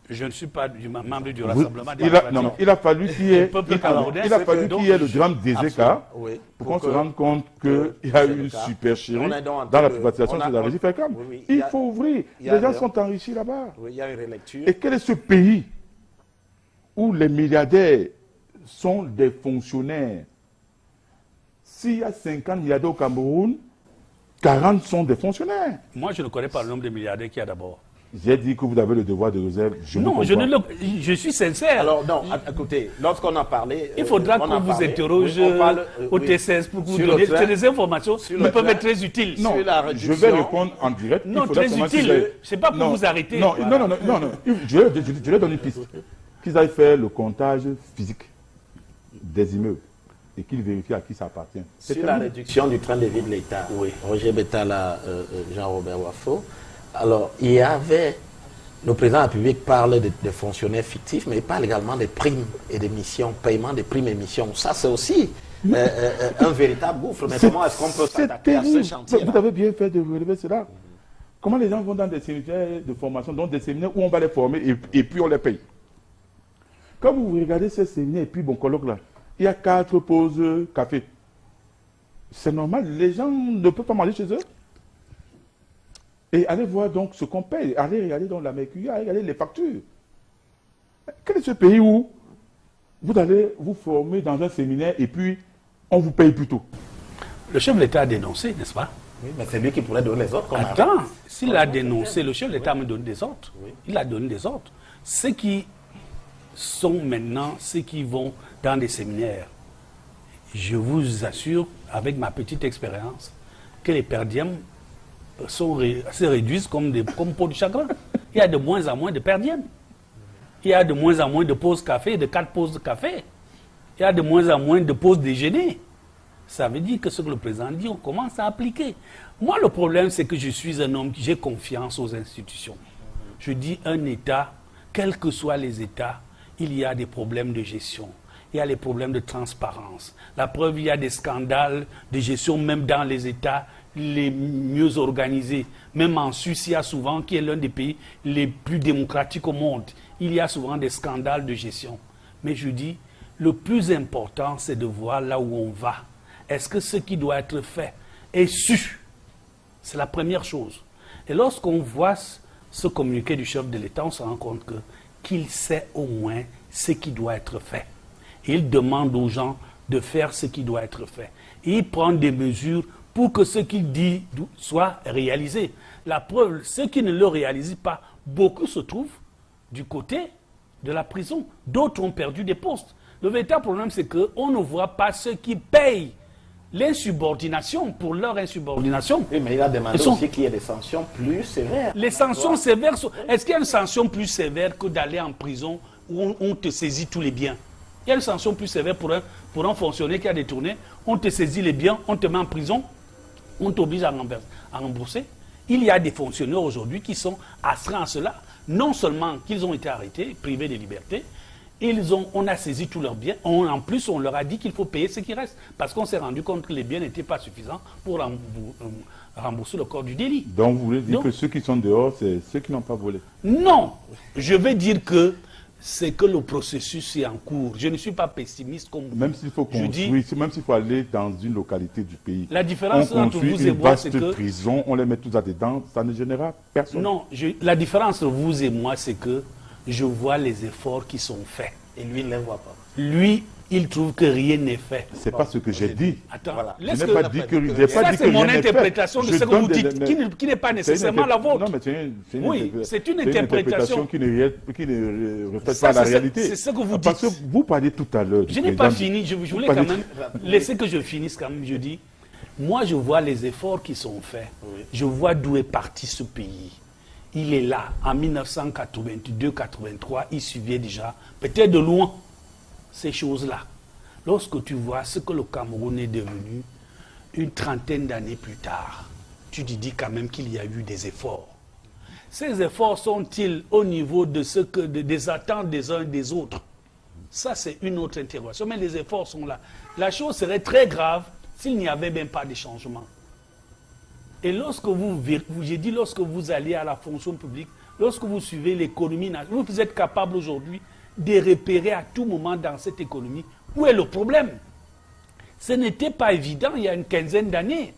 Je ne suis pas membre du Rassemblement des Nations. Il a fallu qu'il y ait, il a fallu qu'il y ait le drame des écarts pour qu'on se rende compte qu'il y a eu une supercherie dans la privatisation de la régie FECAM. Il faut ouvrir. Les gens sont enrichis là-bas. Oui, il y a une relecture. Et quel est ce pays où les milliardaires sont des fonctionnaires? S'il y a 50 milliardaires au Cameroun, 40 sont des fonctionnaires. Moi, je ne connais pas le nombre de milliardaires qu'il y a d'abord. J'ai dit que vous avez le devoir de réserve. Non, je suis sincère. Alors, non, écoutez, lorsqu'on a parlé... Il faudra qu'on vous interroge au T16 pour vous donner des informations qui peuvent être très utiles. Non, je vais répondre en direct. Non, très utile. Ce n'est pas pour vous arrêter. Non, je leur donne une piste. Qu'ils aillent faire le comptage physique des immeubles et qu'ils vérifient à qui ça appartient. Sur la réduction du train de vie de l'État, Roger Betala, Jean-Robert Wafo, alors, il y avait, le président de la République parle de fonctionnaires fictifs, mais il parle également des primes et des missions, paiement des primes et missions. Ça, c'est aussi un véritable gouffre. Mais comment est-ce qu'on peut s'attaquer à ce chantier? Vous avez bien fait de relever cela. Comment les gens vont dans des séminaires de formation, dans des séminaires où on va les former et puis on les paye? Quand vous regardez ces séminaires et puis bon colloque là, il y a 4 pauses café. C'est normal, les gens ne peuvent pas manger chez eux. Et allez voir donc ce qu'on paye. Allez regarder dans la mercury, allez regarder les factures. Quel est ce pays où vous allez vous former dans un séminaire et puis on vous paye plus tôt? Le chef de l'État a dénoncé, n'est-ce pas? Oui, mais c'est lui qui pourrait donner les ordres. Attends, s'il a dénoncé, le chef de l'État me donne des ordres. Il a donné des ordres. Ceux qui sont maintenant, ceux qui vont dans des séminaires, je vous assure, avec ma petite expérience, que les perdièmes se réduisent comme peau de chagrin. Il y a de moins en moins de perdièmes. Il y a de moins en moins de pauses café, de 4 pauses de café. Il y a de moins en moins de pauses déjeuner. Ça veut dire que ce que le président dit, on commence à appliquer. Moi, le problème, c'est que je suis un homme, j'ai confiance aux institutions. Je dis un État, quels que soient les États, il y a des problèmes de gestion. Il y a les problèmes de transparence. La preuve, il y a des scandales de gestion, même dans les États les mieux organisés. Même en Suisse, il y a souvent, qui est l'un des pays les plus démocratiques au monde, il y a souvent des scandales de gestion. Mais je dis, le plus important, c'est de voir là où on va. Est-ce que ce qui doit être fait est su? C'est la première chose. Et lorsqu'on voit ce communiqué du chef de l'État, on se rend compte qu'il sait au moins ce qui doit être fait. Et il demande aux gens de faire ce qui doit être fait. Et il prend des mesures pour que ce qu'il dit soit réalisé. La preuve, ceux qui ne le réalisent pas, beaucoup se trouvent du côté de la prison. D'autres ont perdu des postes. Le véritable problème, c'est qu'on ne voit pas ceux qui payent l'insubordination pour leur insubordination. Oui, mais il a demandé aussi qu'il y ait des sanctions plus sévères. Les sanctions sévères, est-ce qu'il y a une sanction plus sévère que d'aller en prison où on te saisit tous les biens? Il y a une sanction plus sévère pour un fonctionnaire qui a détourné, on te saisit les biens, on te met en prison, on t'oblige à rembourser. Il y a des fonctionnaires aujourd'hui qui sont astreints à cela. Non seulement qu'ils ont été arrêtés, privés de liberté, on a saisi tous leurs biens. En plus, on leur a dit qu'il faut payer ce qui reste. Parce qu'on s'est rendu compte que les biens n'étaient pas suffisants pour rembourser le corps du délit. Donc vous voulez dire que ceux qui sont dehors, c'est ceux qui n'ont pas volé? Non. Je veux dire que c'est que le processus est en cours. Je ne suis pas pessimiste comme vous. Même s'il faut construire, même s'il faut aller dans une localité du pays. La différence entre vous et moi, c'est que... prison, on les met tous là-dedans, ça ne générera personne. Non, la différence entre vous et moi, c'est que je vois les efforts qui sont faits. Et lui, il ne les voit pas. Lui, il trouve que rien n'est fait. C'est pas ce que j'ai dit. Attends, voilà. Je n'ai pas dit que rien n'est fait. Ça, c'est mon interprétation de ce que vous dites, qui n'est pas nécessairement la vôtre. Non, mais c'est une interprétation qui ne reflète pas la réalité. C'est ce que vous dites. Parce que vous parliez tout à l'heure. Je n'ai pas fini. Je voulais quand même laisser que je finisse quand même. Je dis, moi, je vois les efforts qui sont faits. Oui. Je vois d'où est parti ce pays. Il est là, en 1982-83, il suivait déjà, peut-être de loin, ces choses-là. Lorsque tu vois ce que le Cameroun est devenu une trentaine d'années plus tard, tu te dis quand même qu'il y a eu des efforts. Ces efforts sont-ils au niveau de des attentes des uns et des autres? Ça, c'est une autre interrogation, mais les efforts sont là. La chose serait très grave s'il n'y avait même pas de changement. Et lorsque lorsque vous allez à la fonction publique, lorsque vous suivez l'économie, vous êtes capable aujourd'hui de repérer à tout moment dans cette économie où est le problème. Ce n'était pas évident il y a une quinzaine d'années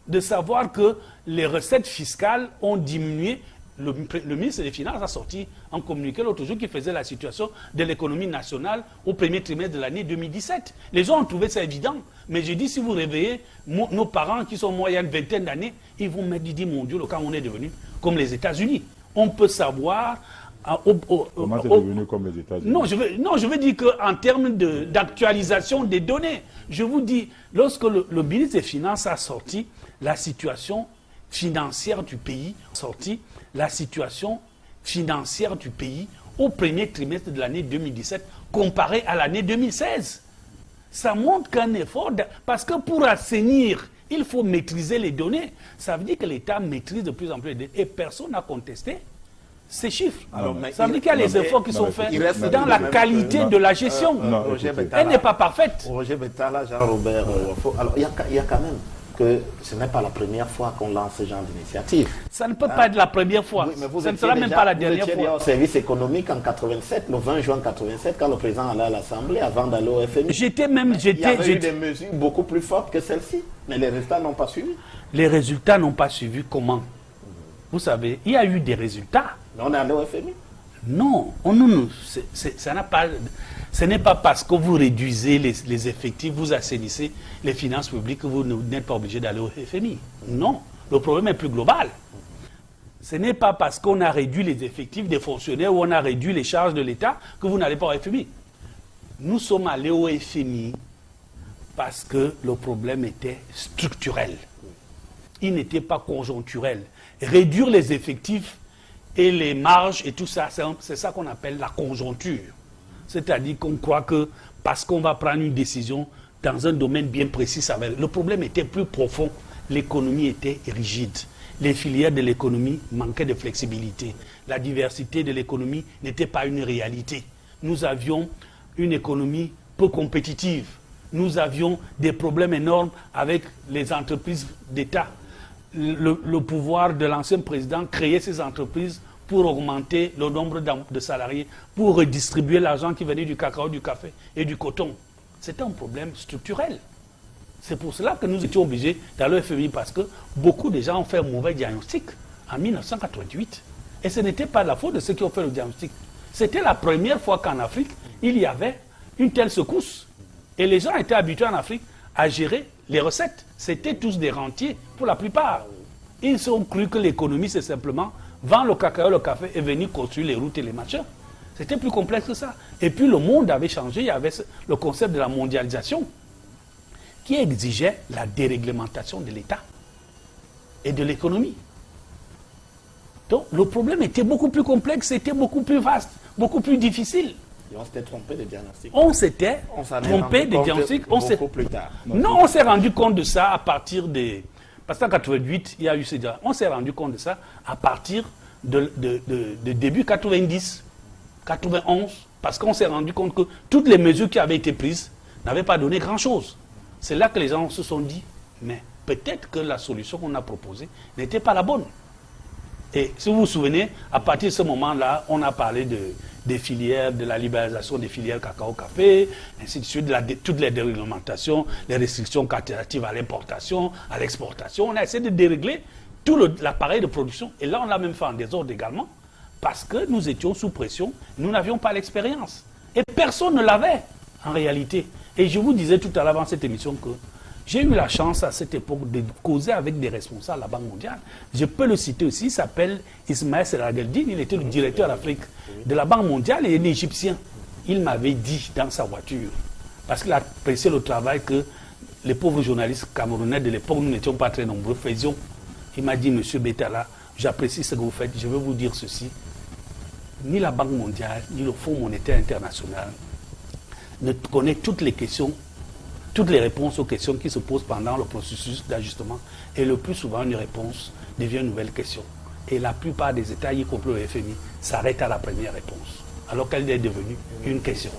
de savoir que les recettes fiscales ont diminué. Le ministre des Finances a sorti un communiqué l'autre jour qui faisait la situation de l'économie nationale au premier trimestre de l'année 2017. Les gens ont trouvé ça évident. Mais je dis, si vous réveillez nos parents qui sont moi il y a une vingtaine d'années, ils vont me dire, mon Dieu, le Cameroun est devenu comme les États-Unis. On peut savoir... Comment c'est devenu comme les États-Unis? Non, je veux dire qu'en termes d'actualisation des données, je vous dis, lorsque le ministre des Finances a sorti la situation financière du pays, au premier trimestre de l'année 2017 comparé à l'année 2016. Ça montre qu'un effort, parce que pour assainir, il faut maîtriser les données. Ça veut dire que l'État maîtrise de plus en plus les données et personne n'a contesté ces chiffres. Ça veut dire qu'il y a les efforts qui sont faits dans la qualité de la gestion. Elle n'est pas parfaite. Roger Betala, Jean-Robert alors il y a quand même que ce n'est pas la première fois qu'on lance ce genre d'initiative. Ça ne peut pas être la première fois. Oui, mais ça ne sera même pas la dernière fois. Au service économique en 87, le 20 juin 87, quand le président allait à l'Assemblée avant d'aller au FMI. Il y avait eu des mesures beaucoup plus fortes que celles-ci, mais les résultats n'ont pas suivi. Les résultats n'ont pas suivi comment? Vous savez, il y a eu des résultats. Mais on est allé au FMI. Non, ça n'a pas... Ce n'est pas parce que vous réduisez les effectifs, vous assainissez les finances publiques que vous n'êtes pas obligé d'aller au FMI. Non, le problème est plus global. Ce n'est pas parce qu'on a réduit les effectifs des fonctionnaires ou on a réduit les charges de l'État que vous n'allez pas au FMI. Nous sommes allés au FMI parce que le problème était structurel. Il n'était pas conjoncturel. Réduire les effectifs et les marges et tout ça, c'est ça qu'on appelle la conjoncture. C'est-à-dire qu'on croit que parce qu'on va prendre une décision dans un domaine bien précis. Le problème était plus profond. L'économie était rigide. Les filières de l'économie manquaient de flexibilité. La diversité de l'économie n'était pas une réalité. Nous avions une économie peu compétitive. Nous avions des problèmes énormes avec les entreprises d'État. Le pouvoir de l'ancien président créait ces entreprises pour augmenter le nombre de salariés, pour redistribuer l'argent qui venait du cacao, du café et du coton. C'était un problème structurel. C'est pour cela que nous étions obligés d'aller au FMI, parce que beaucoup de gens ont fait un mauvais diagnostic en 1988. Et ce n'était pas la faute de ceux qui ont fait le diagnostic. C'était la première fois qu'en Afrique, il y avait une telle secousse. Et les gens étaient habitués en Afrique à gérer les recettes. C'était tous des rentiers, pour la plupart. Ils ont cru que l'économie, c'est simplement vendre le cacao, le café et venir construire les routes et les machins. C'était plus complexe que ça. Et puis le monde avait changé. Il y avait le concept de la mondialisation qui exigeait la déréglementation de l'État et de l'économie. Donc le problème était beaucoup plus complexe, c'était beaucoup plus vaste, beaucoup plus difficile. Et on s'était trompé de diagnostic. On s'était trompé de diagnostic. Beaucoup plus tard. Non, on s'est rendu compte de ça à partir des... Parce qu'en 88, il y a eu ces... On s'est rendu compte de ça à partir de début 90, 91, parce qu'on s'est rendu compte que toutes les mesures qui avaient été prises n'avaient pas donné grand-chose. C'est là que les gens se sont dit, mais peut-être que la solution qu'on a proposée n'était pas la bonne. Et si vous vous souvenez, à partir de ce moment-là, on a parlé des filières, de la libéralisation des filières cacao-café, ainsi de suite, toutes les déréglementations, les restrictions quantitatives à l'importation, à l'exportation. On a essayé de dérégler tout l'appareil de production. Et là, on l'a même fait en désordre également, parce que nous étions sous pression, nous n'avions pas l'expérience. Et personne ne l'avait, en réalité. Et je vous disais tout à l'heure dans cette émission que j'ai eu la chance à cette époque de causer avec des responsables de la Banque mondiale. Je peux le citer aussi, il s'appelle Ismaël Serageldine, il était le directeur d'Afrique de la Banque mondiale et il est égyptien. Il m'avait dit dans sa voiture, parce qu'il appréciait le travail que les pauvres journalistes camerounais de l'époque, nous n'étions pas très nombreux, faisions. Il m'a dit, Monsieur Betala, j'apprécie ce que vous faites, je vais vous dire ceci. Ni la Banque mondiale, ni le Fonds monétaire international ne connaît toutes les questions, toutes les réponses aux questions qui se posent pendant le processus d'ajustement. Et le plus souvent, une réponse devient une nouvelle question. Et la plupart des États, y compris le FMI, s'arrêtent à la première réponse, alors qu'elle est devenue une question.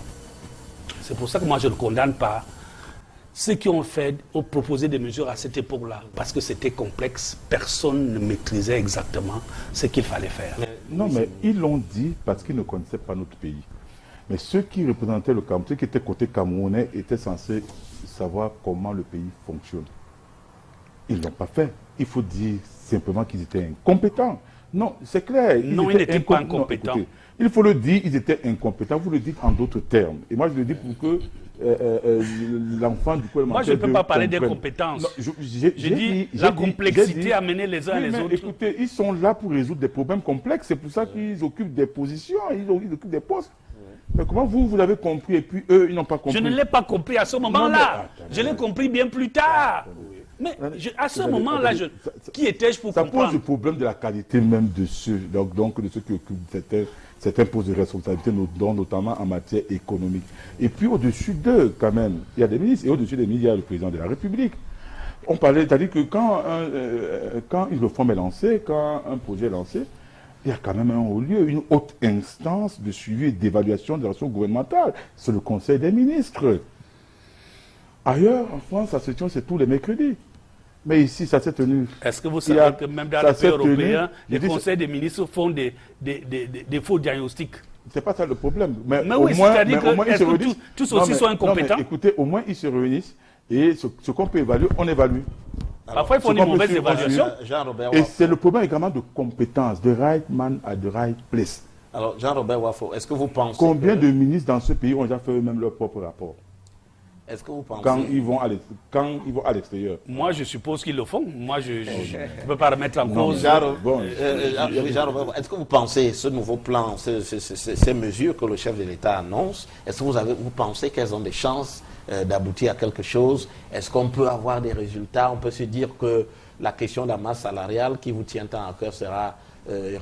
C'est pour ça que moi, je ne condamne pas ceux qui ont proposé des mesures à cette époque-là, parce que c'était complexe, personne ne maîtrisait exactement ce qu'il fallait faire. Non, mais ils l'ont dit parce qu'ils ne connaissaient pas notre pays. Mais ceux qui représentaient le Cameroun, ceux qui étaient côté camerounais, étaient censés savoir comment le pays fonctionne. Ils ne l'ont pas fait. Il faut dire simplement qu'ils étaient incompétents. Non, c'est clair. Non, ils n'étaient pas incompétents. Non, écoutez, il faut le dire, ils étaient incompétents. Vous le dites en d'autres termes. Et moi, je le dis pour que l'enfant du coup... Moi, je ne peux pas parler d'incompétence. J'ai dit la complexité à mener les uns les autres. Écoutez, ils sont là pour résoudre des problèmes complexes. C'est pour ça qu'ils occupent des positions, ils occupent des postes. Mais comment vous l'avez compris et puis eux, ils n'ont pas compris? Je ne l'ai pas compris à ce moment-là. Je l'ai compris bien plus tard. Mais à ce moment-là, qui étais-je pour comprendre? Ça pose le problème de la qualité même de ceux, donc de ceux qui occupent certains postes de responsabilité, notamment en matière économique. Et puis au-dessus d'eux, quand même, il y a des ministres, et au-dessus des ministres, il y a le président de la République. On parlait, c'est-à-dire que quand une réforme est lancée, quand un projet est lancé, il y a quand même un haut lieu, une haute instance de suivi et d'évaluation de l'action gouvernementale. C'est le Conseil des ministres. Ailleurs, en France, ça se tient, c'est tous les mercredis. Mais ici, ça s'est tenu. Est-ce que vous savez que même dans les pays européens, les conseils des ministres font des faux diagnostics? C'est pas ça le problème. Mais oui, c'est-à-dire que tous aussi sont incompétents. Non, écoutez, au moins ils se réunissent et ce qu'on peut évaluer, on évalue. Alors, parfois, ils font des mauvaises évaluations. Et c'est le problème également de compétence, de right man at the right place. Alors, Jean-Robert Wafo, est-ce que vous pensez... Combien de ministres dans ce pays ont déjà fait eux-mêmes leur propre rapport? Est-ce que vous pensez... Quand ils vont à l'extérieur. Moi, je suppose qu'ils le font. Moi, je ne peux pas remettre en cause. Jean-Robert, est-ce que vous pensez, ce nouveau plan, ces mesures que le chef de l'État annonce, est-ce que vous pensez qu'elles ont des chances d'aboutir à quelque chose? Est-ce qu'on peut avoir des résultats? On peut se dire que la question de la masse salariale qui vous tient tant à cœur sera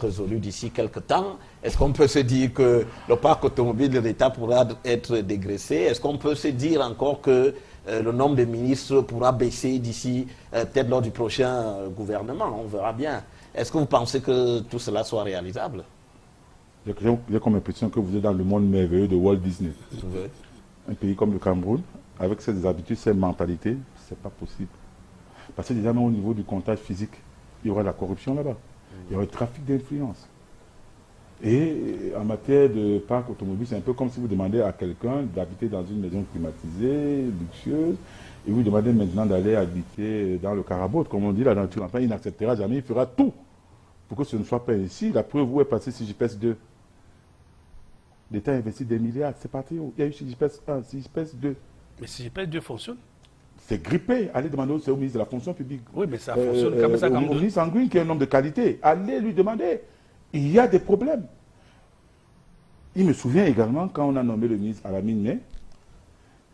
résolue d'ici quelques temps? Est-ce qu'on peut se dire que le parc automobile de l'État pourra être dégraissé? Est-ce qu'on peut se dire encore que le nombre de ministres pourra baisser d'ici, peut-être lors du prochain gouvernement. On verra bien. Est-ce que vous pensez que tout cela soit réalisable? J'ai comme l'impression que vous êtes dans le monde merveilleux de Walt Disney. Oui. Un pays comme le Cameroun, avec ses habitudes, ses mentalités, c'est pas possible. Parce que déjà, même au niveau du comptage physique, il y aura la corruption là-bas. Il y aura le trafic d'influence. Et en matière de parc automobile, c'est un peu comme si vous demandez à quelqu'un d'habiter dans une maison climatisée, luxueuse, et vous demandez maintenant d'aller habiter dans le Carabout, comme on dit la nature. Enfin, il n'acceptera jamais, il fera tout pour que ce ne soit pas ainsi. La preuve, où est passé CIGIPES 2? L'État a investi des milliards, c'est parti. Il y a eu CIGIPES 1, CIGIPES 2. Mais CIGIPES 2 fonctionne? C'est grippé. Allez demander au ministre de la fonction publique. Oui, mais ça fonctionne comme ça. Au ministre Sanguine, qui est un homme de qualité. Allez lui demander. Il y a des problèmes. Il me souvient également, quand on a nommé le ministre Alamine May,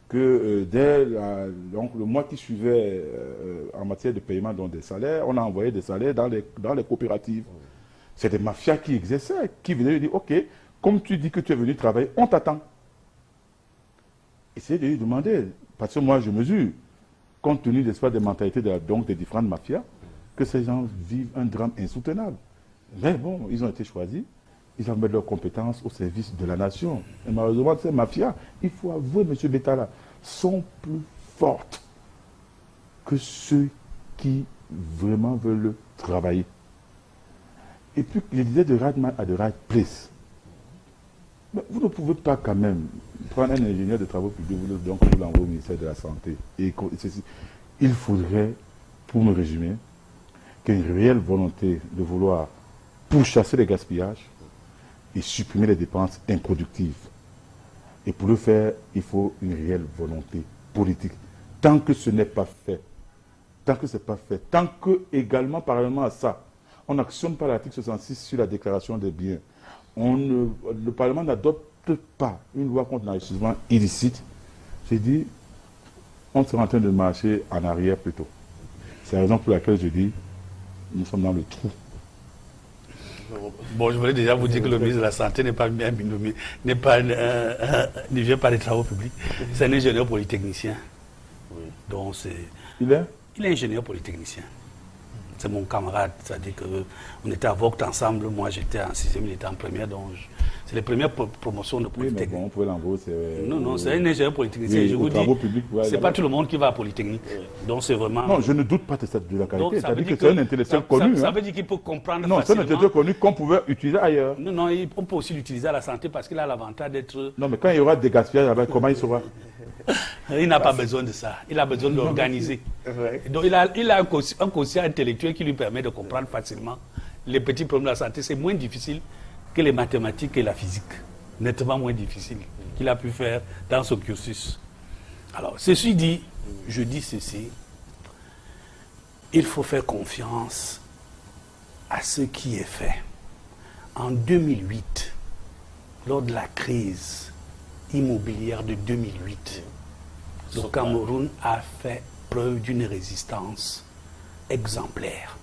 que donc, le mois qui suivait en matière de paiement des salaires, on a envoyé des salaires dans les coopératives. C'est des mafias qui exerçaient, qui venaient lui dire, OK, comme tu dis que tu es venu travailler, on t'attend. Essayez de lui demander, parce que moi je mesure, compte tenu des mentalités des différentes mafias, que ces gens vivent un drame insoutenable. Mais bon, ils ont été choisis, ils ont mis leurs compétences au service de la nation. Et malheureusement, ces mafias, il faut avouer, M. Betala, sont plus fortes que ceux qui vraiment veulent travailler. Et puis, je disais de right man à the right place. Mais vous ne pouvez pas quand même prendre un ingénieur de travaux publics, vous l'envoyer au ministère de la Santé. Et il faudrait, pour me résumer, qu'il y ait une réelle volonté de vouloir pourchasser les gaspillages et supprimer les dépenses improductives. Et pour le faire, il faut une réelle volonté politique. Tant que ce n'est pas fait, tant que ce n'est pas fait, tant que également, parallèlement à ça, on n'actionne pas l'article 66 sur la déclaration des biens, le Parlement n'adopte pas une loi contre l'enrichissement illicite, j'ai dit, on sera en train de marcher en arrière plutôt. C'est la raison pour laquelle je dis, nous sommes dans le trou. Bon, je voulais déjà vous dire que le ministre de la Santé n'est pas ne vient pas des travaux publics. C'est un ingénieur polytechnicien. Oui. Donc Il est ingénieur polytechnicien. C'est mon camarade. C'est-à-dire qu'on était à Vogt ensemble. Moi, j'étais en 6e, il était en première. Donc, c'est les premières promotions de Polytechnique. Oui, mais bon, on pouvait l'envoyer. Non, c'est un ingénieur polytechnicien. Oui, je vous dis, c'est pas tout le monde qui va à Polytechnique. Oui. Donc, c'est vraiment... Non, je ne doute pas de la qualité. C'est-à-dire que c'est un intellectuel ça, connu. Ça veut dire qu'il peut comprendre non, facilement. c'est un intellectuel connu qu'on pouvait utiliser ailleurs. Non, on peut aussi l'utiliser à la santé parce qu'il a l'avantage d'être... Non, mais quand il y aura des gaspillages, comment il sera? Il n'a pas besoin de ça. Il a besoin d'organiser. Donc, il a un quotient intellectuel qui lui permet de comprendre facilement les petits problèmes de la santé. C'est moins difficile que les mathématiques et la physique. Nettement moins difficile qu'il a pu faire dans ce cursus. Alors, ceci dit, je dis ceci. Il faut faire confiance à ce qui est fait. En 2008, lors de la crise immobilière de 2008, le Cameroun a fait preuve d'une résistance exemplaire.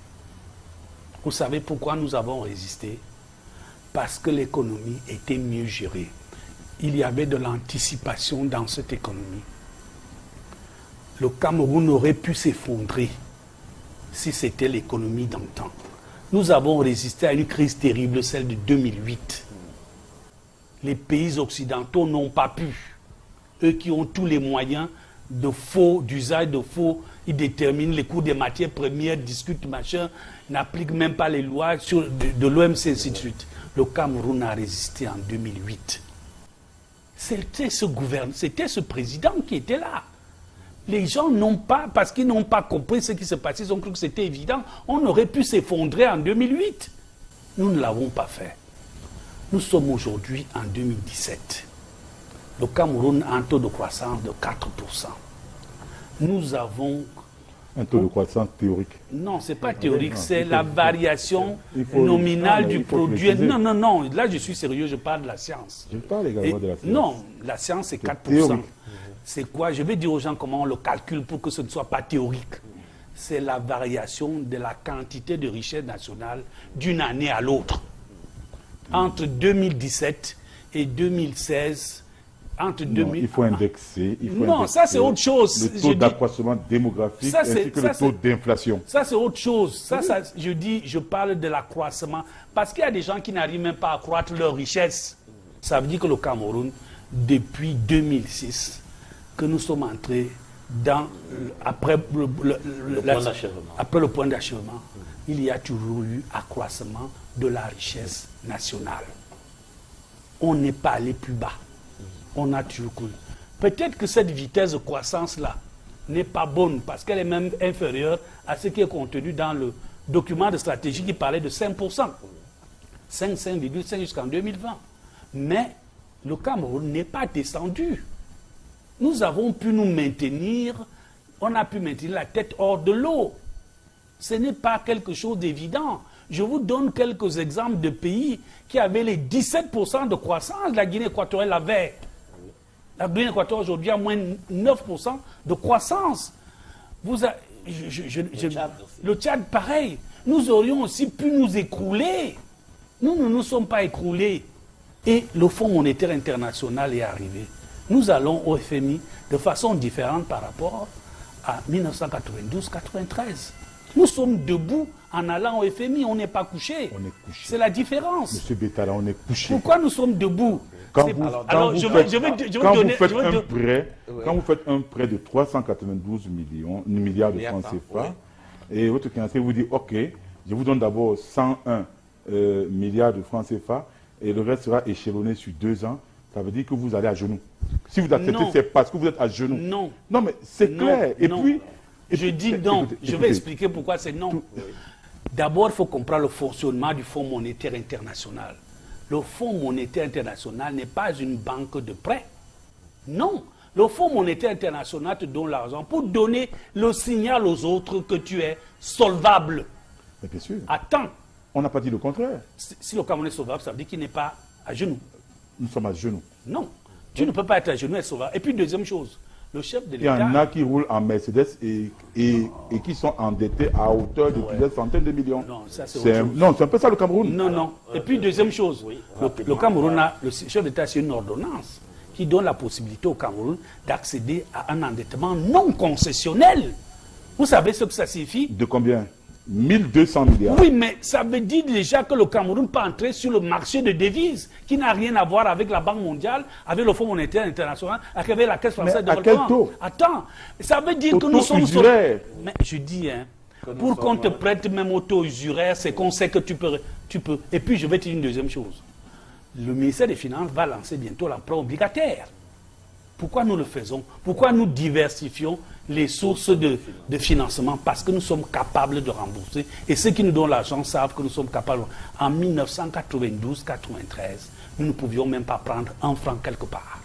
Vous savez pourquoi nous avons résisté? Parce que l'économie était mieux gérée. Il y avait de l'anticipation dans cette économie. Le Cameroun aurait pu s'effondrer si c'était l'économie d'antan. Nous avons résisté à une crise terrible, celle de 2008. Les pays occidentaux n'ont pas pu. Eux qui ont tous les moyens d'usage de faux, ils déterminent les coûts des matières premières, discutent machin, n'appliquent même pas les lois de l'OMC, ainsi de suite. Le Cameroun a résisté en 2008. C'était ce président qui était là. Les gens n'ont pas, parce qu'ils n'ont pas compris ce qui se passait, ils ont cru que c'était évident. On aurait pu s'effondrer en 2008. Nous ne l'avons pas fait. Nous sommes aujourd'hui en 2017. Le Cameroun a un taux de croissance de 4%. Nous avons... Un taux de croissance théorique. Non, ce n'est pas théorique, c'est la variation nominale du produit. Non, là je suis sérieux, je parle de la science. Je parle également de la science. Non, la science c'est 4%. Théorique. C'est quoi? Je vais dire aux gens comment on le calcule pour que ce ne soit pas théorique. C'est la variation de la quantité de richesse nationale d'une année à l'autre. Entre 2017 et 2016, entre Non, 2000... il faut indexer. Non, ça c'est autre chose. Le taux d'accroissement démographique ainsi que le taux d'inflation. Ça c'est autre chose. Ça, je parle de l'accroissement. Parce qu'il y a des gens qui n'arrivent même pas à accroître leur richesse. Ça veut dire que le Cameroun, depuis 2006, que nous sommes entrés dans, après le point d'achèvement, il y a toujours eu accroissement de la richesse nationale. On n'est pas allé plus bas. On a toujours couru. Peut-être que cette vitesse de croissance-là n'est pas bonne parce qu'elle est même inférieure à ce qui est contenu dans le document de stratégie qui parlait de 5%. 5,5 jusqu'en 2020. Mais le Cameroun n'est pas descendu. Nous avons pu nous maintenir, on a pu maintenir la tête hors de l'eau. Ce n'est pas quelque chose d'évident. Je vous donne quelques exemples de pays qui avaient les 17% de croissance. La Guinée équatoriale avait. La Guinée équatoriale aujourd'hui a moins 9% de croissance. Le Tchad, pareil. Nous aurions aussi pu nous écrouler. Nous ne nous sommes pas écroulés. Et le Fonds monétaire international est arrivé. Nous allons au FMI de façon différente par rapport à 1992-93. Nous sommes debout en allant au FMI, on n'est pas couché. On est couché. C'est la différence. Monsieur Bétala, on est couché. Pourquoi nous sommes debout? Quand vous faites un prêt de 392 milliards de francs CFA, et votre financier vous dit, OK, je vous donne d'abord 101 milliards de francs CFA, et le reste sera échelonné sur 2 ans, ça veut dire que vous allez à genoux. Si vous acceptez, c'est parce que vous êtes à genoux. Non. Non, mais c'est clair. Et puis... Je dis non. Je vais expliquer pourquoi c'est non. D'abord, il faut comprendre le fonctionnement du Fonds monétaire international. Le Fonds monétaire international n'est pas une banque de prêts. Non. Le Fonds monétaire international te donne l'argent pour donner le signal aux autres que tu es solvable. Mais bien sûr. Attends. On n'a pas dit le contraire. Si le Cameroun est solvable, ça veut dire qu'il n'est pas à genoux. Nous sommes à genoux. Non. Tu ne peux pas être à genoux et être solvable. Et puis, deuxième chose. Le chef de l'État... Il y en a qui roulent en Mercedes et qui sont endettés à hauteur de plusieurs centaines de millions. Non, ça c'est non, c'est un peu ça le Cameroun. Non, non. Et puis deuxième chose, le Cameroun le chef d'État, c'est une ordonnance qui donne la possibilité au Cameroun d'accéder à un endettement non concessionnel. Vous savez ce que ça signifie? De combien? 1200 milliards. Oui, mais ça veut dire déjà que le Cameroun peut entrer sur le marché de devises qui n'a rien à voir avec la Banque mondiale, avec le Fonds monétaire international, avec la Caisse française de développement. À quel taux? Attends, ça veut dire que nous sommes sur... Mais je dis, pour qu'on te prête même au taux usuraire, c'est qu'on sait que tu peux. Et puis je vais te dire une deuxième chose. Le ministère des Finances va lancer bientôt l'emprunt obligataire. Pourquoi nous le faisons? Pourquoi nous diversifions les sources de financement? Parce que nous sommes capables de rembourser. Et ceux qui nous donnent l'argent savent que nous sommes capables. En 1992-93, nous ne pouvions même pas prendre un franc quelque part.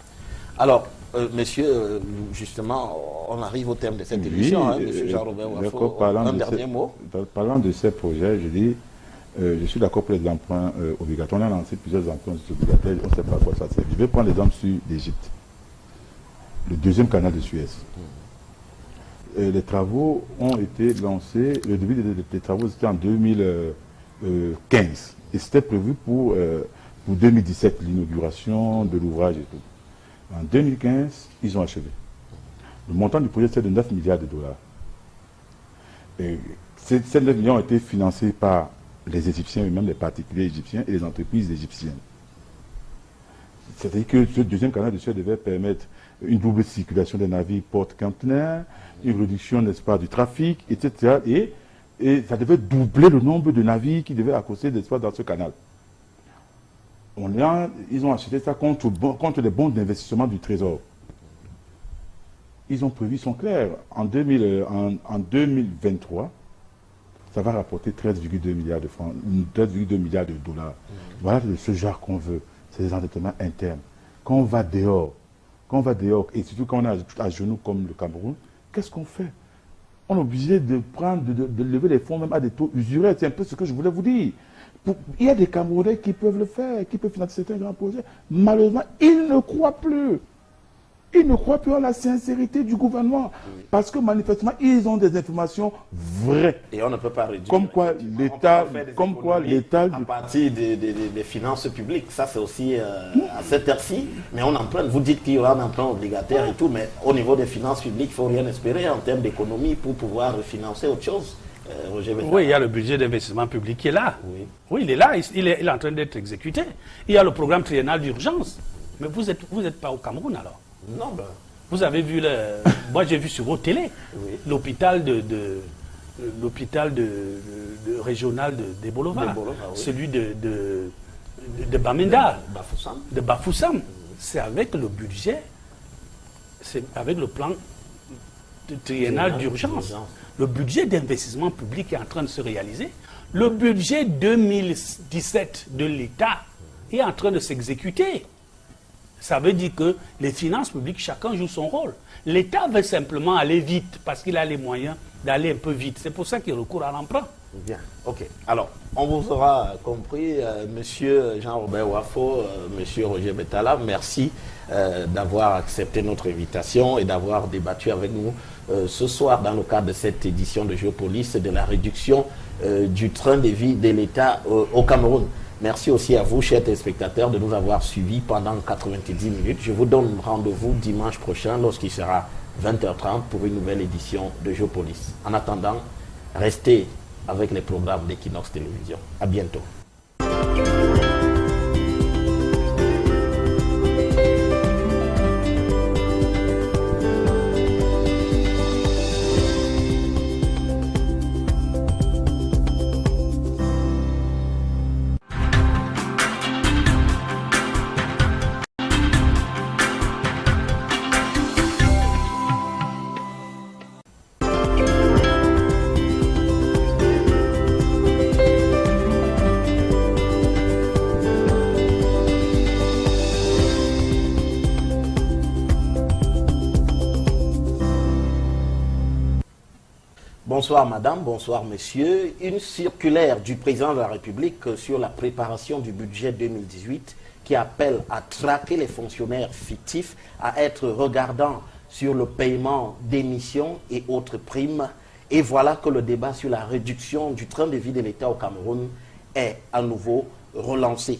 Alors, monsieur, justement, on arrive au terme de cette émission. Monsieur Jean-Robert Wafo, un dernier mot. Parlant de ces projets, je dis, je suis d'accord pour les emprunts obligatoires. On a lancé plusieurs emprunts obligataires, on ne sait pas à quoi ça sert. Je vais prendre l'exemple sur l'Égypte. Le deuxième canal de Suez. Les travaux ont été lancés, le début des travaux c'était en 2015. Et c'était prévu pour 2017, l'inauguration de l'ouvrage et tout. En 2015, ils ont achevé. Le montant du projet c'est de 9 milliards de dollars. Et ces 9 milliards ont été financés par les Égyptiens, et même les particuliers égyptiens et les entreprises égyptiennes. C'est-à-dire que ce deuxième canal de Suez devait permettre une double circulation des navires porte-conteneurs, une réduction, n'est-ce pas, du trafic, etc. Et ça devait doubler le nombre de navires qui devaient accoster, n'est-ce pas, dans ce canal. Ils ont acheté ça contre les bons d'investissement du Trésor. Ils ont prévu, ils sont clairs. En 2023, ça va rapporter 13,2 milliards de francs, 13,2 milliards de dollars. Voilà ce genre qu'on veut. C'est des endettements internes. Quand on va dehors, et surtout quand on est à genoux comme le Cameroun, qu'est-ce qu'on fait? On est obligé de lever les fonds même à des taux usuraires. C'est un peu ce que je voulais vous dire. Il y a des Camerounais qui peuvent le faire, qui peuvent financer certains grands projets. Malheureusement, ils ne croient plus. ils ne croient plus à la sincérité du gouvernement. Parce que manifestement, ils ont des informations vraies. Et on ne peut pas réduire. Comme quoi l'État... À partir des finances publiques, ça c'est aussi à cette heure-ci. Mais on emprunte, vous dites qu'il y aura un emprunt obligataire et tout, mais au niveau des finances publiques, il ne faut rien espérer en termes d'économie pour pouvoir financer autre chose. Oui, il y a le budget d'investissement public qui est là. Oui, oui il est là, il est en train d'être exécuté. Il y a le programme triennal d'urgence. Mais vous êtes pas au Cameroun alors? Non, ben... Vous avez vu moi j'ai vu sur vos télé l'hôpital régional de Bolova, celui de Bamenda, de Bafoussam. C'est avec le budget, c'est avec le plan triennal d'urgence. Le budget d'investissement public est en train de se réaliser. Le budget 2017 de l'État est en train de s'exécuter. Ça veut dire que les finances publiques, chacun joue son rôle. L'État veut simplement aller vite parce qu'il a les moyens d'aller un peu vite. C'est pour ça qu'il recourt à l'emprunt. Bien, ok. Alors, on vous aura compris, Monsieur Jean-Robert Wafo, Monsieur Roger Betala, merci d'avoir accepté notre invitation et d'avoir débattu avec nous ce soir dans le cadre de cette édition de Géopolis de la réduction du train de vie de l'État au Cameroun. Merci aussi à vous, chers téléspectateurs, de nous avoir suivis pendant 90 minutes. Je vous donne rendez-vous dimanche prochain lorsqu'il sera 20h30 pour une nouvelle édition de Géopolis. En attendant, restez avec les programmes d'Equinox Télévision. À bientôt. Bonsoir madame, bonsoir monsieur. Une circulaire du président de la République sur la préparation du budget 2018 qui appelle à traquer les fonctionnaires fictifs, à être regardants sur le paiement d'émissions et autres primes. Et voilà que le débat sur la réduction du train de vie de l'État au Cameroun est à nouveau relancé.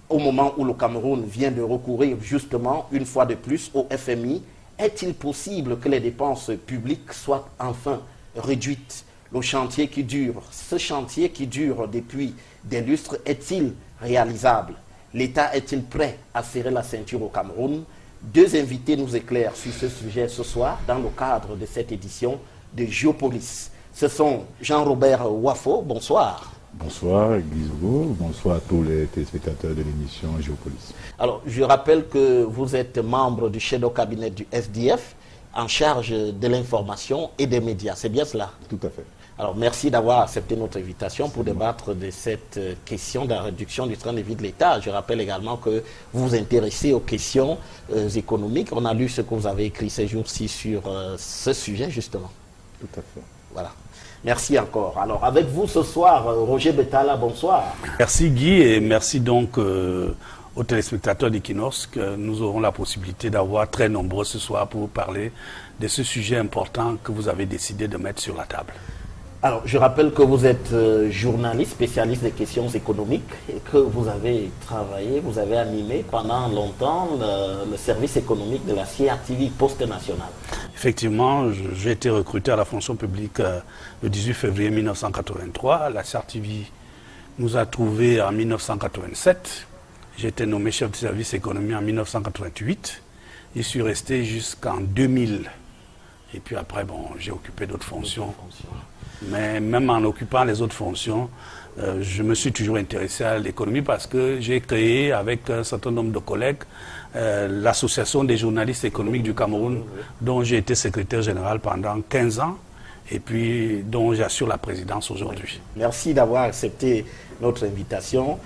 Au moment où le Cameroun vient de recourir justement une fois de plus au FMI, est-il possible que les dépenses publiques soient enfin réduite? Le chantier qui dure, ce chantier qui dure depuis des lustres, est-il réalisable? L'État est-il prêt à serrer la ceinture au Cameroun? Deux invités nous éclairent sur ce sujet ce soir dans le cadre de cette édition de Géopolis. Ce sont Jean-Robert Wafo, bonsoir. Bonsoir Guizougo, bonsoir à tous les téléspectateurs de l'émission Géopolis. Alors, je rappelle que vous êtes membre du shadow cabinet du SDF, en charge de l'information et des médias. C'est bien cela? Tout à fait. Alors, merci d'avoir accepté notre invitation pour débattre de cette question de la réduction du train de vie de l'État. Je rappelle également que vous vous intéressez aux questions économiques. On a lu ce que vous avez écrit ces jours-ci sur ce sujet, justement. Tout à fait. Voilà. Merci encore. Alors, avec vous ce soir, Roger Betala, bonsoir. Merci Guy et merci donc aux téléspectateurs d'Equinox que nous aurons la possibilité d'avoir très nombreux ce soir pour vous parler de ce sujet important que vous avez décidé de mettre sur la table. Alors, je rappelle que vous êtes journaliste, spécialiste des questions économiques et que vous avez travaillé, vous avez animé pendant longtemps le service économique de la CRTV Poste Nationale. Effectivement, j'ai été recruté à la fonction publique le 18 février 1983. La CRTV nous a trouvés en 1987. J'ai été nommé chef de service économie en 1988. Je suis resté jusqu'en 2000. Et puis après, bon, j'ai occupé d'autres fonctions. Mais même en occupant les autres fonctions, je me suis toujours intéressé à l'économie parce que j'ai créé avec un certain nombre de collègues l'association des journalistes économiques du Cameroun, dont j'ai été secrétaire général pendant 15 ans et puis dont j'assure la présidence aujourd'hui. Merci d'avoir accepté notre invitation,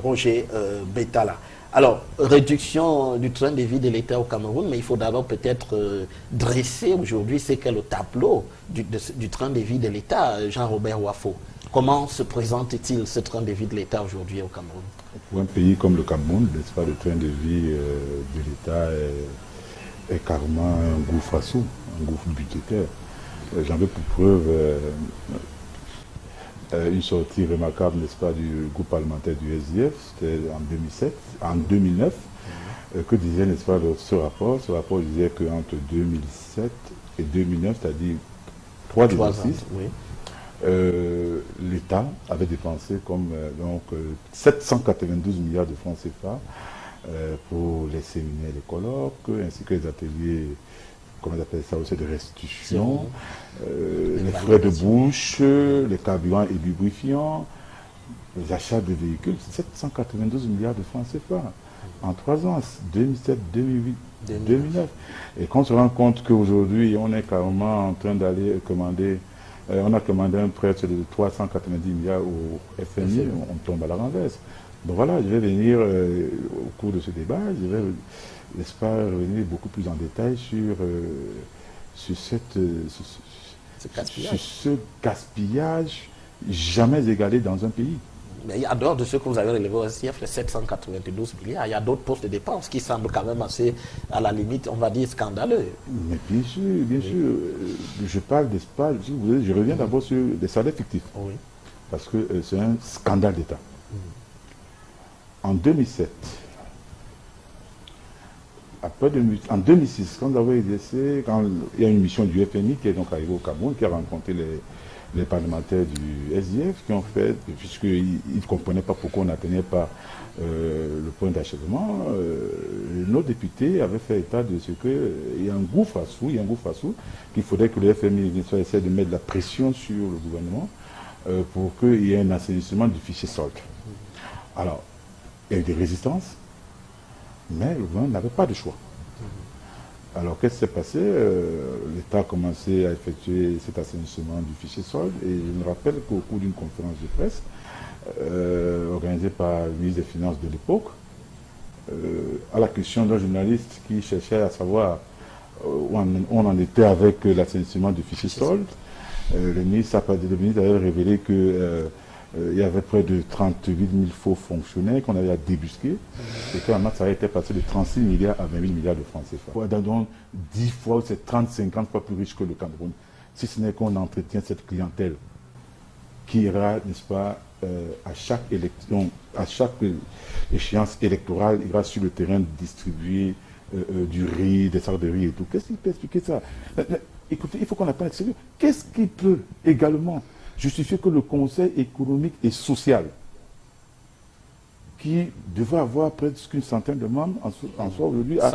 Roger Betala. Alors, réduction du train de vie de l'État au Cameroun, mais il faut d'abord peut-être dresser aujourd'hui ce qu'est le tableau du train de vie de l'État, Jean-Robert Wafo. Comment se présente-t-il ce train de vie de l'État aujourd'hui au Cameroun? Pour un pays comme le Cameroun, n'est-ce pas, le train de vie de l'État est carrément un gouffre à sous, un gouffre budgétaire. J'en veux pour preuve une sortie remarquable, n'est-ce pas, du groupe parlementaire du SDF, c'était en 2009, que disait, n'est-ce pas, ce rapport. Ce rapport disait qu'entre 2007 et 2009, c'est-à-dire 3 exercices, l'État avait dépensé comme 792 milliards de francs CFA pour les séminaires, les colloques, ainsi que les ateliers, comment on appelle ça aussi, de restitution, les frais de bouche, les carburants et lubrifiants, les achats de véhicules, 792 milliards de francs CFA en 3 ans, 2007, 2008, 2009. Et quand on se rend compte qu'aujourd'hui, on est carrément en train d'aller commander, on a commandé un prêt de 390 milliards au FMI, on tombe à la renverse. Donc voilà, je vais venir au cours de ce débat, je vais, n'est-ce pas, revenir beaucoup plus en détail sur ce gaspillage jamais égalé dans un pays. Mais en dehors de ce que vous avez relevé au SDF, les 792 milliards, il y a d'autres postes de dépenses qui semblent quand même assez, à la limite, on va dire, scandaleux. Mais bien sûr, je parle, n'est-ce pas, si vous voulez, je reviens d'abord sur les salaires fictifs. Oui. Parce que c'est un scandale d'État. En 2007, en 2006, quand vous avez exercé, quand il y a une mission du FMI qui est donc arrivée au Cameroun, qui a rencontré les parlementaires du SDF, qui ont fait, puisqu'ils ne comprenaient pas pourquoi on n'atteignait pas le point d'achèvement, nos députés avaient fait état de ce qu'il y a un gouffre à sous, qu'il faudrait que le FMI essaie de mettre de la pression sur le gouvernement pour qu'il y ait un assainissement du fichier solde. Alors, il y a eu des résistances, mais le gouvernement n'avait pas de choix. Alors, qu'est-ce qui s'est passé? L'État a commencé à effectuer cet assainissement du fichier solde, et je me rappelle qu'au cours d'une conférence de presse, organisée par le ministre des Finances de l'époque, à la question d'un journaliste qui cherchait à savoir où on en était avec l'assainissement du fichier solde, le ministre avait révélé que il y avait près de 38 000 faux fonctionnaires qu'on avait à débusquer, et qu'en masse, ça a été passé de 36 milliards à 20 000 milliards de francs CFA. Donc 10 fois, c'est 30-50 fois plus riche que le Cameroun. Si ce n'est qu'on entretient cette clientèle qui ira, n'est-ce pas, à chaque élection, à chaque échéance électorale, il ira sur le terrain distribuer du riz, des sacs de riz et tout. Qu'est-ce qui peut expliquer ça? Écoutez, il faut qu'on apprenne à sérieux. Qu'est-ce qui peut également justifier que le Conseil économique et social, qui devait avoir presque une centaine de membres, en soit aujourd'hui à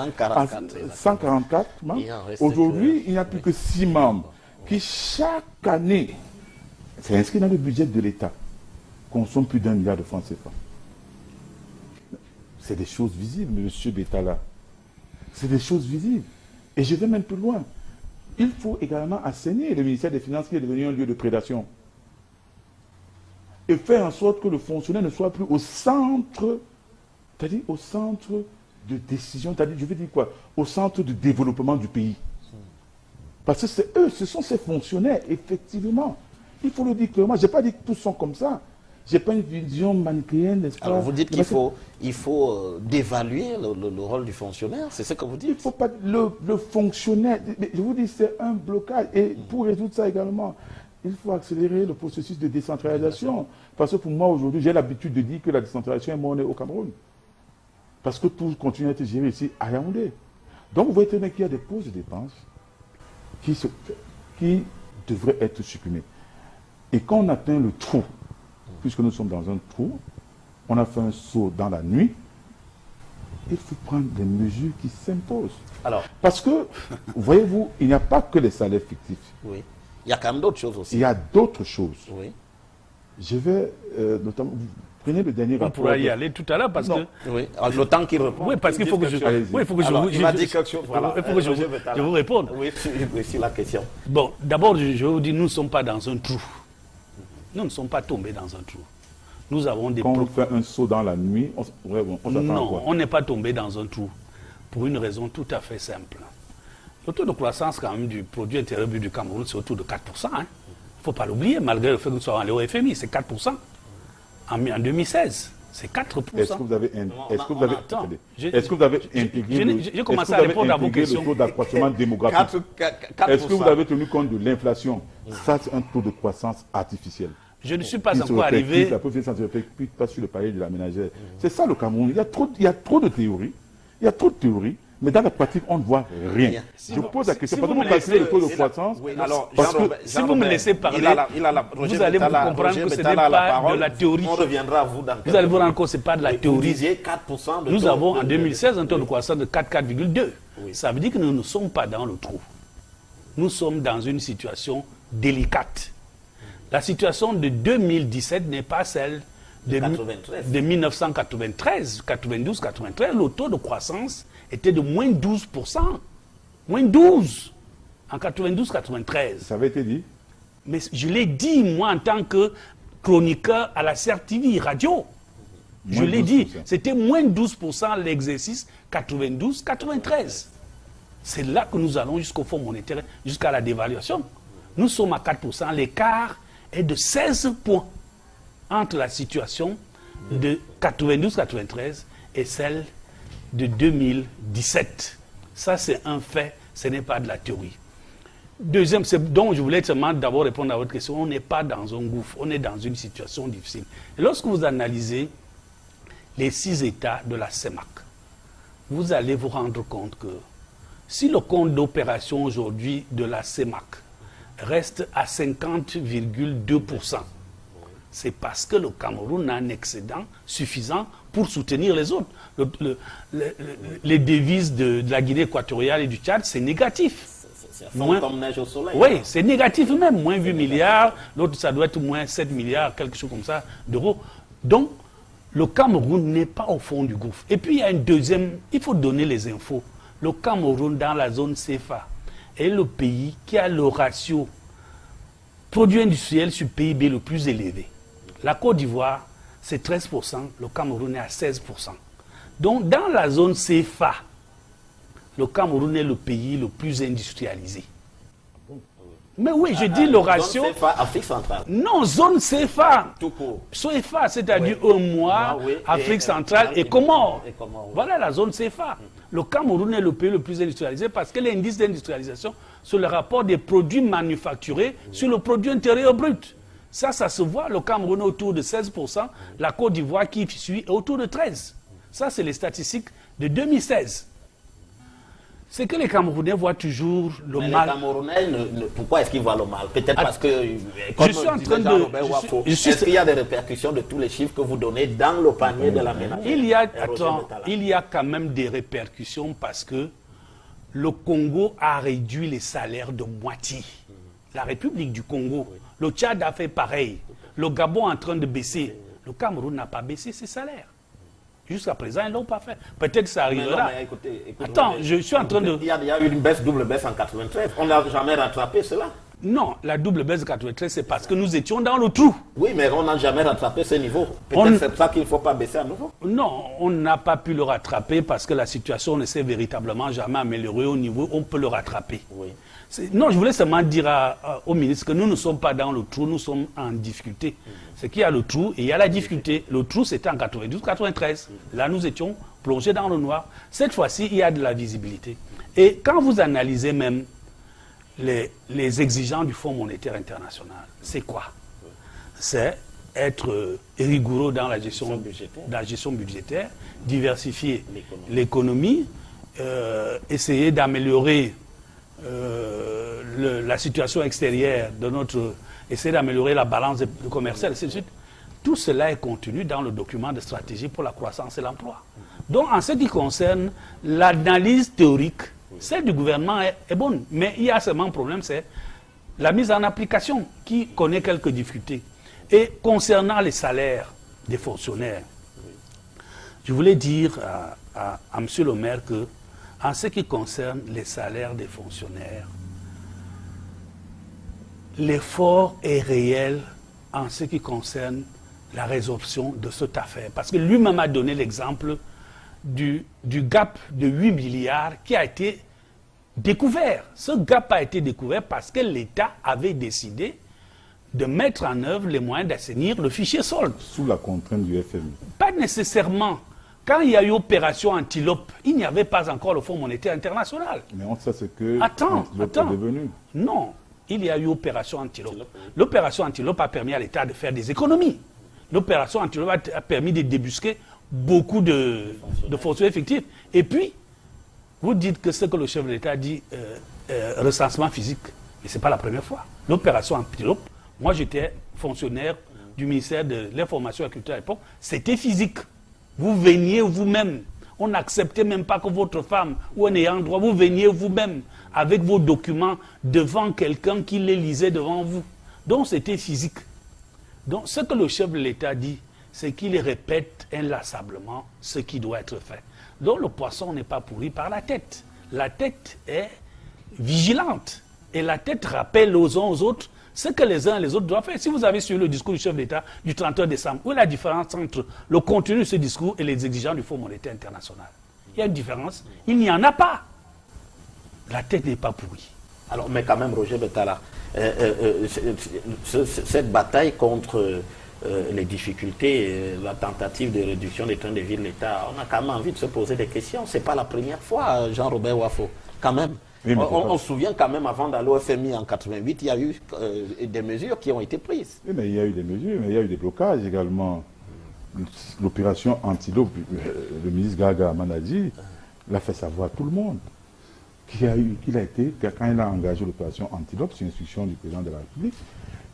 144 membres, aujourd'hui il n'y a plus que 6 membres, qui chaque année, c'est inscrit dans le budget de l'État, consomment plus d'1 milliard de francs CFA. C'est des choses visibles, monsieur Bétala. C'est des choses visibles. Et je vais même plus loin. Il faut également assainir le ministère des Finances qui est devenu un lieu de prédation. Et faire en sorte que le fonctionnaire ne soit plus au centre, c'est-à-dire au centre de décision, c'est-à-dire, je veux dire quoi, au centre de développement du pays. Parce que c'est eux, ce sont ces fonctionnaires, effectivement. Il faut le dire clairement. Je n'ai pas dit que tous sont comme ça. Je n'ai pas une vision manichéenne, n'est-ce pas? Alors vous dites qu'il faut dévaluer le rôle du fonctionnaire, c'est ce que vous dites? Il ne faut pas... Le fonctionnaire, je vous dis, c'est un blocage. Et pour résoudre ça également, il faut accélérer le processus de décentralisation. Parce que pour moi, aujourd'hui, j'ai l'habitude de dire que la décentralisation est monnée au Cameroun. Parce que tout continue à être géré ici à Yaoundé. Donc vous voyez très bien qu'il y a des postes de dépenses qui devraient être supprimés. Et quand on atteint le trou, puisque nous sommes dans un trou, on a fait un saut dans la nuit, il faut prendre des mesures qui s'imposent. Alors, parce que, voyez-vous, il n'y a pas que les salaires fictifs. Oui. Il y a quand même d'autres choses aussi. Il y a d'autres choses. Oui. Je vais, notamment, vous prenez le dernier rapport. On pourra y aller tout à l'heure parce que... Oui, le temps qu'il répond. Oui, parce qu'il faut que je... Oui, il faut que je vous réponde. Oui, sur la question. Bon, d'abord, je vais vous dire, nous ne sommes pas dans un trou. Nous ne sommes pas tombés dans un trou. Nous avons des... Quand on fait un saut dans la nuit, on s'attend à quoi? On n'est pas tombé dans un trou. Pour une raison tout à fait simple. Le taux de croissance quand même du produit intérieur brut du Cameroun, c'est autour de 4%. Il ne faut pas l'oublier, malgré le fait que nous soyons allés au FMI, c'est 4% en 2016. C'est 4%. Est-ce que vous avez, est-ce que vous avez, attends, attendez, est-ce que vous avez intégré j'ai commencé à répondre à vos questions. le taux d'accroissement démographique? 4%. Est-ce que vous avez tenu compte de l'inflation? Ça, c'est un taux de croissance artificiel. Je ne suis pas Qui encore arrivé. La population ne se répercute pas sur le palier de la ménagère. C'est ça le Cameroun. Il y a trop de théories. Il y a trop de théories. Mais dans la pratique, on ne voit rien. Je pose la question. Parce que vous calculez le taux de croissance. Alors, parce que si vous me laissez parler, vous allez vous comprendre que ce n'est pas de la théorie. On reviendra à vous dans vous allez vous rendre compte que ce n'est pas de la théorie. Vous disiez 4% de Nous taux avons de, en 2016 un taux de croissance de 4,2. Oui. Ça veut dire que nous ne sommes pas dans le trou. Nous sommes dans une situation délicate. La situation de 2017 n'est pas celle de 1993, 92, 93. Le taux de croissance était de moins 12%. Moins 12 en 92, 93. Ça avait été dit? Mais je l'ai dit, moi, en tant que chroniqueur à la CRTV radio. Je l'ai dit, c'était moins 12% l'exercice 92, 93. C'est là que nous allons jusqu'au Fonds monétaire, jusqu'à la dévaluation. Nous sommes à 4%. L'écart est de 16 points entre la situation de 92-93 et celle de 2017. Ça, c'est un fait, ce n'est pas de la théorie. Deuxième, c'est donc je voulais seulement d'abord répondre à votre question. On n'est pas dans un gouffre, on est dans une situation difficile. Et lorsque vous analysez les 6 États de la CEMAC, vous allez vous rendre compte que si le compte d'opération aujourd'hui de la CEMAC reste à 50,2%, c'est parce que le Cameroun a un excédent suffisant pour soutenir les autres. Les devises de la Guinée équatoriale et du Tchad, c'est négatif. C'est comme neige au soleil. Oui, c'est négatif même, moins 8 milliards, l'autre ça doit être moins 7 milliards, quelque chose comme ça, d'euros. Donc, le Cameroun n'est pas au fond du gouffre. Et puis il y a une deuxième, il faut donner les infos. Le Cameroun dans la zone CFA est le pays qui a le ratio produit industriel sur PIB le plus élevé. La Côte d'Ivoire, c'est 13%, le Cameroun est à 16%. Donc, dans la zone CFA, le Cameroun est le pays le plus industrialisé. Mais oui, je dis le ratio... Zone CFA, Afrique centrale. Non, zone CFA. Tout court. CFA, c'est-à-dire un mois, oui, Afrique centrale et Comores. Oui. Voilà la zone CFA. Le Cameroun est le pays le plus industrialisé parce que l'indice d'industrialisation, c'est le rapport des produits manufacturés sur le produit intérieur brut. Ça se voit. Le Cameroun est autour de 16%. La Côte d'Ivoire qui suit est autour de 13%. Ça, c'est les statistiques de 2016. C'est que les Camerounais voient toujours le mal. Les Camerounais, pourquoi est-ce qu'ils voient le mal? Peut-être parce que, je suis en train de... Est-ce qu'il y a des répercussions de tous les chiffres que vous donnez dans le panier de la ménagère? Il y a quand même des répercussions parce que le Congo a réduit les salaires de moitié. La République du Congo. Le Tchad a fait pareil. Le Gabon est en train de baisser. Le Cameroun n'a pas baissé ses salaires. Jusqu'à présent, ils ne l'ont pas fait. Peut-être que ça arrivera. Mais écoutez, attends, je suis en train de... Il y a eu une double baisse en 93. On n'a jamais rattrapé cela. Non, la double baisse de 93, c'est parce que nous étions dans le trou. Oui, mais on n'a jamais rattrapé ce niveau. Peut-être c'est ça qu'il ne faut pas baisser à nouveau. Non, on n'a pas pu le rattraper parce que la situation ne s'est véritablement jamais améliorée au niveau où on peut le rattraper. Oui. Non, je voulais seulement dire au ministre que nous ne sommes pas dans le trou, nous sommes en difficulté. C'est qu'il y a le trou et il y a la difficulté. Le trou, c'était en 92-93. Là, nous étions plongés dans le noir. Cette fois-ci, il y a de la visibilité. Et quand vous analysez même les exigences du Fonds monétaire international, c'est quoi? C'est être rigoureux dans la gestion budgétaire, diversifier l'économie, essayer d'améliorer la situation extérieure de notre... essayer d'améliorer la balance commerciale, ainsi de suite. Tout cela est contenu dans le document de stratégie pour la croissance et l'emploi. Donc, en ce qui concerne l'analyse théorique, celle du gouvernement est bonne. Mais il y a seulement un problème, c'est la mise en application qui connaît quelques difficultés. Et concernant les salaires des fonctionnaires, je voulais dire à M. le maire que, en ce qui concerne les salaires des fonctionnaires, l'effort est réel en ce qui concerne la résorption de cette affaire. Parce que lui-même a donné l'exemple du gap de 8 milliards qui a été découvert. Ce gap a été découvert parce que l'État avait décidé de mettre en œuvre les moyens d'assainir le fichier solde. Sous la contrainte du FMI. Pas nécessairement. Quand il y a eu opération Antilope, il n'y avait pas encore le Fonds monétaire international. Mais on sait ce que Attends. est devenu. Non, il y a eu opération Antilope. L'opération Antilope a permis à l'État de faire des économies. L'opération Antilope a permis de débusquer beaucoup de fonctionnaires effectifs. Et puis, vous dites que ce que le chef de l'État dit, recensement physique, mais ce n'est pas la première fois. L'opération Antilope, moi j'étais fonctionnaire du ministère de l'Information et de la Culture à l'époque, c'était physique. Vous veniez vous-même. On n'acceptait même pas que votre femme ou un ayant droit, vous veniez vous-même avec vos documents devant quelqu'un qui les lisait devant vous. Donc c'était physique. Donc ce que le chef de l'État dit, c'est qu'il répète inlassablement ce qui doit être fait. Donc le poisson n'est pas pourri par la tête. La tête est vigilante. Et la tête rappelle aux uns aux autres ce que les uns et les autres doivent faire. Si vous avez suivi le discours du chef d'État du 31 décembre, où est la différence entre le contenu de ce discours et les exigences du Fonds monétaire international? Il y a une différence. Il n'y en a pas. La tête n'est pas pourrie. Alors, mais quand même, Roger Betala, cette bataille contre les difficultés, la tentative de réduction des trains de vie de l'État, on a quand même envie de se poser des questions. Ce n'est pas la première fois, Jean-Robert Wafo, quand même. Oui, on se souvient quand même, avant d'aller au FMI en 88, il y a eu des mesures qui ont été prises. Oui, mais il y a eu des mesures, mais il y a eu des blocages également. L'opération Antilope, le ministre Gaga Manadi l'a fait savoir à tout le monde qu'il a été, quand il a engagé l'opération Antilope, sur instruction du président de la République,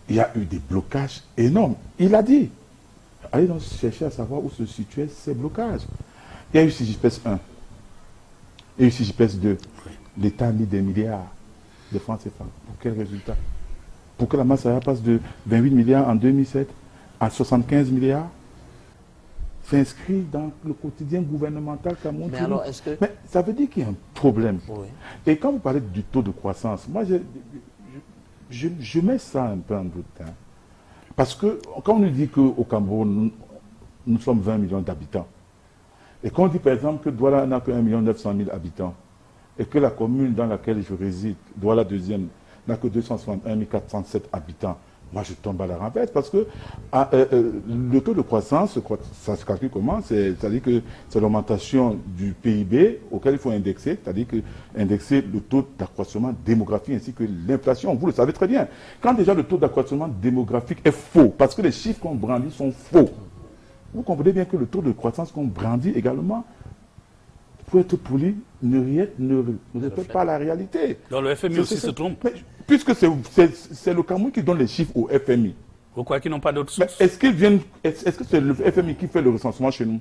il y a eu des blocages énormes. Il a dit, allez donc chercher à savoir où se situaient ces blocages. Il y a eu CJPS 1, il y a eu CJPS 2. L'État a mis des milliards de francs CFA. Pour quel résultat? Pour que la masse salariale passe de 28 milliards en 2007 à 75 milliards? C'est inscrit dans le quotidien gouvernemental Cameroun. Mais alors, est-ce que... Mais ça veut dire qu'il y a un problème. Oui. Et quand vous parlez du taux de croissance, moi, je mets ça un peu en doute. Hein. Parce que quand on nous dit qu'au Cameroun, nous sommes 20 millions d'habitants, et qu'on dit par exemple que Douala n'a que 1 900 000 habitants, et que la commune dans laquelle je réside, Douala deuxième, n'a que 261 407 habitants, moi je tombe à la ramette parce que le taux de croissance, ça se calcule comment? C'est-à-dire que c'est l'augmentation du PIB auquel il faut indexer, c'est-à-dire que indexer le taux d'accroissement démographique ainsi que l'inflation. Vous le savez très bien. Quand déjà le taux d'accroissement démographique est faux, parce que les chiffres qu'on brandit sont faux, vous comprenez bien que le taux de croissance qu'on brandit également, pour être poli, ne répète pas la réalité. Dans le FMI aussi se trompe. Mais, puisque c'est le Cameroun qui donne les chiffres au FMI. Pourquoi qu'ils n'ont pas d'autres sources? Est-ce que c'est le FMI qui fait le recensement chez nous?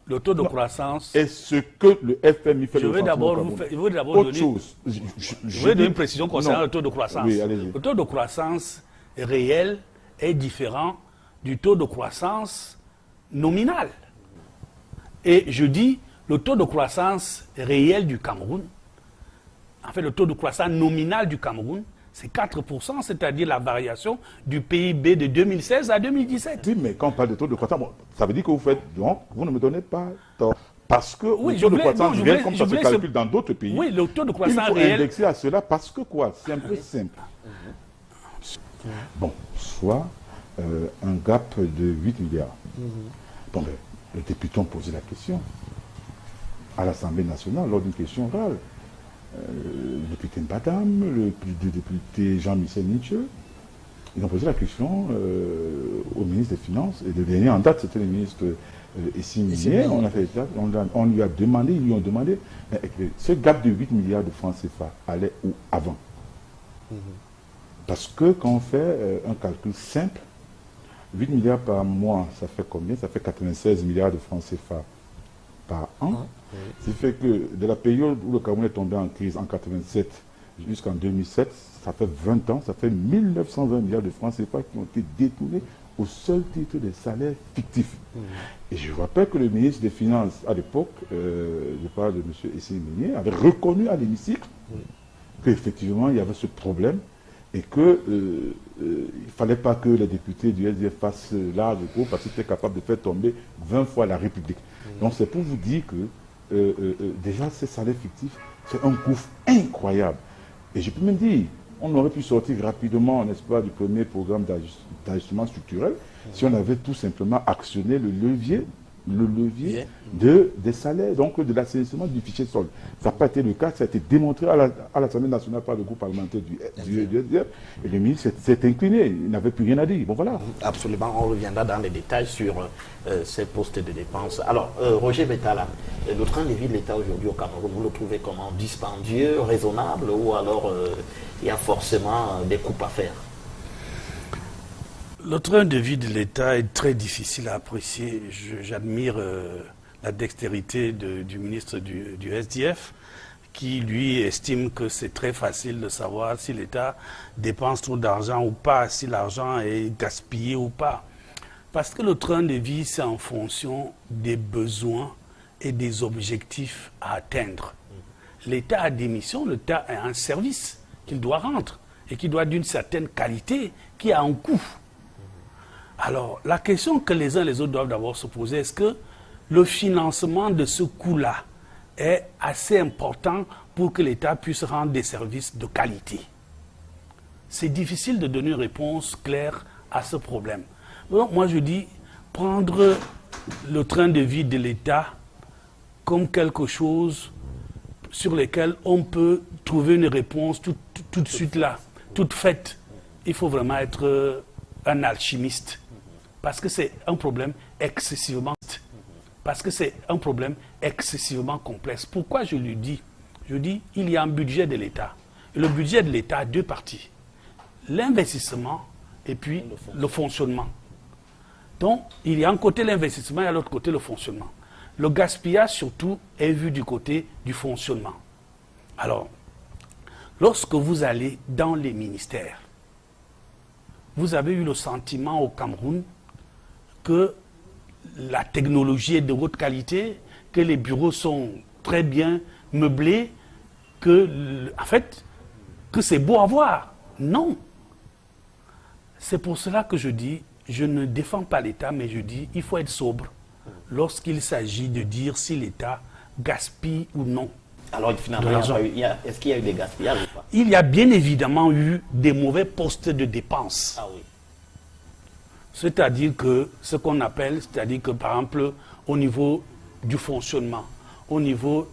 Le taux de croissance... Est-ce que le FMI fait le recensement? Je veux d'abord donner... chose. Je vais donner une précision concernant le taux de croissance. Oui, allez-y. Le taux de croissance réel est différent du taux de croissance nominal. Et je dis... Le taux de croissance réel du Cameroun, en fait le taux de croissance nominal du Cameroun, c'est 4%, c'est-à-dire la variation du PIB de 2016 à 2017. Oui, mais quand on parle de taux de croissance, bon, ça veut dire que vous faites, donc, vous ne me donnez pas tort. Parce que le taux de croissance réel, comme ça se calcule dans d'autres pays, oui, le taux de croissance il faut réel... indexer à cela parce que quoi? C'est un peu simple. Bon, soit un gap de 8 milliards. Bon, ben, les députés ont posé la question à l'Assemblée nationale lors d'une question orale. Le député Mbadam, le député Jean-Michel Nietzsche, ils ont posé la question au ministre des Finances, et le dernier en date, c'était le ministre Essim Minier. On lui a demandé, ils lui ont demandé, ce gap de 8 milliards de francs CFA allait où avant? Parce que quand on fait un calcul simple, 8 milliards par mois, ça fait combien? Ça fait 96 milliards de francs CFA par an. Ce qui fait que de la période où le Cameroun est tombé en crise en 87 jusqu'en 2007, ça fait 20 ans, ça fait 1920 milliards de francs CFA qui ont été détournés au seul titre des salaires fictifs. Et je rappelle que le ministre des Finances à l'époque, je parle de M. Essim Minier, avait reconnu à l'hémicycle qu'effectivement il y avait ce problème et qu'il ne fallait pas que les députés du SDF fassent large cours parce qu'ils étaient capables de faire tomber 20 fois la République. Donc c'est pour vous dire que déjà ces salaires fictifs, c'est un gouffre incroyable. Et je peux même dire, on aurait pu sortir rapidement, n'est-ce pas, du premier programme d'ajustement structurel si on avait tout simplement actionné le levier des salaires, donc de l'assainissement du fichier solde. Ça n'a pas été le cas, ça a été démontré à l'Assemblée nationale par le groupe parlementaire du SDF, et le ministre s'est incliné, il n'avait plus rien à dire. Bon, voilà. Absolument, on reviendra dans les détails sur ces postes de dépenses. Alors, Roger Betala, le train de vie de l'État aujourd'hui au Cameroun, vous le trouvez comment? Dispendieux, raisonnable, ou alors il y a forcément des coupes à faire? Le train de vie de l'État est très difficile à apprécier. J'admire la dextérité du ministre du SDF, qui lui estime que c'est très facile de savoir si l'État dépense trop d'argent ou pas, si l'argent est gaspillé ou pas. Parce que le train de vie, c'est en fonction des besoins et des objectifs à atteindre. L'État a des missions, l'État a un service qu'il doit rendre et qui doit être d'une certaine qualité, qui a un coût. Alors, la question que les uns et les autres doivent d'abord se poser, est-ce que le financement de ce coût-là est assez important pour que l'État puisse rendre des services de qualité? C'est difficile de donner une réponse claire à ce problème. Donc, moi, je dis, prendre le train de vie de l'État comme quelque chose sur lequel on peut trouver une réponse tout de suite là, toute faite. Il faut vraiment être un alchimiste. Parce que c'est un problème excessivement complexe. Pourquoi je le dis? Je dis, il y a un budget de l'État. Et le budget de l'État a deux parties. L'investissement et puis le fonctionnement. Donc, il y a un côté l'investissement et à l'autre côté le fonctionnement. Le gaspillage, surtout, est vu du côté du fonctionnement. Alors, lorsque vous allez dans les ministères, vous avez eu le sentiment au Cameroun que la technologie est de haute qualité, que les bureaux sont très bien meublés, que c'est beau à voir. Non. C'est pour cela que je dis, je ne défends pas l'État, mais je dis, il faut être sobre lorsqu'il s'agit de dire si l'État gaspille ou non. Alors finalement, est-ce qu'il y a eu des gaspillages ou pas? Il y a bien évidemment eu des mauvais postes de dépenses. Ah oui. C'est-à-dire que ce qu'on appelle, c'est-à-dire que par exemple, au niveau du fonctionnement, au niveau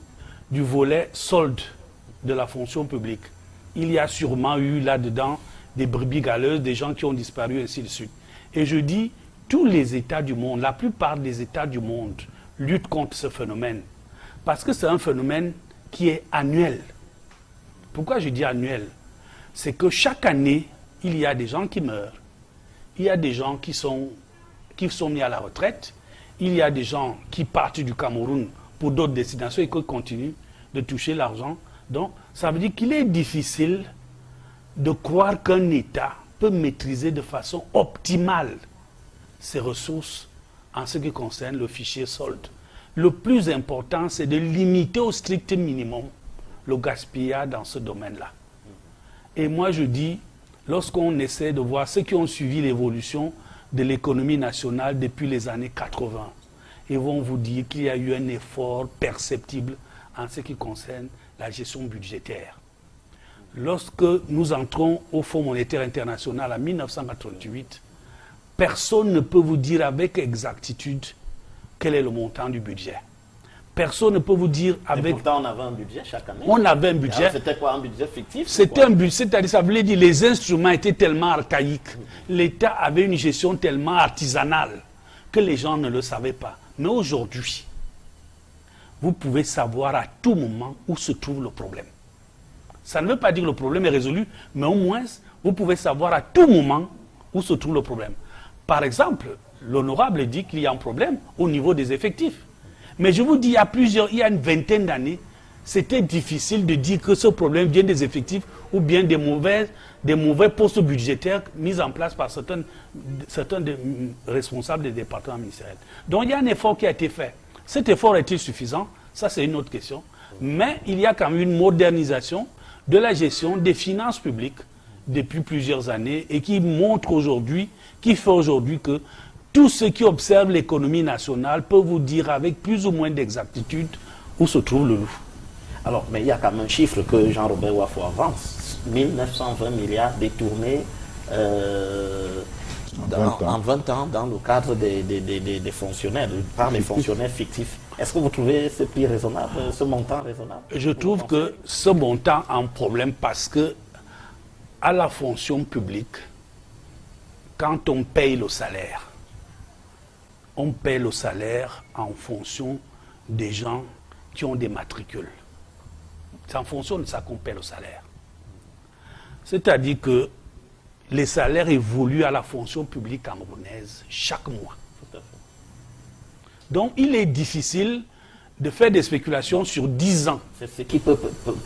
du volet solde de la fonction publique, il y a sûrement eu là-dedans des brebis galeuses, des gens qui ont disparu, ainsi de suite. Et je dis, tous les États du monde, la plupart des États du monde luttent contre ce phénomène. Parce que c'est un phénomène qui est annuel. Pourquoi je dis annuel? C'est que chaque année, il y a des gens qui meurent. Il y a des gens qui sont mis à la retraite. Il y a des gens qui partent du Cameroun pour d'autres destinations et qui continuent de toucher l'argent. Donc, ça veut dire qu'il est difficile de croire qu'un État peut maîtriser de façon optimale ses ressources en ce qui concerne le fichier solde. Le plus important, c'est de limiter au strict minimum le gaspillage dans ce domaine-là. Et moi, je dis, lorsqu'on essaie de voir ceux qui ont suivi l'évolution de l'économie nationale depuis les années 80, ils vont vous dire qu'il y a eu un effort perceptible en ce qui concerne la gestion budgétaire. Lorsque nous entrons au Fonds monétaire international en 1988, personne ne peut vous dire avec exactitude quel est le montant du budget. Personne ne peut vous dire avec... Et pourtant, on avait un budget chaque année. On avait un budget. C'était quoi, un budget fictif? C'était un budget, c'est-à-dire, ça voulait dire les instruments étaient tellement archaïques. L'État avait une gestion tellement artisanale que les gens ne le savaient pas. Mais aujourd'hui, vous pouvez savoir à tout moment où se trouve le problème. Ça ne veut pas dire que le problème est résolu, mais au moins, vous pouvez savoir à tout moment où se trouve le problème. Par exemple, l'honorable dit qu'il y a un problème au niveau des effectifs. Mais je vous dis, il y a une vingtaine d'années, c'était difficile de dire que ce problème vient des effectifs ou bien des mauvais postes budgétaires mis en place par certains responsables des départements ministériels. Donc il y a un effort qui a été fait. Cet effort est-il suffisant? Ça, c'est une autre question. Mais il y a quand même une modernisation de la gestion des finances publiques depuis plusieurs années et qui montre aujourd'hui, qui fait aujourd'hui que tous ceux qui observent l'économie nationale peuvent vous dire avec plus ou moins d'exactitude où se trouve le loup. Alors, mais il y a quand même un chiffre que Jean-Robert Wafo avance. 1920 milliards détournés en 20 ans dans le cadre des fonctionnaires, par les fonctionnaires fictifs. Est-ce que vous trouvez ce prix raisonnable, ce montant raisonnable? Je trouve que ce montant a un problème parce que à la fonction publique, quand on paye le salaire en fonction des gens qui ont des matricules. C'est en fonction de ça qu'on paie le salaire. C'est-à-dire que les salaires évoluent à la fonction publique camerounaise chaque mois. Donc il est difficile de faire des spéculations sur 10 ans. C'est ce qui peut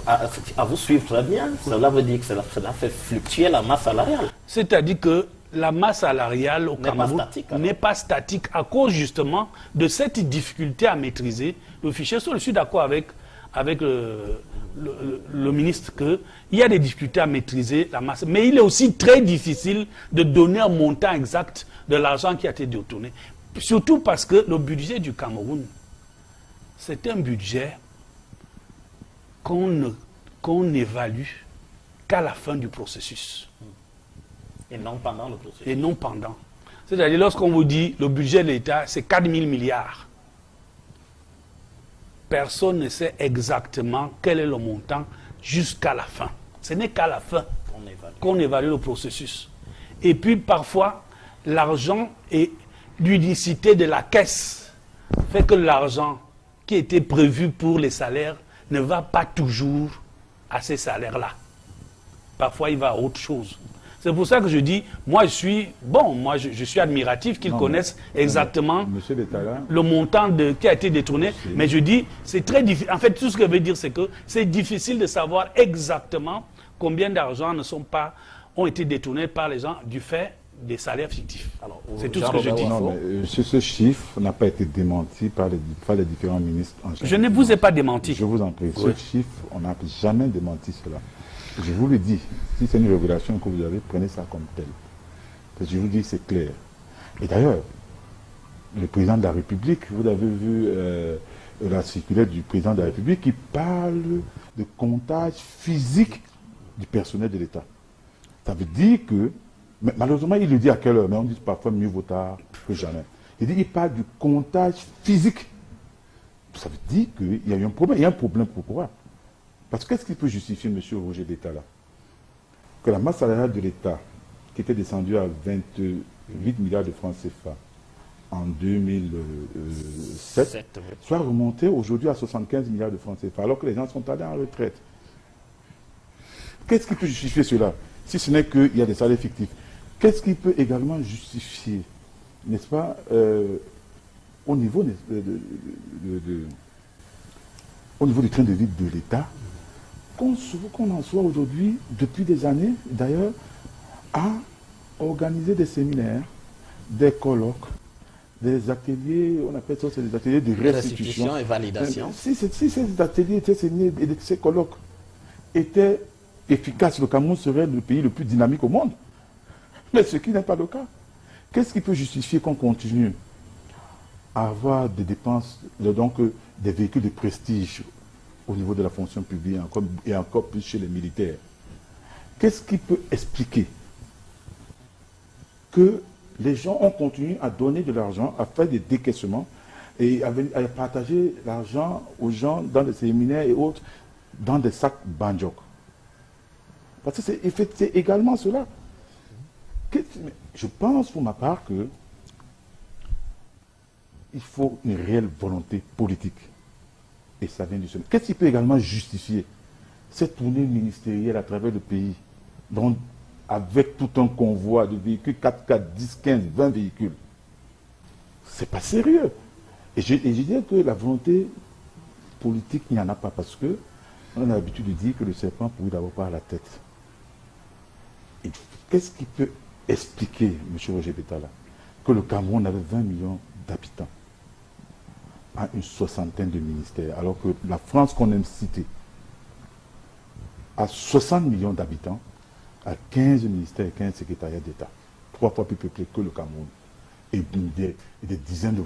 à vous suivre très bien. Cela veut dire que cela fait fluctuer la masse salariale. C'est-à-dire que la masse salariale au Cameroun n'est pas statique à cause justement de cette difficulté à maîtriser le fichier. Je suis d'accord avec le ministre qu'il y a des difficultés à maîtriser la masse. Mais il est aussi très difficile de donner un montant exact de l'argent qui a été détourné. Surtout parce que le budget du Cameroun, c'est un budget qu'on n'évalue qu'à la fin du processus. Et non pendant le processus. Et non pendant. C'est-à-dire, lorsqu'on vous dit le budget de l'État, c'est 4 000 milliards. Personne ne sait exactement quel est le montant jusqu'à la fin. Ce n'est qu'à la fin qu'on évalue le processus. Et puis, parfois, l'argent et l'unicité de la caisse fait que l'argent qui était prévu pour les salaires ne va pas toujours à ces salaires-là. Parfois, il va à autre chose. C'est pour ça que je dis, moi je suis admiratif qu'ils connaissent exactement le montant qui a été détourné. Mais je dis, c'est très difficile. En fait, tout ce que je veux dire, c'est que c'est difficile de savoir exactement combien d'argent ont été détournés par les gens du fait des salaires fictifs. C'est tout ce que je dis. Non, mais ce chiffre n'a pas été démenti par les différents ministres. Je ne vous ai pas démenti. Je vous en prie. Oui. Ce chiffre, on n'a jamais démenti cela. Je vous le dis, si c'est une révélation que vous avez, prenez ça comme tel. Parce que je vous dis, c'est clair. Et d'ailleurs, le président de la République, vous avez vu la circulaire du président de la République qui parle de comptage physique du personnel de l'État. Ça veut dire que, malheureusement, il le dit à quelle heure, mais on dit parfois mieux vaut tard que jamais. Il parle du comptage physique. Ça veut dire qu'il y a eu un problème. Il y a un problème pourquoi? Parce que qu'est-ce qui peut justifier, M. Roger d'État, là? Que la masse salariale de l'État, qui était descendue à 28 milliards de francs CFA en 2007, soit remontée aujourd'hui à 75 milliards de francs CFA, alors que les gens sont allés en retraite. Qu'est-ce qui peut justifier cela? Si ce n'est qu'il y a des salaires fictifs. Qu'est-ce qui peut également justifier, n'est-ce pas, au niveau du train de vie de l'État, qu'on en soit aujourd'hui, depuis des années d'ailleurs, à organiser des séminaires, des colloques, des ateliers, on appelle ça des ateliers de restitution et validation. Si ces ateliers, ces colloques étaient efficaces, le Cameroun serait le pays le plus dynamique au monde. Mais ce qui n'est pas le cas. Qu'est-ce qui peut justifier qu'on continue à avoir des dépenses, donc des véhicules de prestige au niveau de la fonction publique et encore plus chez les militaires? Qu'est-ce qui peut expliquer que les gens ont continué à donner de l'argent, à faire des décaissements et à partager l'argent aux gens dans des séminaires et autres, dans des sacs banjok? Parce que c'est également cela. Je pense pour ma part que il faut une réelle volonté politique. Et ça vient du Sénat. Qu'est-ce qui peut également justifier cette tournée ministérielle à travers le pays, avec tout un convoi de véhicules, 4x4, 10, 15, 20 véhicules? C'est pas sérieux. Et je dirais que la volonté politique, il n'y en a pas, parce que on a l'habitude de dire que le serpent pourrit d'abord par la tête. Et qu'est-ce qui peut expliquer, M. Roger Betala, que le Cameroun avait 20 millions d'habitants à une soixantaine de ministères, alors que la France qu'on aime citer a 60 millions d'habitants, à 15 ministères et 15 secrétariats d'État, 3 fois plus peuplés que le Cameroun, et des dizaines de fois